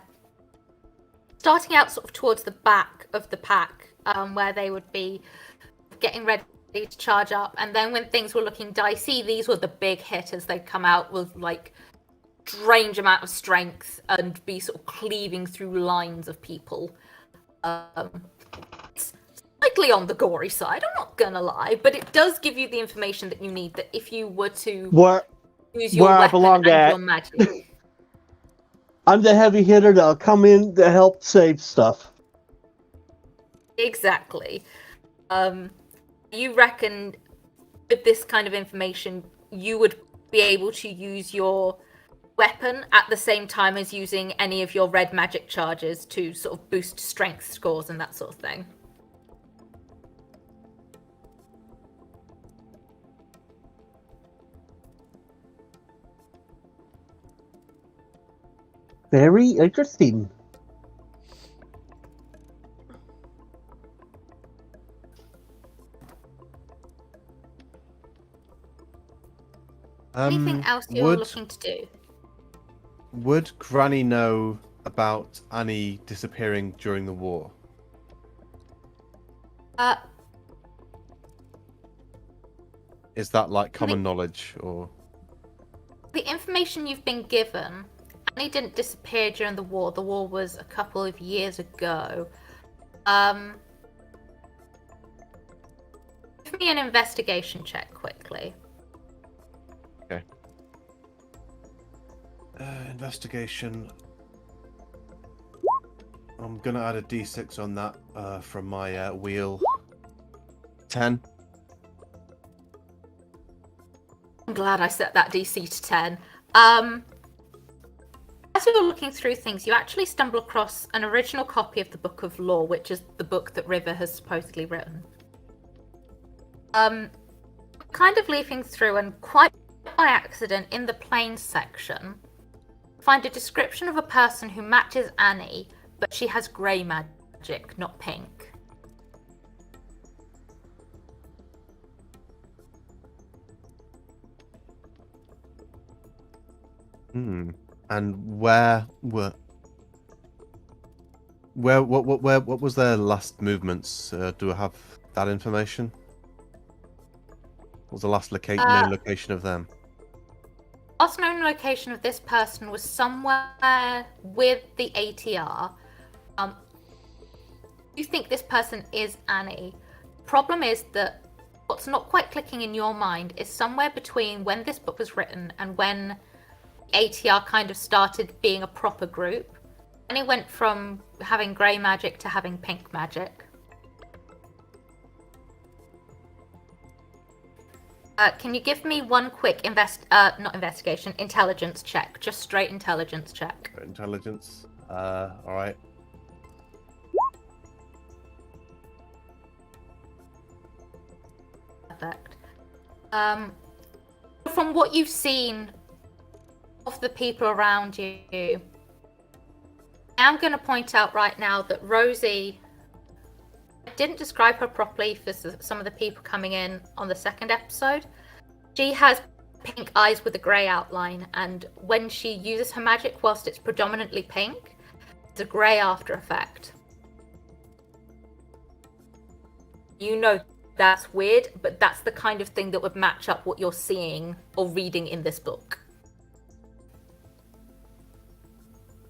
[SPEAKER 5] sort of towards the back of the pack, where they would be getting ready to charge up, and then when things were looking dicey, these were the big hitters. They'd come out with like strange amount of strength and be sort of cleaving through lines of people. It's slightly on the gory side, I'm not gonna lie, but it does give you the information that you need, that if you were to use your weapon and your magic.
[SPEAKER 1] I'm the heavy hitter that'll come in to help save stuff.
[SPEAKER 5] Exactly. You reckon with this kind of information, you would be able to use your weapon at the same time as using any of your red magic charges to sort of boost strength scores and that sort of thing.
[SPEAKER 1] Very interesting.
[SPEAKER 5] Anything else you're looking to do?
[SPEAKER 6] Would Granny know about Annie disappearing during the war? Is that like common knowledge, or?
[SPEAKER 5] The information you've been given, Annie didn't disappear during the war. The war was a couple of years ago. Give me an investigation check quickly.
[SPEAKER 6] Okay. Investigation. I'm gonna add a d6 on that from my wheel. 10.
[SPEAKER 5] I'm glad I set that DC to 10. As you're looking through things, you actually stumble across an original copy of the Book of Law, which is the book that River has supposedly written. Kind of leafing through, and quite by accident, in the plain section, find a description of a person who matches Annie, but she has grey magic, not pink.
[SPEAKER 6] And what was their last movements? Do I have that information? What was the last known location of them?
[SPEAKER 5] Last known location of this person was somewhere with the ATR. You think this person is Annie. Problem is that what's not quite clicking in your mind is somewhere between when this book was written and when ATR kind of started being a proper group. And it went from having grey magic to having pink magic. Can you give me one quick not investigation, intelligence check? Just straight intelligence check.
[SPEAKER 6] Intelligence. All right.
[SPEAKER 5] Perfect. From what you've seen of the people around you, I'm going to point out right now that Rosie, I didn't describe her properly for some of the people coming in on the second episode. She has pink eyes with a grey outline, and when she uses her magic, whilst it's predominantly pink, it's a grey after effect. You know that's weird, but that's the kind of thing that would match up what you're seeing or reading in this book.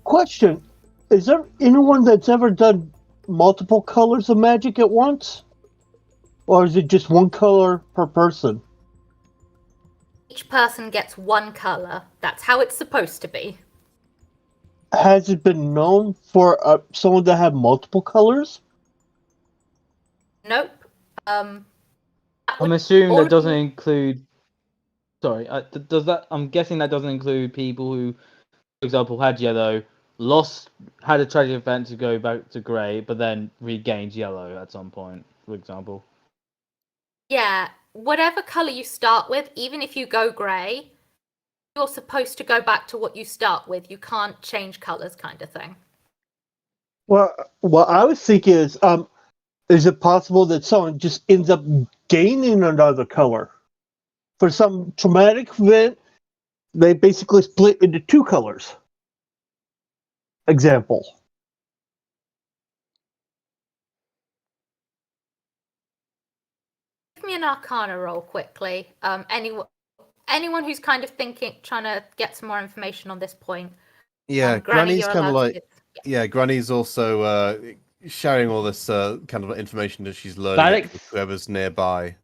[SPEAKER 1] Question: is there anyone that's ever done multiple colors of magic at once, or is it just one color per person?
[SPEAKER 5] Each person gets one color. That's how it's supposed to be.
[SPEAKER 1] Has it been known for someone to have multiple colors?
[SPEAKER 5] Nope.
[SPEAKER 2] I'm assuming that doesn't include. Sorry, does that? I'm guessing that doesn't include people who, for example, had yellow, had a tragic event to go back to grey, but then regained yellow at some point, for example.
[SPEAKER 5] Yeah, whatever color you start with, even if you go grey, you're supposed to go back to what you start with. You can't change colors, kind of thing.
[SPEAKER 1] Well, what I was thinking is it possible that someone just ends up gaining another color? For some traumatic event, they basically split into two colors. Example.
[SPEAKER 5] Give me an Arcana roll quickly. Anyone who's kind of trying to get some more information on this point.
[SPEAKER 6] Yeah,
[SPEAKER 5] Granny,
[SPEAKER 6] Granny's
[SPEAKER 5] you're
[SPEAKER 6] kind of
[SPEAKER 5] allowed
[SPEAKER 6] like.
[SPEAKER 5] to-
[SPEAKER 6] Yeah, Granny's also sharing all this kind of information that she's learning with whoever's nearby.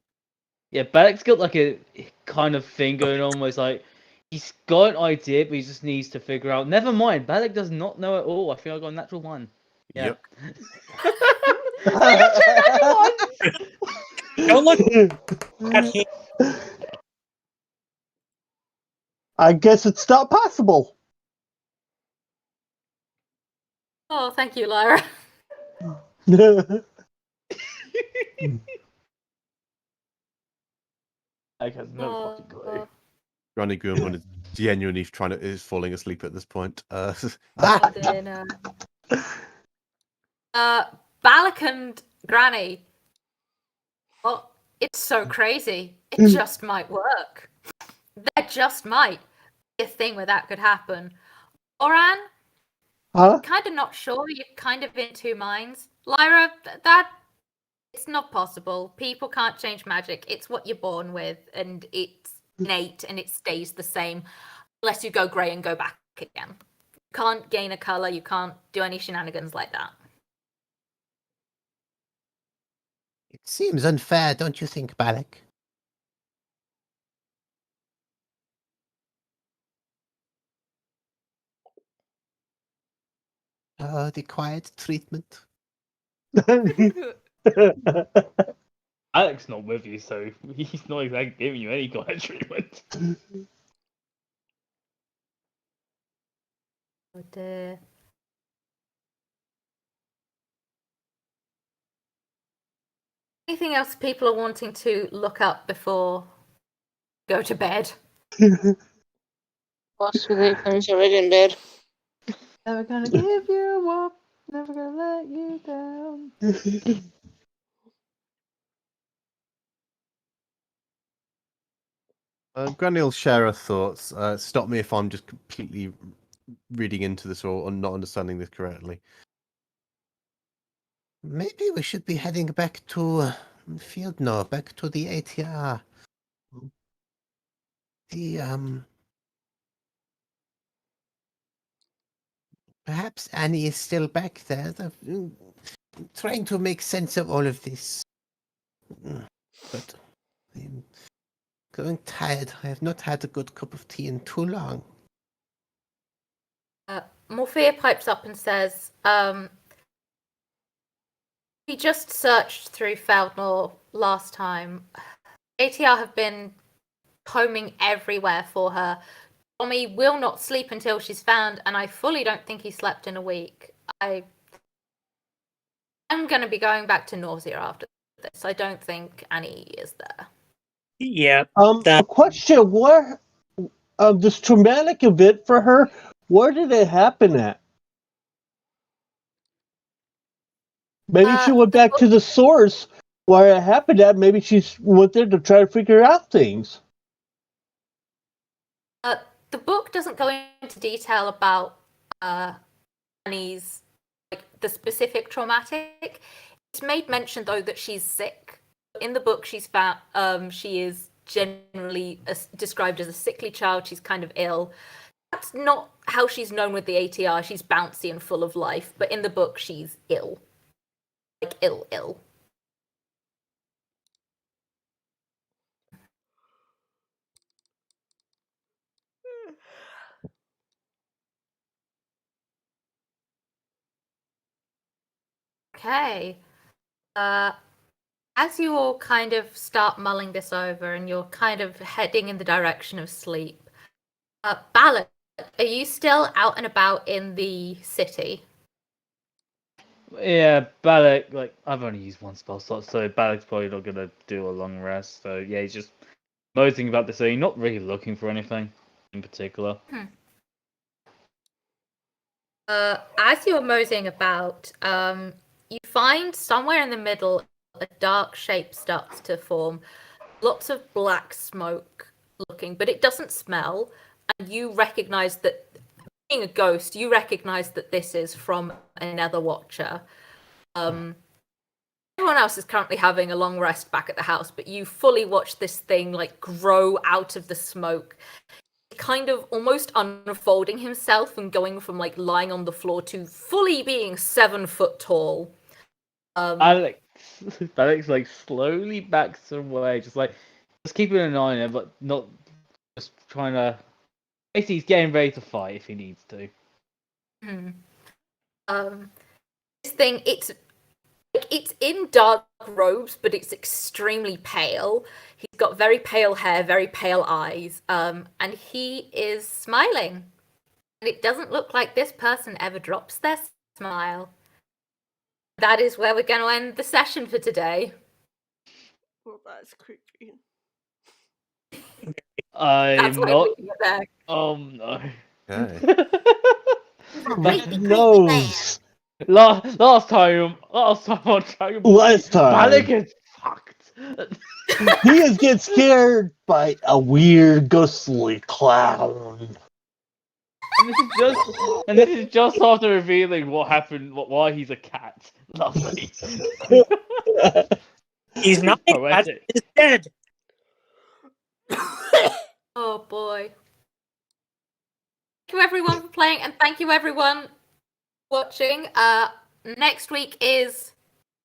[SPEAKER 2] Yeah, Balek's got like a kind of thing going on where it's like he's got an idea, but he just needs to figure out. Never mind, Balek does not know at all. I think I got a natural one. Yeah.
[SPEAKER 6] Yep.
[SPEAKER 2] I got two natural ones!
[SPEAKER 7] Don't look at him.
[SPEAKER 1] I guess it's not possible.
[SPEAKER 5] Oh, thank you, Lyra.
[SPEAKER 2] Balek has no fucking clue.
[SPEAKER 6] Granny Goomon is genuinely is falling asleep at this point.
[SPEAKER 5] Oh, dear, no. Balak and Granny. Well, it's so crazy. It just might work. There just might be a thing where that could happen. Oran,
[SPEAKER 1] Huh?
[SPEAKER 5] kind of not sure. You're kind of in two minds. Lyra, that it's not possible. People can't change magic. It's what you're born with, and it's innate, and it stays the same unless you go grey and go back again. You can't gain a color. You can't do any shenanigans like that.
[SPEAKER 6] It seems unfair, don't you think, Balak? The quiet treatment.
[SPEAKER 2] Alex's not with you, so he's not exactly giving you any kind of treatment.
[SPEAKER 5] Oh dear. Anything else people are wanting to look up before go to bed?
[SPEAKER 3] What's with it? I'm already in bed.
[SPEAKER 2] Never gonna give you up, never gonna let you down.
[SPEAKER 6] Granny will share her thoughts. Stop me if I'm just completely reading into this or not understanding this correctly. Maybe we should be heading back to field now, back to the ATR. Perhaps Annie is still back there, trying to make sense of all of this. But I'm growing tired. I have not had a good cup of tea in too long.
[SPEAKER 5] Morphea pipes up and says, we just searched through Feldnor last time. ATR have been combing everywhere for her. Tommy will not sleep until she's found, and I fully don't think he slept in a week. I'm going to be going back to nausea after this. I don't think Annie is there.
[SPEAKER 7] Yeah.
[SPEAKER 1] A
[SPEAKER 7] That
[SPEAKER 1] question: Where this traumatic event for her? Where did it happen at? Maybe she went
[SPEAKER 5] The
[SPEAKER 1] back
[SPEAKER 5] book-
[SPEAKER 1] to the source where it happened at. Maybe she went there to try to figure out things.
[SPEAKER 5] The book doesn't go into detail about Annie's, like, the specific traumatic. It's made mention though that she's sick. In the book, she's found she is generally described as a sickly child. She's kind of ill. That's not how she's known with the ATR. She's bouncy and full of life, but in the book, she's ill, like ill. Okay. As you all kind of start mulling this over and you're kind of heading in the direction of sleep, Ballot, are you still out and about in the city?
[SPEAKER 2] Yeah, Balak, like, I've only used one spell slot, so Balak's probably not gonna do a long rest. So yeah, he's just moseying about the city, not really looking for anything in particular.
[SPEAKER 5] As you're moseying about, you find somewhere in the middle a dark shape starts to form. Lots of black smoke looking, but it doesn't smell. And you recognize that, being a ghost, you recognize that this is from another Watcher. Everyone else is currently having a long rest back at the house, but you fully watch this thing like grow out of the smoke, kind of almost unfolding himself and going from like lying on the floor to fully being 7 foot tall.
[SPEAKER 2] Alex like slowly backs away, just keeping an eye on it, but not just trying to. Basically, he's getting ready to fight if he needs to.
[SPEAKER 5] This thing, it's in dark robes, but it's extremely pale. He's got very pale hair, very pale eyes, and he is smiling. And it doesn't look like this person ever drops their smile. That is where we're going to end the session for today.
[SPEAKER 4] Well, that's creepy.
[SPEAKER 5] That's
[SPEAKER 2] I'm
[SPEAKER 5] why
[SPEAKER 2] not.
[SPEAKER 5] we're leaving it there.
[SPEAKER 2] Oh no.
[SPEAKER 6] Okay.
[SPEAKER 5] Creepy
[SPEAKER 1] Nose.
[SPEAKER 2] Last time on Dragon Ball,
[SPEAKER 1] Last time.
[SPEAKER 2] Balak is fucked.
[SPEAKER 1] He is get scared by a weird ghostly clown.
[SPEAKER 2] And this is just after revealing what happened, why he's a cat. Lovely.
[SPEAKER 7] he's not a cat,
[SPEAKER 2] Poetic.
[SPEAKER 7] he's dead.
[SPEAKER 5] Oh boy. Thank you everyone for playing, and thank you everyone for watching. Next week is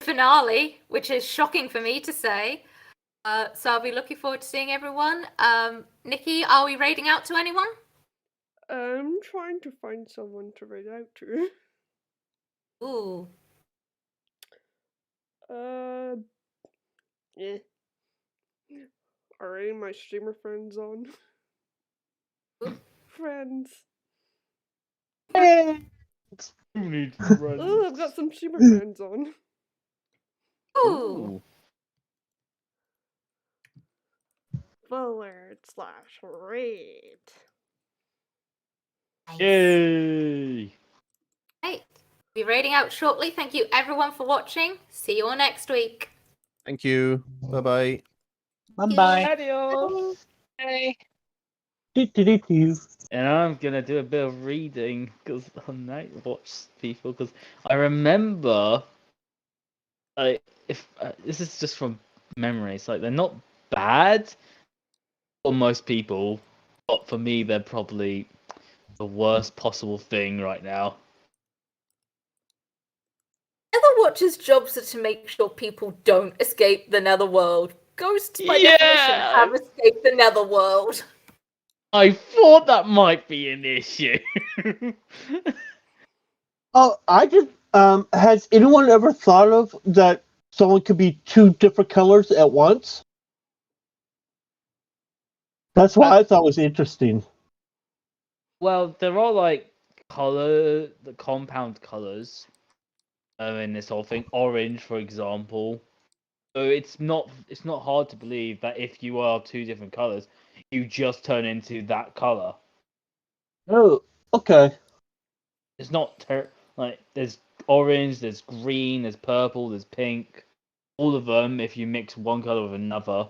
[SPEAKER 5] finale, which is shocking for me to say. So I'll be looking forward to seeing everyone. Nikki, are we raiding out to anyone?
[SPEAKER 4] I'm trying to find someone to read out to.
[SPEAKER 5] Ooh.
[SPEAKER 4] Yeah. Are any of my streamer friends on? Friends.
[SPEAKER 2] Who needs friends?
[SPEAKER 4] Oh, I've got some streamer friends on.
[SPEAKER 5] Ooh.
[SPEAKER 4] /raid.
[SPEAKER 5] Nice.
[SPEAKER 2] Yay!
[SPEAKER 5] Right. Be raiding out shortly. Thank you everyone for watching. See you all next week.
[SPEAKER 6] Thank you. Bye bye.
[SPEAKER 1] Bye-bye.
[SPEAKER 2] Adios!
[SPEAKER 3] Hey.
[SPEAKER 2] And I'm gonna do a bit of reading because on Night Watch people, because I remember, if this is just from memory, it's like they're not bad for most people, but for me they're probably the worst possible thing right now.
[SPEAKER 5] Nether Watchers' jobs are to make sure people don't escape the Netherworld. Ghosts, by definition, have escaped the Netherworld.
[SPEAKER 2] I thought that might be an issue.
[SPEAKER 1] Oh, I just has anyone ever thought of that someone could be 2 different colors at once? That's why I thought was interesting.
[SPEAKER 2] Well, there are like the compound colors in this whole thing. Orange, for example. So it's not hard to believe that if you are two different colors, you just turn into that color.
[SPEAKER 1] Oh, okay.
[SPEAKER 2] It's not like there's orange, there's green, there's purple, there's pink. All of them, if you mix one color with another,